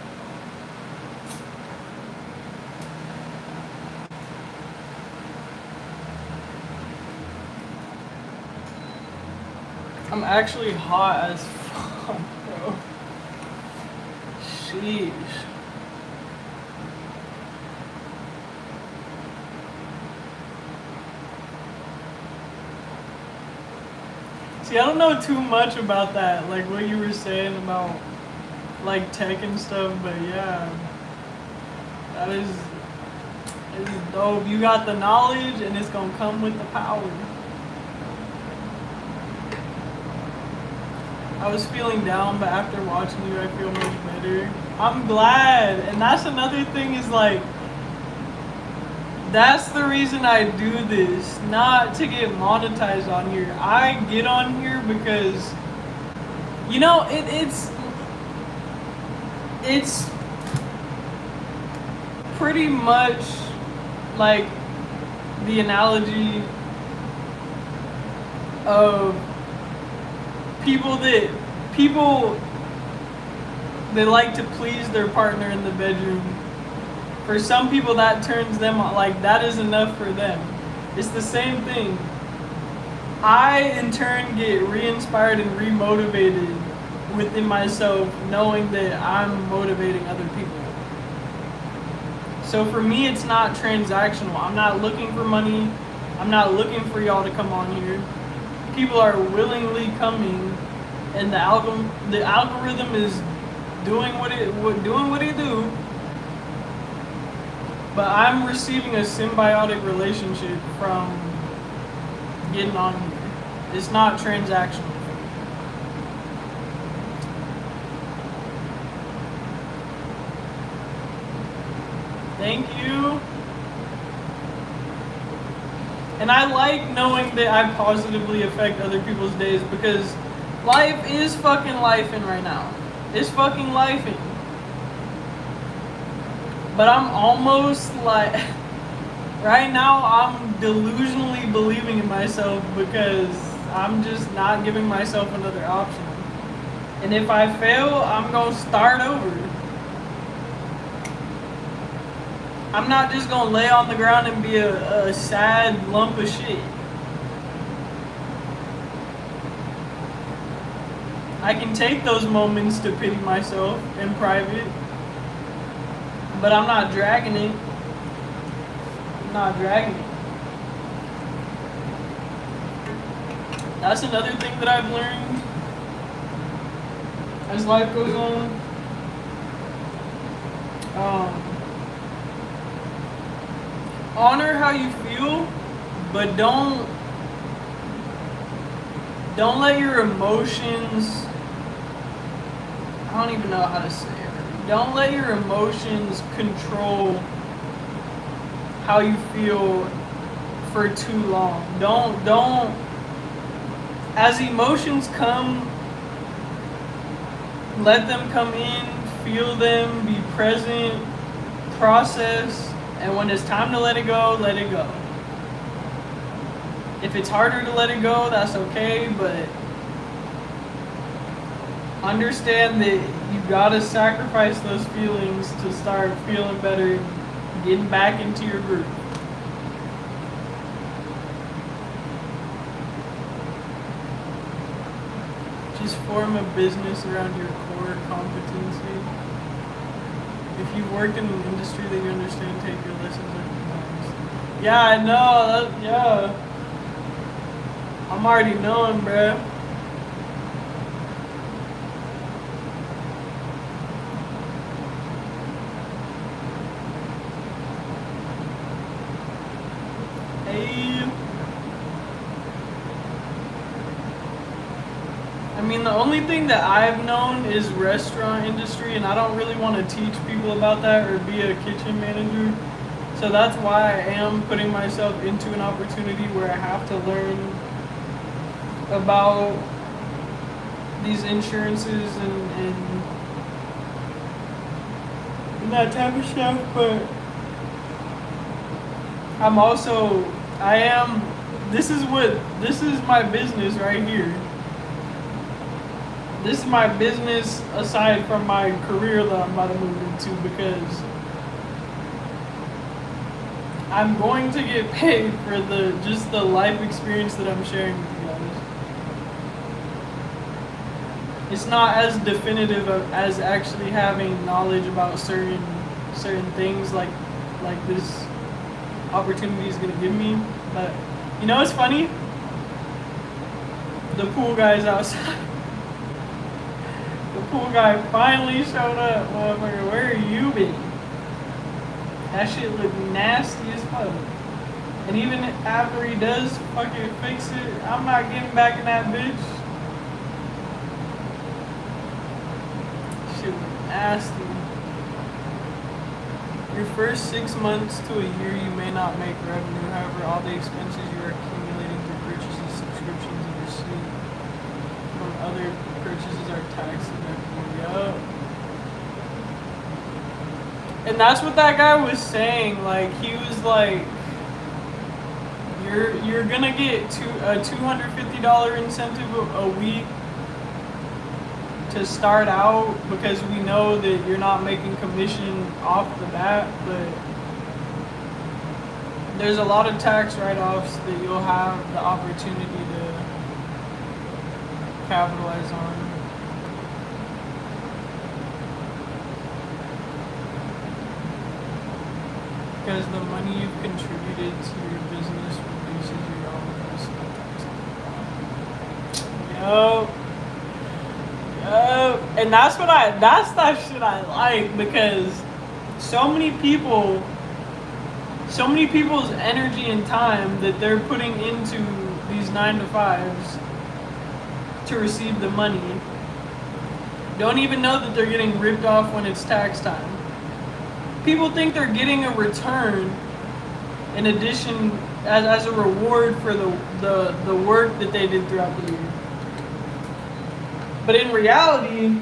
I'm actually hot as fuck, bro. Sheesh. See, I don't know too much about that, like what you were saying about like tech and stuff, but yeah, that is dope. You got the knowledge and it's gonna come with the power. I was feeling down, but after watching you, I feel much better. I'm glad. And that's another thing is like, that's the reason I do this, not to get monetized on here. I get on here because You know, it's pretty much like the analogy of people that like to please their partner in the bedroom. For some people, that turns them on, like that is enough for them. It's the same thing. I, in turn, get re-inspired and re-motivated within myself, knowing that I'm motivating other people. So for me, it's not transactional. I'm not looking for money. I'm not looking for y'all to come on here. People are willingly coming, and the algorithm is doing what it do. But I'm receiving a symbiotic relationship from getting on here. It's not transactional. Thank you. And I like knowing that I positively affect other people's days, because life is fucking lifing right now. It's fucking lifing. But I'm almost like, right now I'm delusionally believing in myself because I'm just not giving myself another option. And if I fail, I'm gonna start over. I'm not just gonna lay on the ground and be a sad lump of shit. I can take those moments to pity myself in private, but I'm not dragging it. I'm not dragging it. That's another thing that I've learned as life goes on. Honor how you feel, but don't let your emotions, I don't even know how to say it. Don't let your emotions control how you feel for too long. Don't as emotions come, let them come in, feel them, be present, process, and when it's time to let it go, let it go. If it's harder to let it go, that's okay, but understand that you gotta sacrifice those feelings to start feeling better, getting back into your groove. Just form a business around your core competency. If you've worked in an industry that you understand, take your lessons and yeah, I know. Yeah. I'm already knowing, bruh. Hey. I mean, the only thing that I've known is restaurant industry, and I don't really want to teach people about that or be a kitchen manager. So that's why I am putting myself into an opportunity where I have to learn about these insurances and that type of stuff. But this is my business right here. This is my business aside from my career that I'm about to move into, because I'm going to get paid for the life experience that I'm sharing with you guys. It's not as definitive as actually having knowledge about certain things like this opportunity is gonna give me. But you know what's funny? The pool guy's outside. The pool guy finally showed up, motherfucker. Where you been? That shit looked nasty as fuck. And even after he does fucking fix it, I'm not getting back in that bitch. Shit looked nasty. Your first 6 months to a year, you may not make revenue. However, all the expenses you are accumulating through purchases, subscriptions, and receipts from other purchases purchases are tax deductible. Yup. And that's what that guy was saying. Like, he was like, you're gonna get a $250 incentive a week to start out, because we know that you're not making commission off the bat, but there's a lot of tax write-offs that you'll have the opportunity to capitalize on. Because the money you've contributed to your business reduces your own personal tax. Yup. And that's that shit I like, because so many people's energy and time that they're putting into these 9-to-5s to receive the money don't even know that they're getting ripped off when it's tax time. People think they're getting a return in addition as a reward for the work that they did throughout the year. But in reality,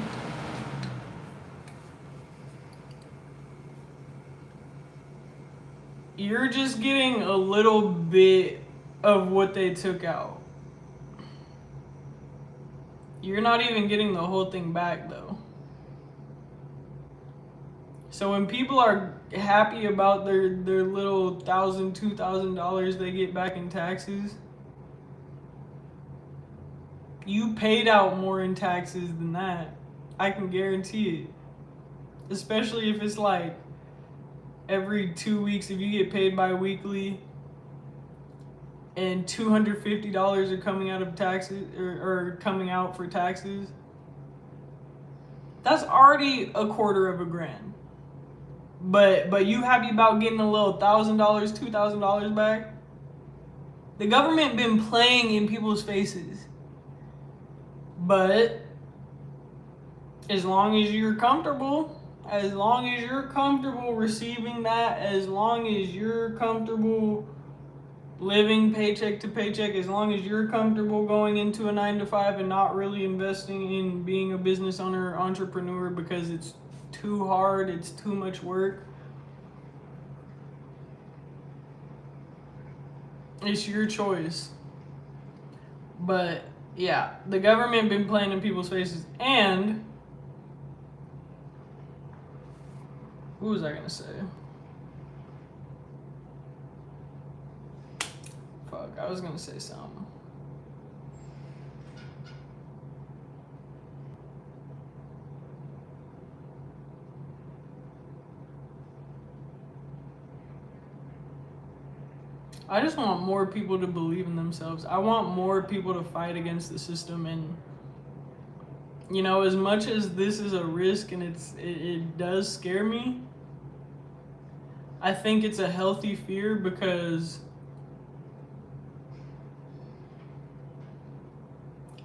you're just getting a little bit of what they took out. You're not even getting the whole thing back, though. So when people are happy about their little $1,000, $2,000 they get back in taxes, you paid out more in taxes than that. I can guarantee it. Especially if it's like every 2 weeks, if you get paid bi-weekly and $250 are coming out of taxes or coming out for taxes, that's already $250,000. But you happy about getting a little $1,000, $2,000 back? The government been playing in people's faces. But as long as you're comfortable receiving that, as long as you're comfortable living paycheck to paycheck, as long as you're comfortable going into a 9-to-5 and not really investing in being a business owner or entrepreneur because it's too hard, it's too much work, it's your choice. But yeah, the government been playing in people's faces. And what was I gonna say? Fuck, I was gonna say something. I just want more people to believe in themselves. I want more people to fight against the system. And you know, as much as this is a risk and it does scare me, I think it's a healthy fear, because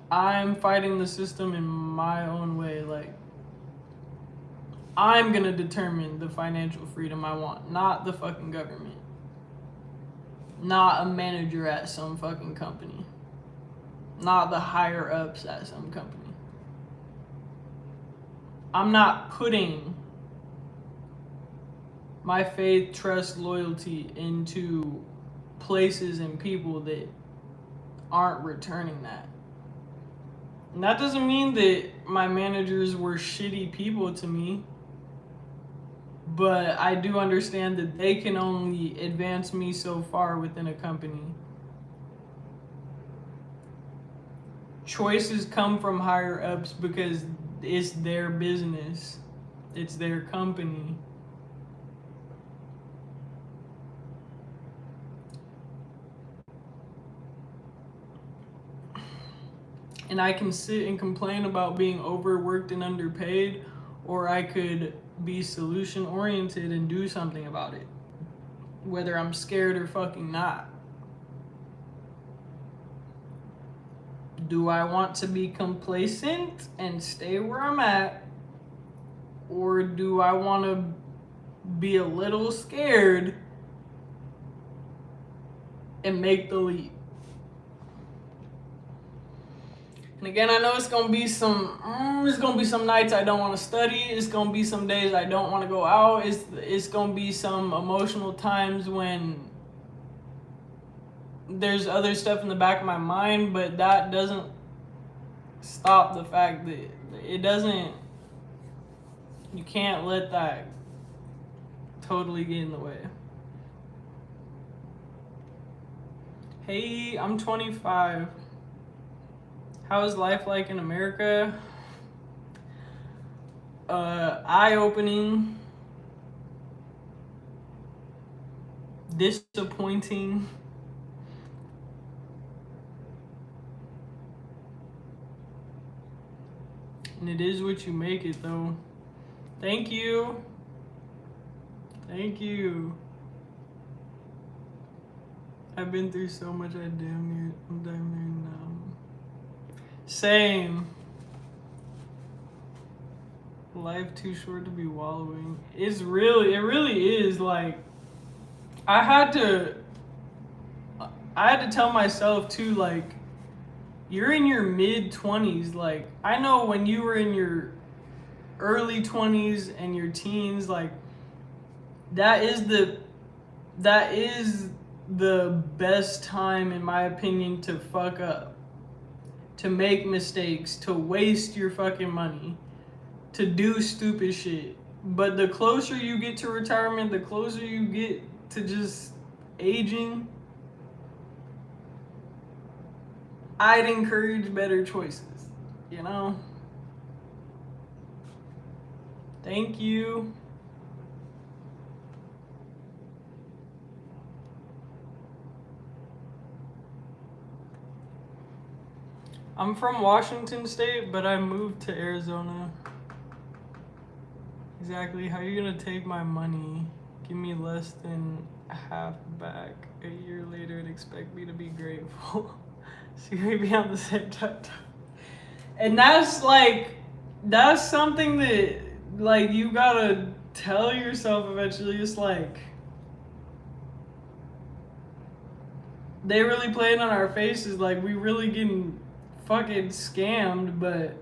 I'm fighting the system in my own way. Like, I'm gonna determine the financial freedom I want, not the fucking government. Not a manager at some fucking company. Not the higher ups at some company. I'm not putting my faith, trust, loyalty into places and people that aren't returning that. And that doesn't mean that my managers were shitty people to me, but I do understand that they can only advance me so far within a company. Choices come from higher ups because it's their business. It's their company. And I can sit and complain about being overworked and underpaid, or I could be solution oriented and do something about it, whether I'm scared or fucking not. Do I want to be complacent and stay where I'm at, or do I want to be a little scared and make the leap? And again, I know it's gonna be some nights I don't want to study. It's gonna be some days I don't want to go out. It's gonna be some emotional times when there's other stuff in the back of my mind, but that doesn't stop the fact that it doesn't. You can't let that totally get in the way. Hey, I'm 25. How is life like in America? Eye-opening, disappointing, and it is what you make it, though. Thank you. Thank you. I've been through so much. I'm damn near numb. Same. Life too short to be wallowing. It really is. Like, I had to tell myself too, like, you're in your mid-20s. Like, I know when you were in your early 20s and your teens, like, that is the best time, in my opinion, to fuck up, to make mistakes, to waste your fucking money, to do stupid shit. But the closer you get to retirement, the closer you get to just aging, I'd encourage better choices, you know? Thank you. I'm from Washington State, but I moved to Arizona. Exactly. How are you gonna take my money, give me less than half back a year later and expect me to be grateful? So we be on the same time. And that's something that, like, you gotta tell yourself eventually. It's like, they really playing on our faces, like we really getting fucking scammed, but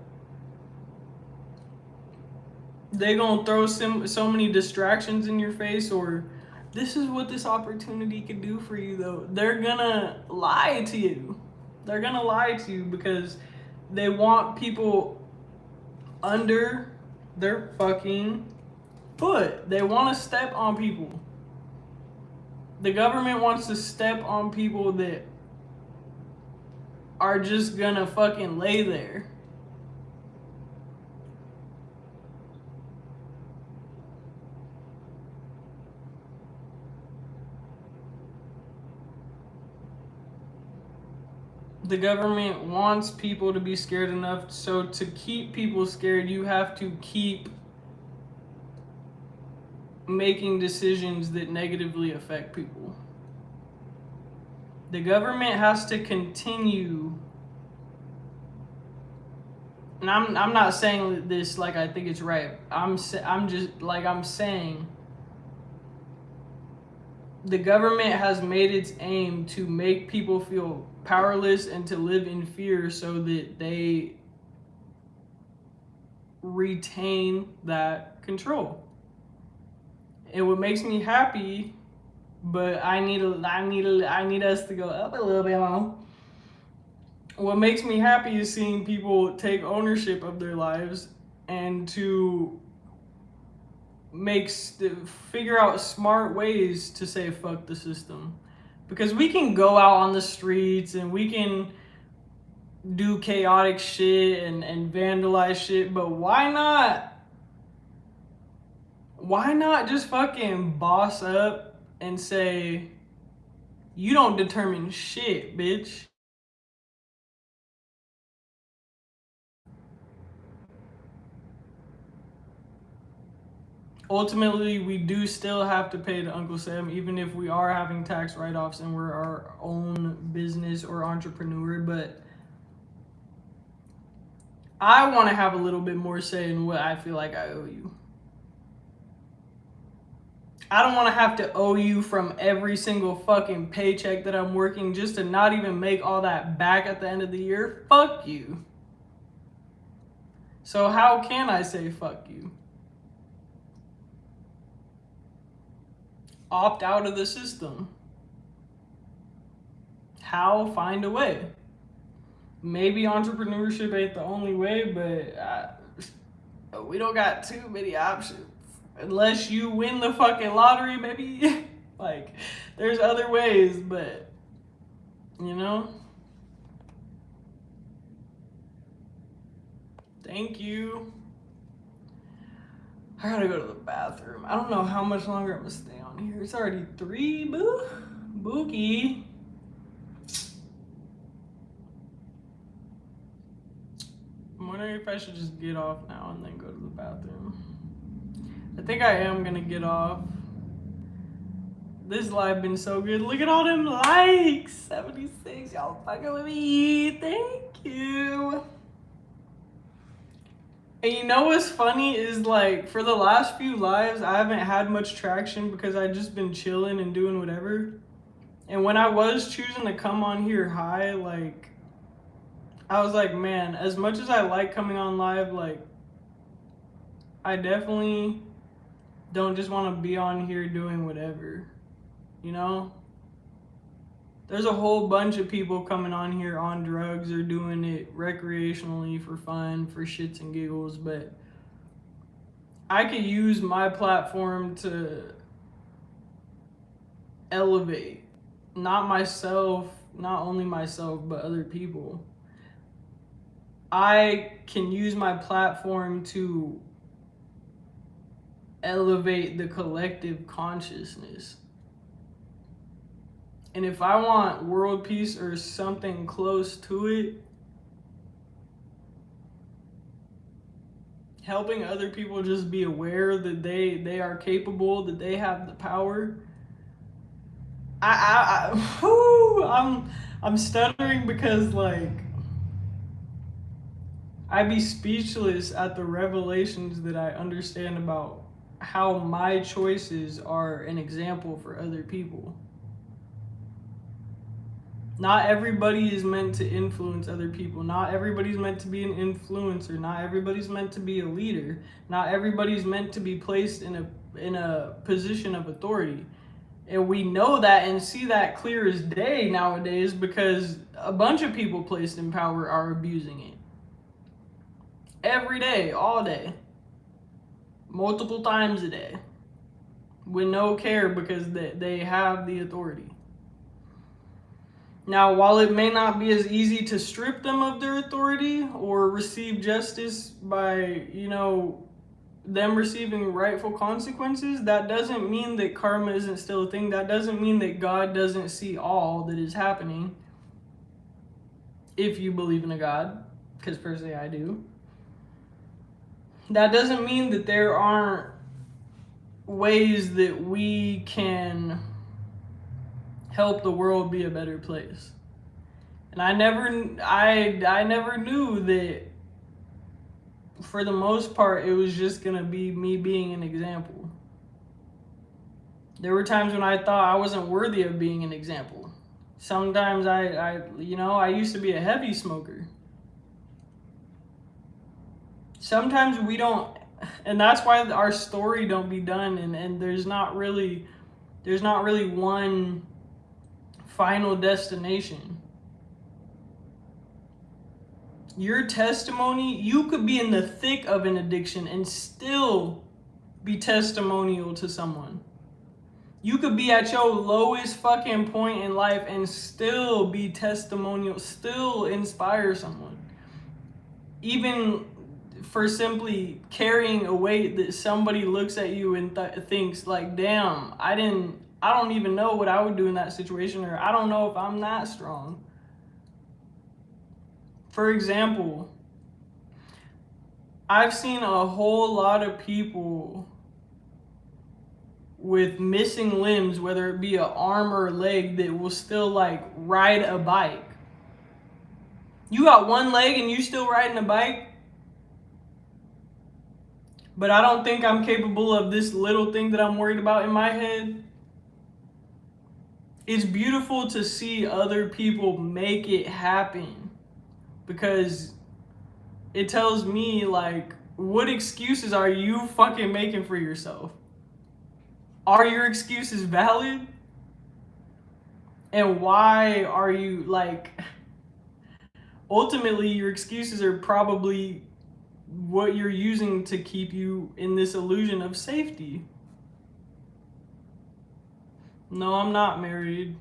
they gonna throw so many distractions in your face, or this is what this opportunity could do for you, though. They're gonna lie to you. They're gonna lie to you because they want people under their fucking foot. They want to step on people. The government wants to step on people that are just gonna fucking lay there. The government wants people to be scared enough, so to keep people scared, you have to keep making decisions that negatively affect people. The government has to continue, and I'm not saying this like I think it's right. I'm saying the government has made its aim to make people feel powerless and to live in fear so that they retain that control. And what makes me happy, but I need us to go up a little bit more. What makes me happy is seeing people take ownership of their lives and to figure out smart ways to say fuck the system. Because we can go out on the streets and we can do chaotic shit and vandalize shit, but why not just fucking boss up and say, you don't determine shit, bitch. Ultimately, we do still have to pay to Uncle Sam, even if we are having tax write-offs and we're our own business or entrepreneur, but I want to have a little bit more say in what I feel like I owe you. I don't want to have to owe you from every single fucking paycheck that I'm working just to not even make all that back at the end of the year. Fuck you. So how can I say fuck you? Opt out of the system. How? Find a way. Maybe entrepreneurship ain't the only way, but we don't got too many options. Unless you win the fucking lottery, maybe. Like, there's other ways, but, you know? Thank you. I gotta go to the bathroom. I don't know how much longer I'm gonna stay on here. It's already 3, Bookie. I'm wondering if I should just get off now and then go to the bathroom. I think I am gonna get off. This live been so good. Look at all them likes. 76. Y'all fucking with me. Thank you. And you know what's funny is, like, for the last few lives, I haven't had much traction because I've just been chilling and doing whatever. And when I was choosing to come on here high, like, I was like, man, as much as I like coming on live, like, I definitely don't just want to be on here doing whatever, you know? There's a whole bunch of people coming on here on drugs or doing it recreationally for fun, for shits and giggles, but I could use my platform to elevate, not myself, not only myself, but other people. I can use my platform to elevate the collective consciousness. And if I want world peace or something close to it, helping other people just be aware that they are capable, that they have the power. I'm stuttering because, like, I be speechless at the revelations that I understand about how my choices are an example for other people. Not everybody is meant to influence other people. Not everybody's meant to be an influencer. Not everybody's meant to be a leader. Not everybody's meant to be placed in a position of authority. And we know that and see that clear as day nowadays because a bunch of people placed in power are abusing it. Every day, all day. Multiple times a day. With no care because they have the authority. Now, while it may not be as easy to strip them of their authority or receive justice by, you know, them receiving rightful consequences, that doesn't mean that karma isn't still a thing. That doesn't mean that God doesn't see all that is happening. If you believe in a God, because personally I do. That doesn't mean that there aren't ways that we can help the world be a better place. And I never knew that for the most part it was just gonna be me being an example. There were times when I thought I wasn't worthy of being an example. Sometimes I used to be a heavy smoker. Sometimes we don't, and that's why our story don't be done, and there's not really one final destination. Your testimony, you could be in the thick of an addiction and still be testimonial to someone. You could be at your lowest fucking point in life and still be testimonial, still inspire someone. Even for simply carrying a weight that somebody looks at you and thinks like, damn, I don't even know what I would do in that situation, or I don't know if I'm that strong. For example, I've seen a whole lot of people with missing limbs, whether it be an arm or a leg, that will still like ride a bike. You got one leg and you still riding a bike? But I don't think I'm capable of this little thing that I'm worried about in my head. It's beautiful to see other people make it happen, because it tells me, like, what excuses are you fucking making for yourself? Are your excuses valid? And why are you, like, ultimately your excuses are probably what you're using to keep you in this illusion of safety. No, I'm not married.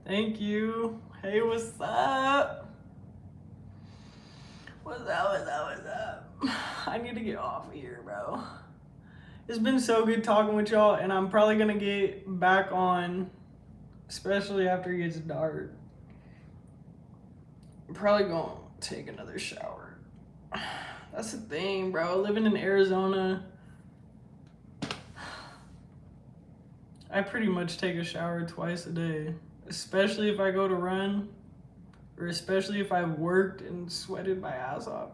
Thank you. Hey, what's up? What's up, what's up, what's up? I need to get off of here, bro. It's been so good talking with y'all, and I'm probably gonna get back on, especially after it gets dark. I'm probably gonna take another shower. That's the thing, bro. Living in Arizona, I pretty much take a shower twice a day, especially if I go to run, or especially if I've worked and sweated my ass off.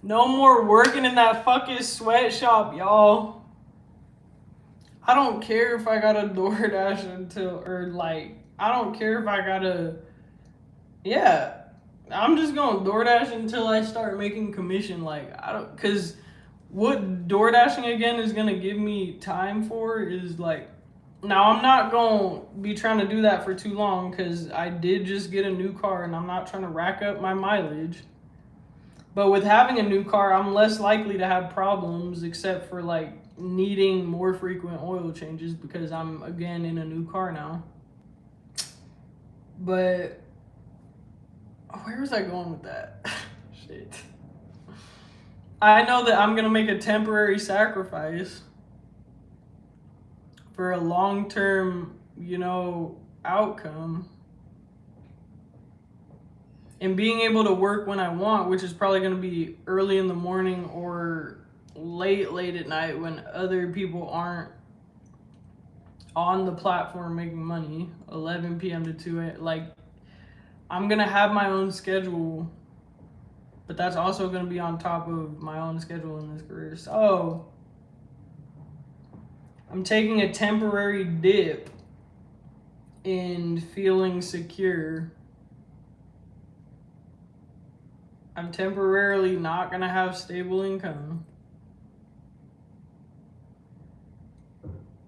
No more working in that fucking sweatshop, y'all. I don't care if I gotta DoorDash until, or like, I don't care if I gotta, yeah, I'm just gonna DoorDash until I start making commission. Like, I don't, cause what DoorDashing again is gonna give me time for is like, now I'm not gonna be trying to do that for too long, cause I did just get a new car and I'm not trying to rack up my mileage. But with having a new car, I'm less likely to have problems, except for like needing more frequent oil changes because I'm again in a new car now. But where was I going with that? Shit. I know that I'm gonna make a temporary sacrifice for a long-term, outcome. And being able to work when I want, which is probably going to be early in the morning or late at night when other people aren't on the platform making money, 11 p.m. to 2 a.m. Like, I'm going to have my own schedule, but that's also going to be on top of my own schedule in this career. So I'm taking a temporary dip in feeling secure. I'm temporarily not going to have stable income,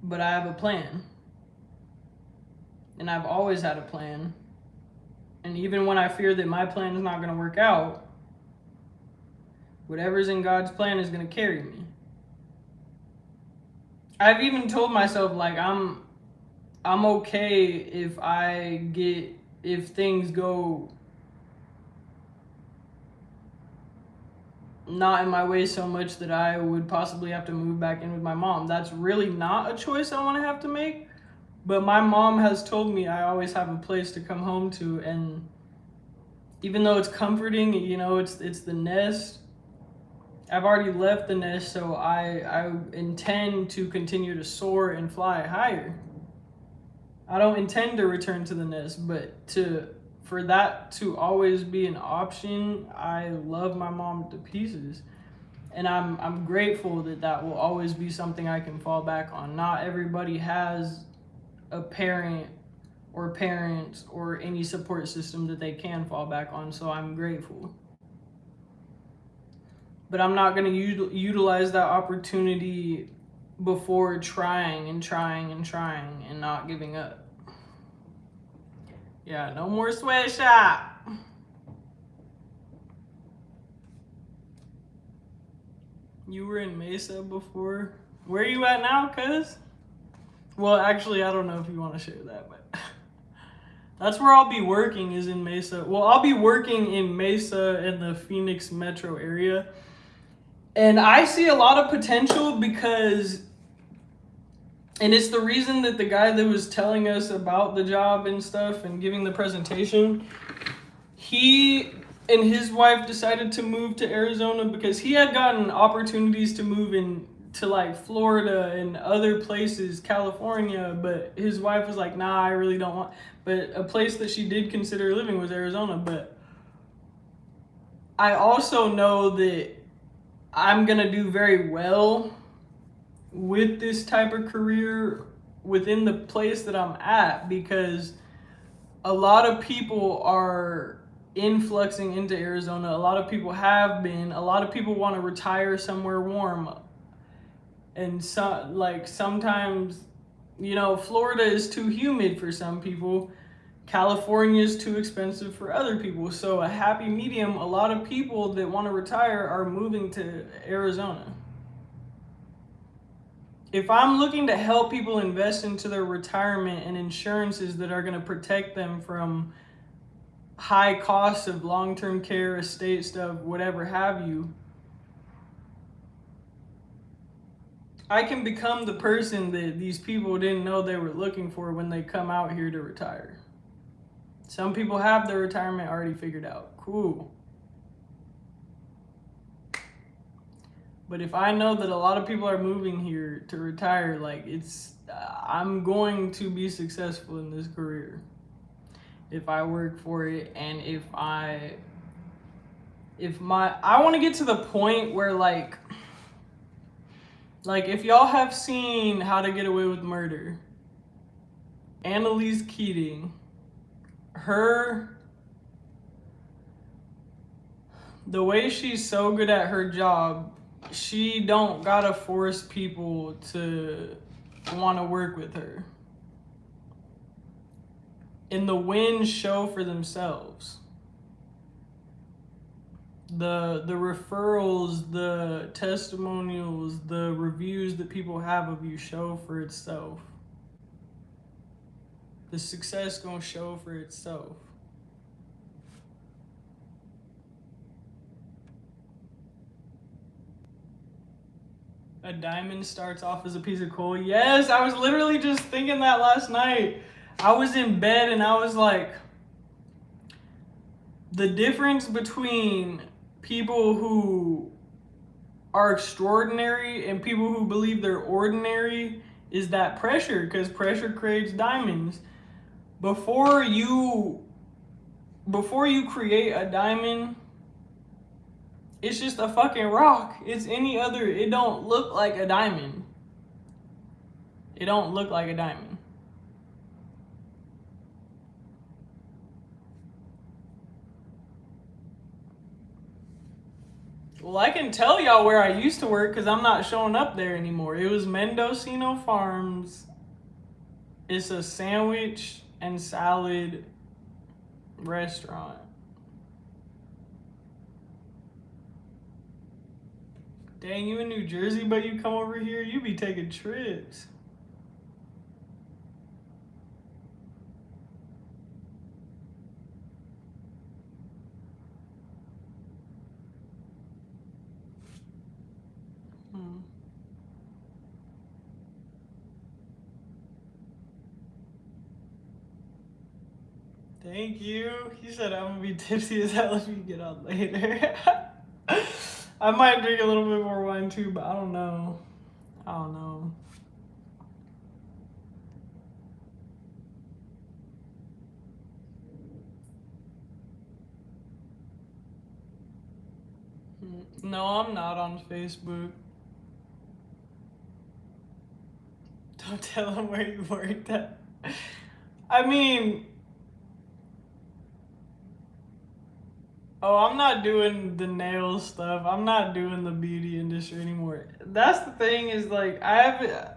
but I have a plan. And I've always had a plan. And even when I fear that my plan is not going to work out, whatever's in God's plan is going to carry me. I've even told myself, like, I'm okay if things go not in my way so much that I would possibly have to move back in with my mom. That's really not a choice I want to have to make, but my mom has told me I always have a place to come home to, and even though it's comforting, it's the nest, I've already left the nest, so I intend to continue to soar and fly higher. I don't intend to return to the nest, but for that to always be an option, I love my mom to pieces. And I'm grateful that will always be something I can fall back on. Not everybody has a parent or parents or any support system that they can fall back on, so I'm grateful. But I'm not going to utilize that opportunity before trying and not giving up. Yeah, no more sweatshop. You were in Mesa before. Where are you at now, cuz? Well, actually, I don't know if you want to share that, but that's where I'll be working, is in Mesa. Well, I'll be working in Mesa in the Phoenix metro area. And I see a lot of potential because, and it's the reason that the guy that was telling us about the job and stuff and giving the presentation, he and his wife decided to move to Arizona because he had gotten opportunities to move in to like Florida and other places, California, but his wife was like, nah, I really don't want. But a place that she did consider living was Arizona. But I also know that I'm gonna do very well with this type of career within the place that I'm at, because a lot of people are influxing into Arizona. A lot of people have been. A lot of people want to retire somewhere warm. And so, like, sometimes, you know, Florida is too humid for some people. California is too expensive for other people. So a happy medium, a lot of people that want to retire are moving to Arizona. If I'm looking to help people invest into their retirement and insurances that are going to protect them from high costs of long-term care, estate stuff, whatever have you, I can become the person that these people didn't know they were looking for when they come out here to retire. Some people have their retirement already figured out. Cool. But if I know that a lot of people are moving here to retire, like, I'm going to be successful in this career if I work for it, and I want to get to the point where like if y'all have seen How to Get Away with Murder, Annalise Keating, the way she's so good at her job, she don't gotta force people to want to work with her. And the wins show for themselves. The referrals, the testimonials, the reviews that people have of you show for itself. The success gonna show for itself. A diamond starts off as a piece of coal. Yes, I was literally just thinking that last night. I was in bed and I was like, the difference between people who are extraordinary and people who believe they're ordinary is that pressure, because pressure creates diamonds. Before you create a diamond, it's just a fucking rock. It don't look like a diamond. It don't look like a diamond. Well, I can tell y'all where I used to work because I'm not showing up there anymore. It was Mendocino Farms. It's a sandwich and salad restaurant. Dang, you in New Jersey, but you come over here, you be taking trips. Thank you. He said I'm gonna be tipsy as hell if you get on later. I might drink a little bit more wine too, but I don't know. No, I'm not on Facebook. Don't tell him where you worked at. I mean, I'm not doing the nail stuff. I'm not doing the beauty industry anymore. That's the thing, is like, I'm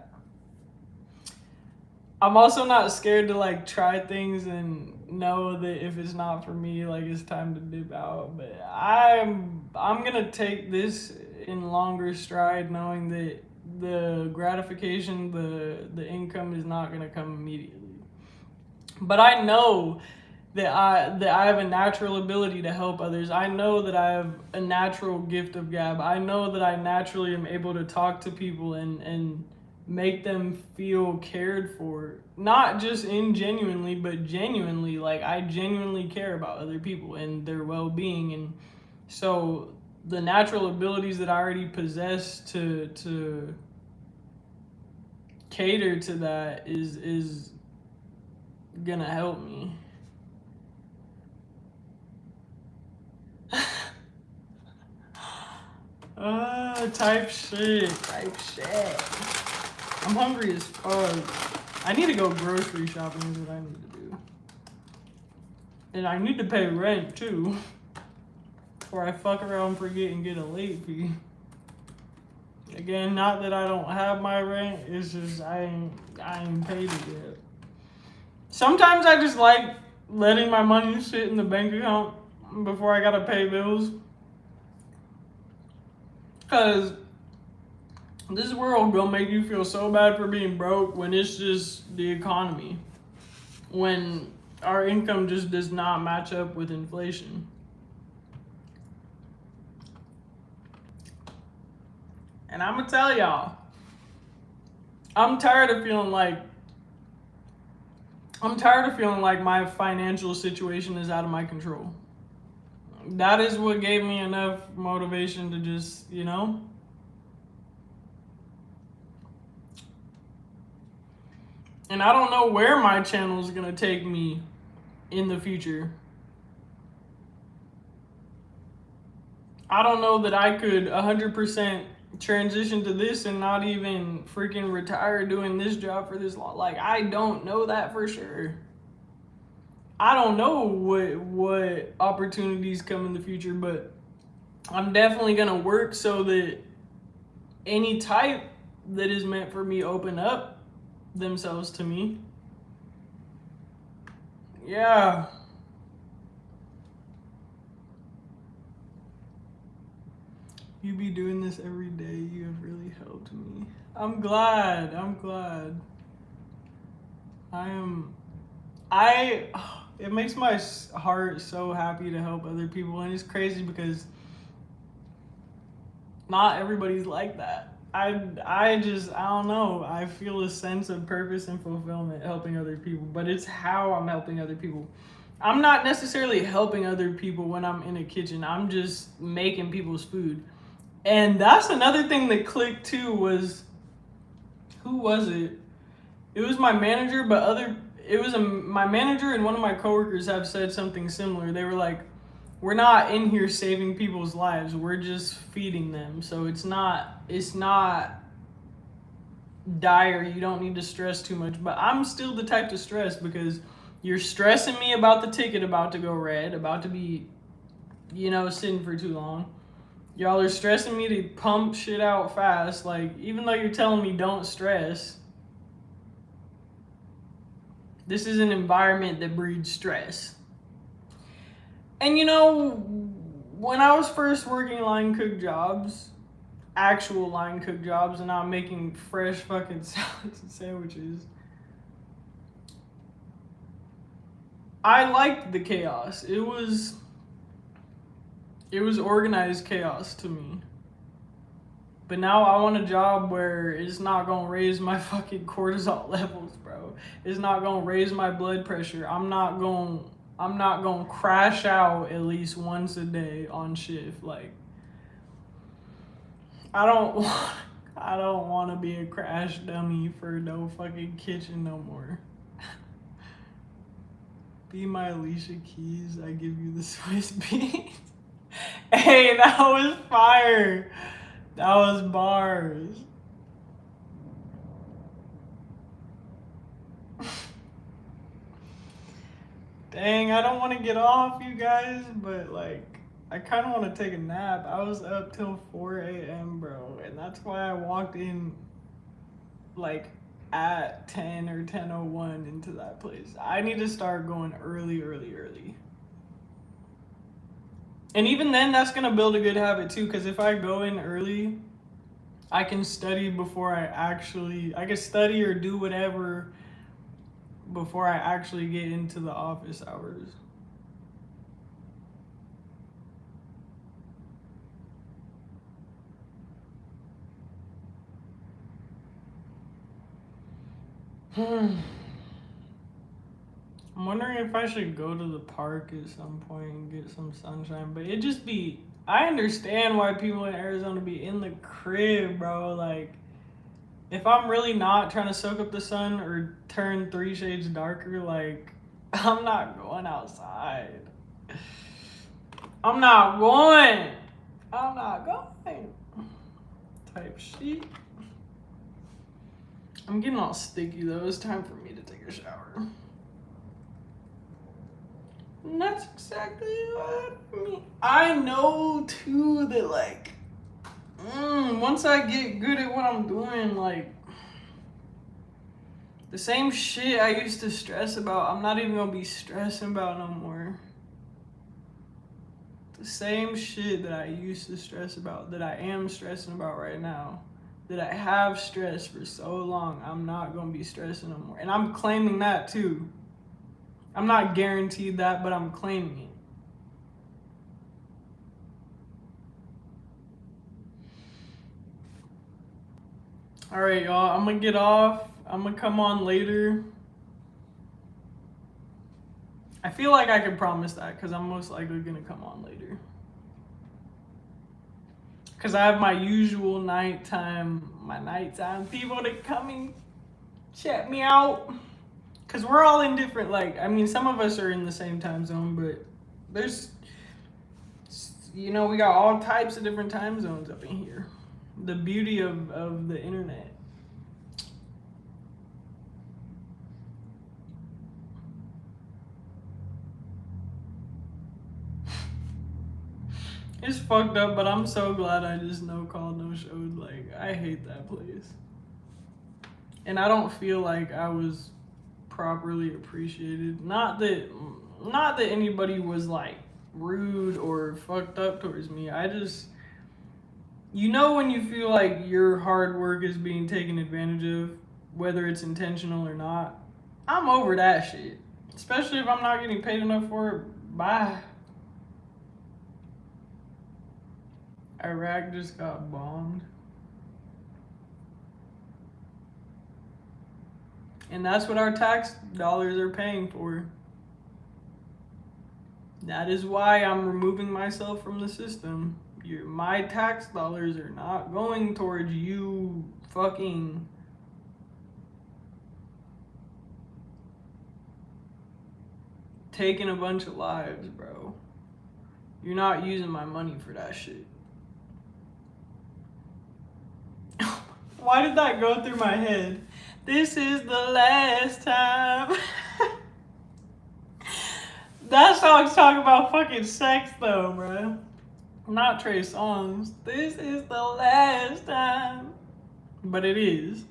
also not scared to like try things and know that if it's not for me, like, it's time to dip out. But I'm gonna take this in longer stride, knowing that the gratification, the income is not gonna come immediately. But I know that I have a natural ability to help others. I know that I have a natural gift of gab. I know that I naturally am able to talk to people and make them feel cared for. Not just ingenuinely, but genuinely. Like, I genuinely care about other people and their well-being. And so the natural abilities that I already possess to cater to that is gonna help me. Type shit. I'm hungry as fuck. I need to go grocery shopping is what I need to do. And I need to pay rent too. Or I fuck around and forget and get a late fee. Again, not that I don't have my rent, it's just I ain't paid it yet. Sometimes I just like letting my money sit in the bank account before I gotta pay bills. Cause this world gonna make you feel so bad for being broke when it's just the economy. When our income just does not match up with inflation. And I'm gonna tell y'all, I'm tired of feeling like my financial situation is out of my control. That is what gave me enough motivation to just, you know. And I don't know where my channel is gonna take me in the future. I don't know that I could 100% transition to this and not even freaking retire doing this job for this long. Like, I don't know that for sure. I don't know what opportunities come in the future, but I'm definitely gonna work so that any type that is meant for me open up themselves to me. Yeah. You be doing this every day. You have really helped me. I'm glad. It makes my heart so happy to help other people, and it's crazy because not everybody's like that. I don't know. I feel a sense of purpose and fulfillment helping other people, but it's how I'm helping other people. I'm not necessarily helping other people when I'm in a kitchen. I'm just making people's food. And that's another thing that clicked too was, who was it? It was my manager, but my manager and one of my coworkers have said something similar. They were like, we're not in here saving people's lives. We're just feeding them. So it's not dire. You don't need to stress too much. But I'm still the type to stress because you're stressing me about the ticket about to go red, about to be, sitting for too long. Y'all are stressing me to pump shit out fast. Like, even though you're telling me don't stress, this is an environment that breeds stress. And when I was first working line cook jobs, actual line cook jobs, and not making fresh fucking salads and sandwiches, I liked the chaos. It was organized chaos to me. But now I want a job where it's not gonna raise my fucking cortisol levels, bro. It's not gonna raise my blood pressure. I'm not gonna crash out at least once a day on shift. Like, I don't want to be a crash dummy for no fucking kitchen no more. Be my Alicia Keys, I give you the Swiss beats. Hey, that was fire. That was bars. Dang, I don't want to get off, you guys, but I kind of want to take a nap. I was up till 4 a.m., bro, and that's why I walked in at 10 or 10:01 into that place. I need to start going early. And even then, that's going to build a good habit too, because if I go in early, I can study before I can study or do whatever before I actually get into the office hours. I'm wondering if I should go to the park at some point and get some sunshine, but I understand why people in Arizona be in the crib, bro. Like, if I'm really not trying to soak up the sun or turn 3 shades darker, I'm not going outside. I'm not going. Type shit. I'm getting all sticky though. It's time for me to take a shower. And that's exactly what I mean. I know too that like once I get good at what I'm doing, like the same shit I used to stress about, I'm not even gonna be stressing about no more. The same shit that I used to stress about, that I am stressing about right now, that I have stressed for so long, I'm not gonna be stressing no more. And I'm claiming that too. I'm not guaranteed that, but I'm claiming it. All right, y'all, I'm gonna get off. I'm gonna come on later. I feel like I can promise that because I'm most likely gonna come on later. Because I have my usual nighttime people that come and check me out. Because we're all in different, like, I mean, some of us are in the same time zone, but there's, you know, we got all types of different time zones up in here. The beauty of the internet. It's fucked up, but I'm so glad I just no called, no showed. Like, I hate that place. And I don't feel like I was properly appreciated. Not that anybody was like rude or fucked up towards me. I just, you know, when you feel like your hard work is being taken advantage of, whether it's intentional or not. I'm over that shit. Especially if I'm not getting paid enough for it. Bye. Iraq just got bombed. And that's what our tax dollars are paying for. That is why I'm removing myself from the system. My tax dollars are not going towards you fucking taking a bunch of lives, bro. You're not using my money for that shit. Why did that go through my head? This is the last time. That song's talking about fucking sex though, bro. Not Trey Songz. This is the last time. But it is.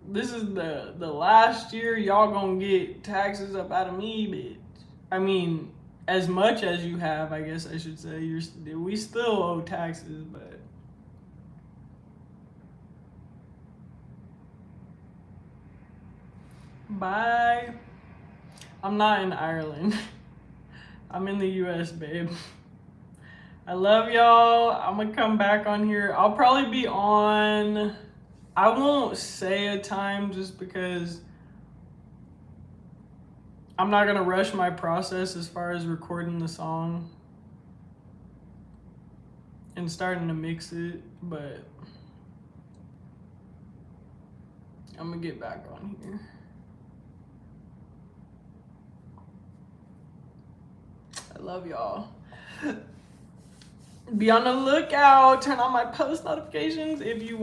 This is the last year y'all gonna get taxes up out of me, bitch. I mean, as much as you have, I guess I should say. We still owe taxes, but bye. I'm not in Ireland. I'm in the US, babe. I love y'all. I'm gonna come back on here. I'll probably be on. I won't say a time just because I'm not gonna rush my process as far as recording the song and starting to mix it, but I'm gonna get back on here. I love y'all. Be on the lookout. Turn on my post notifications if you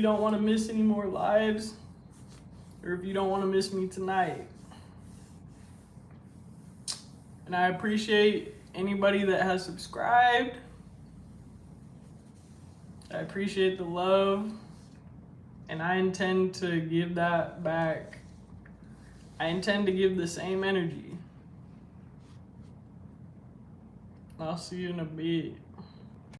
don't wanna miss any more lives, or if you don't wanna miss me tonight. And I appreciate anybody that has subscribed. I appreciate the love, and I intend to give that back. I intend to give the same energy. I'll see you in a bit.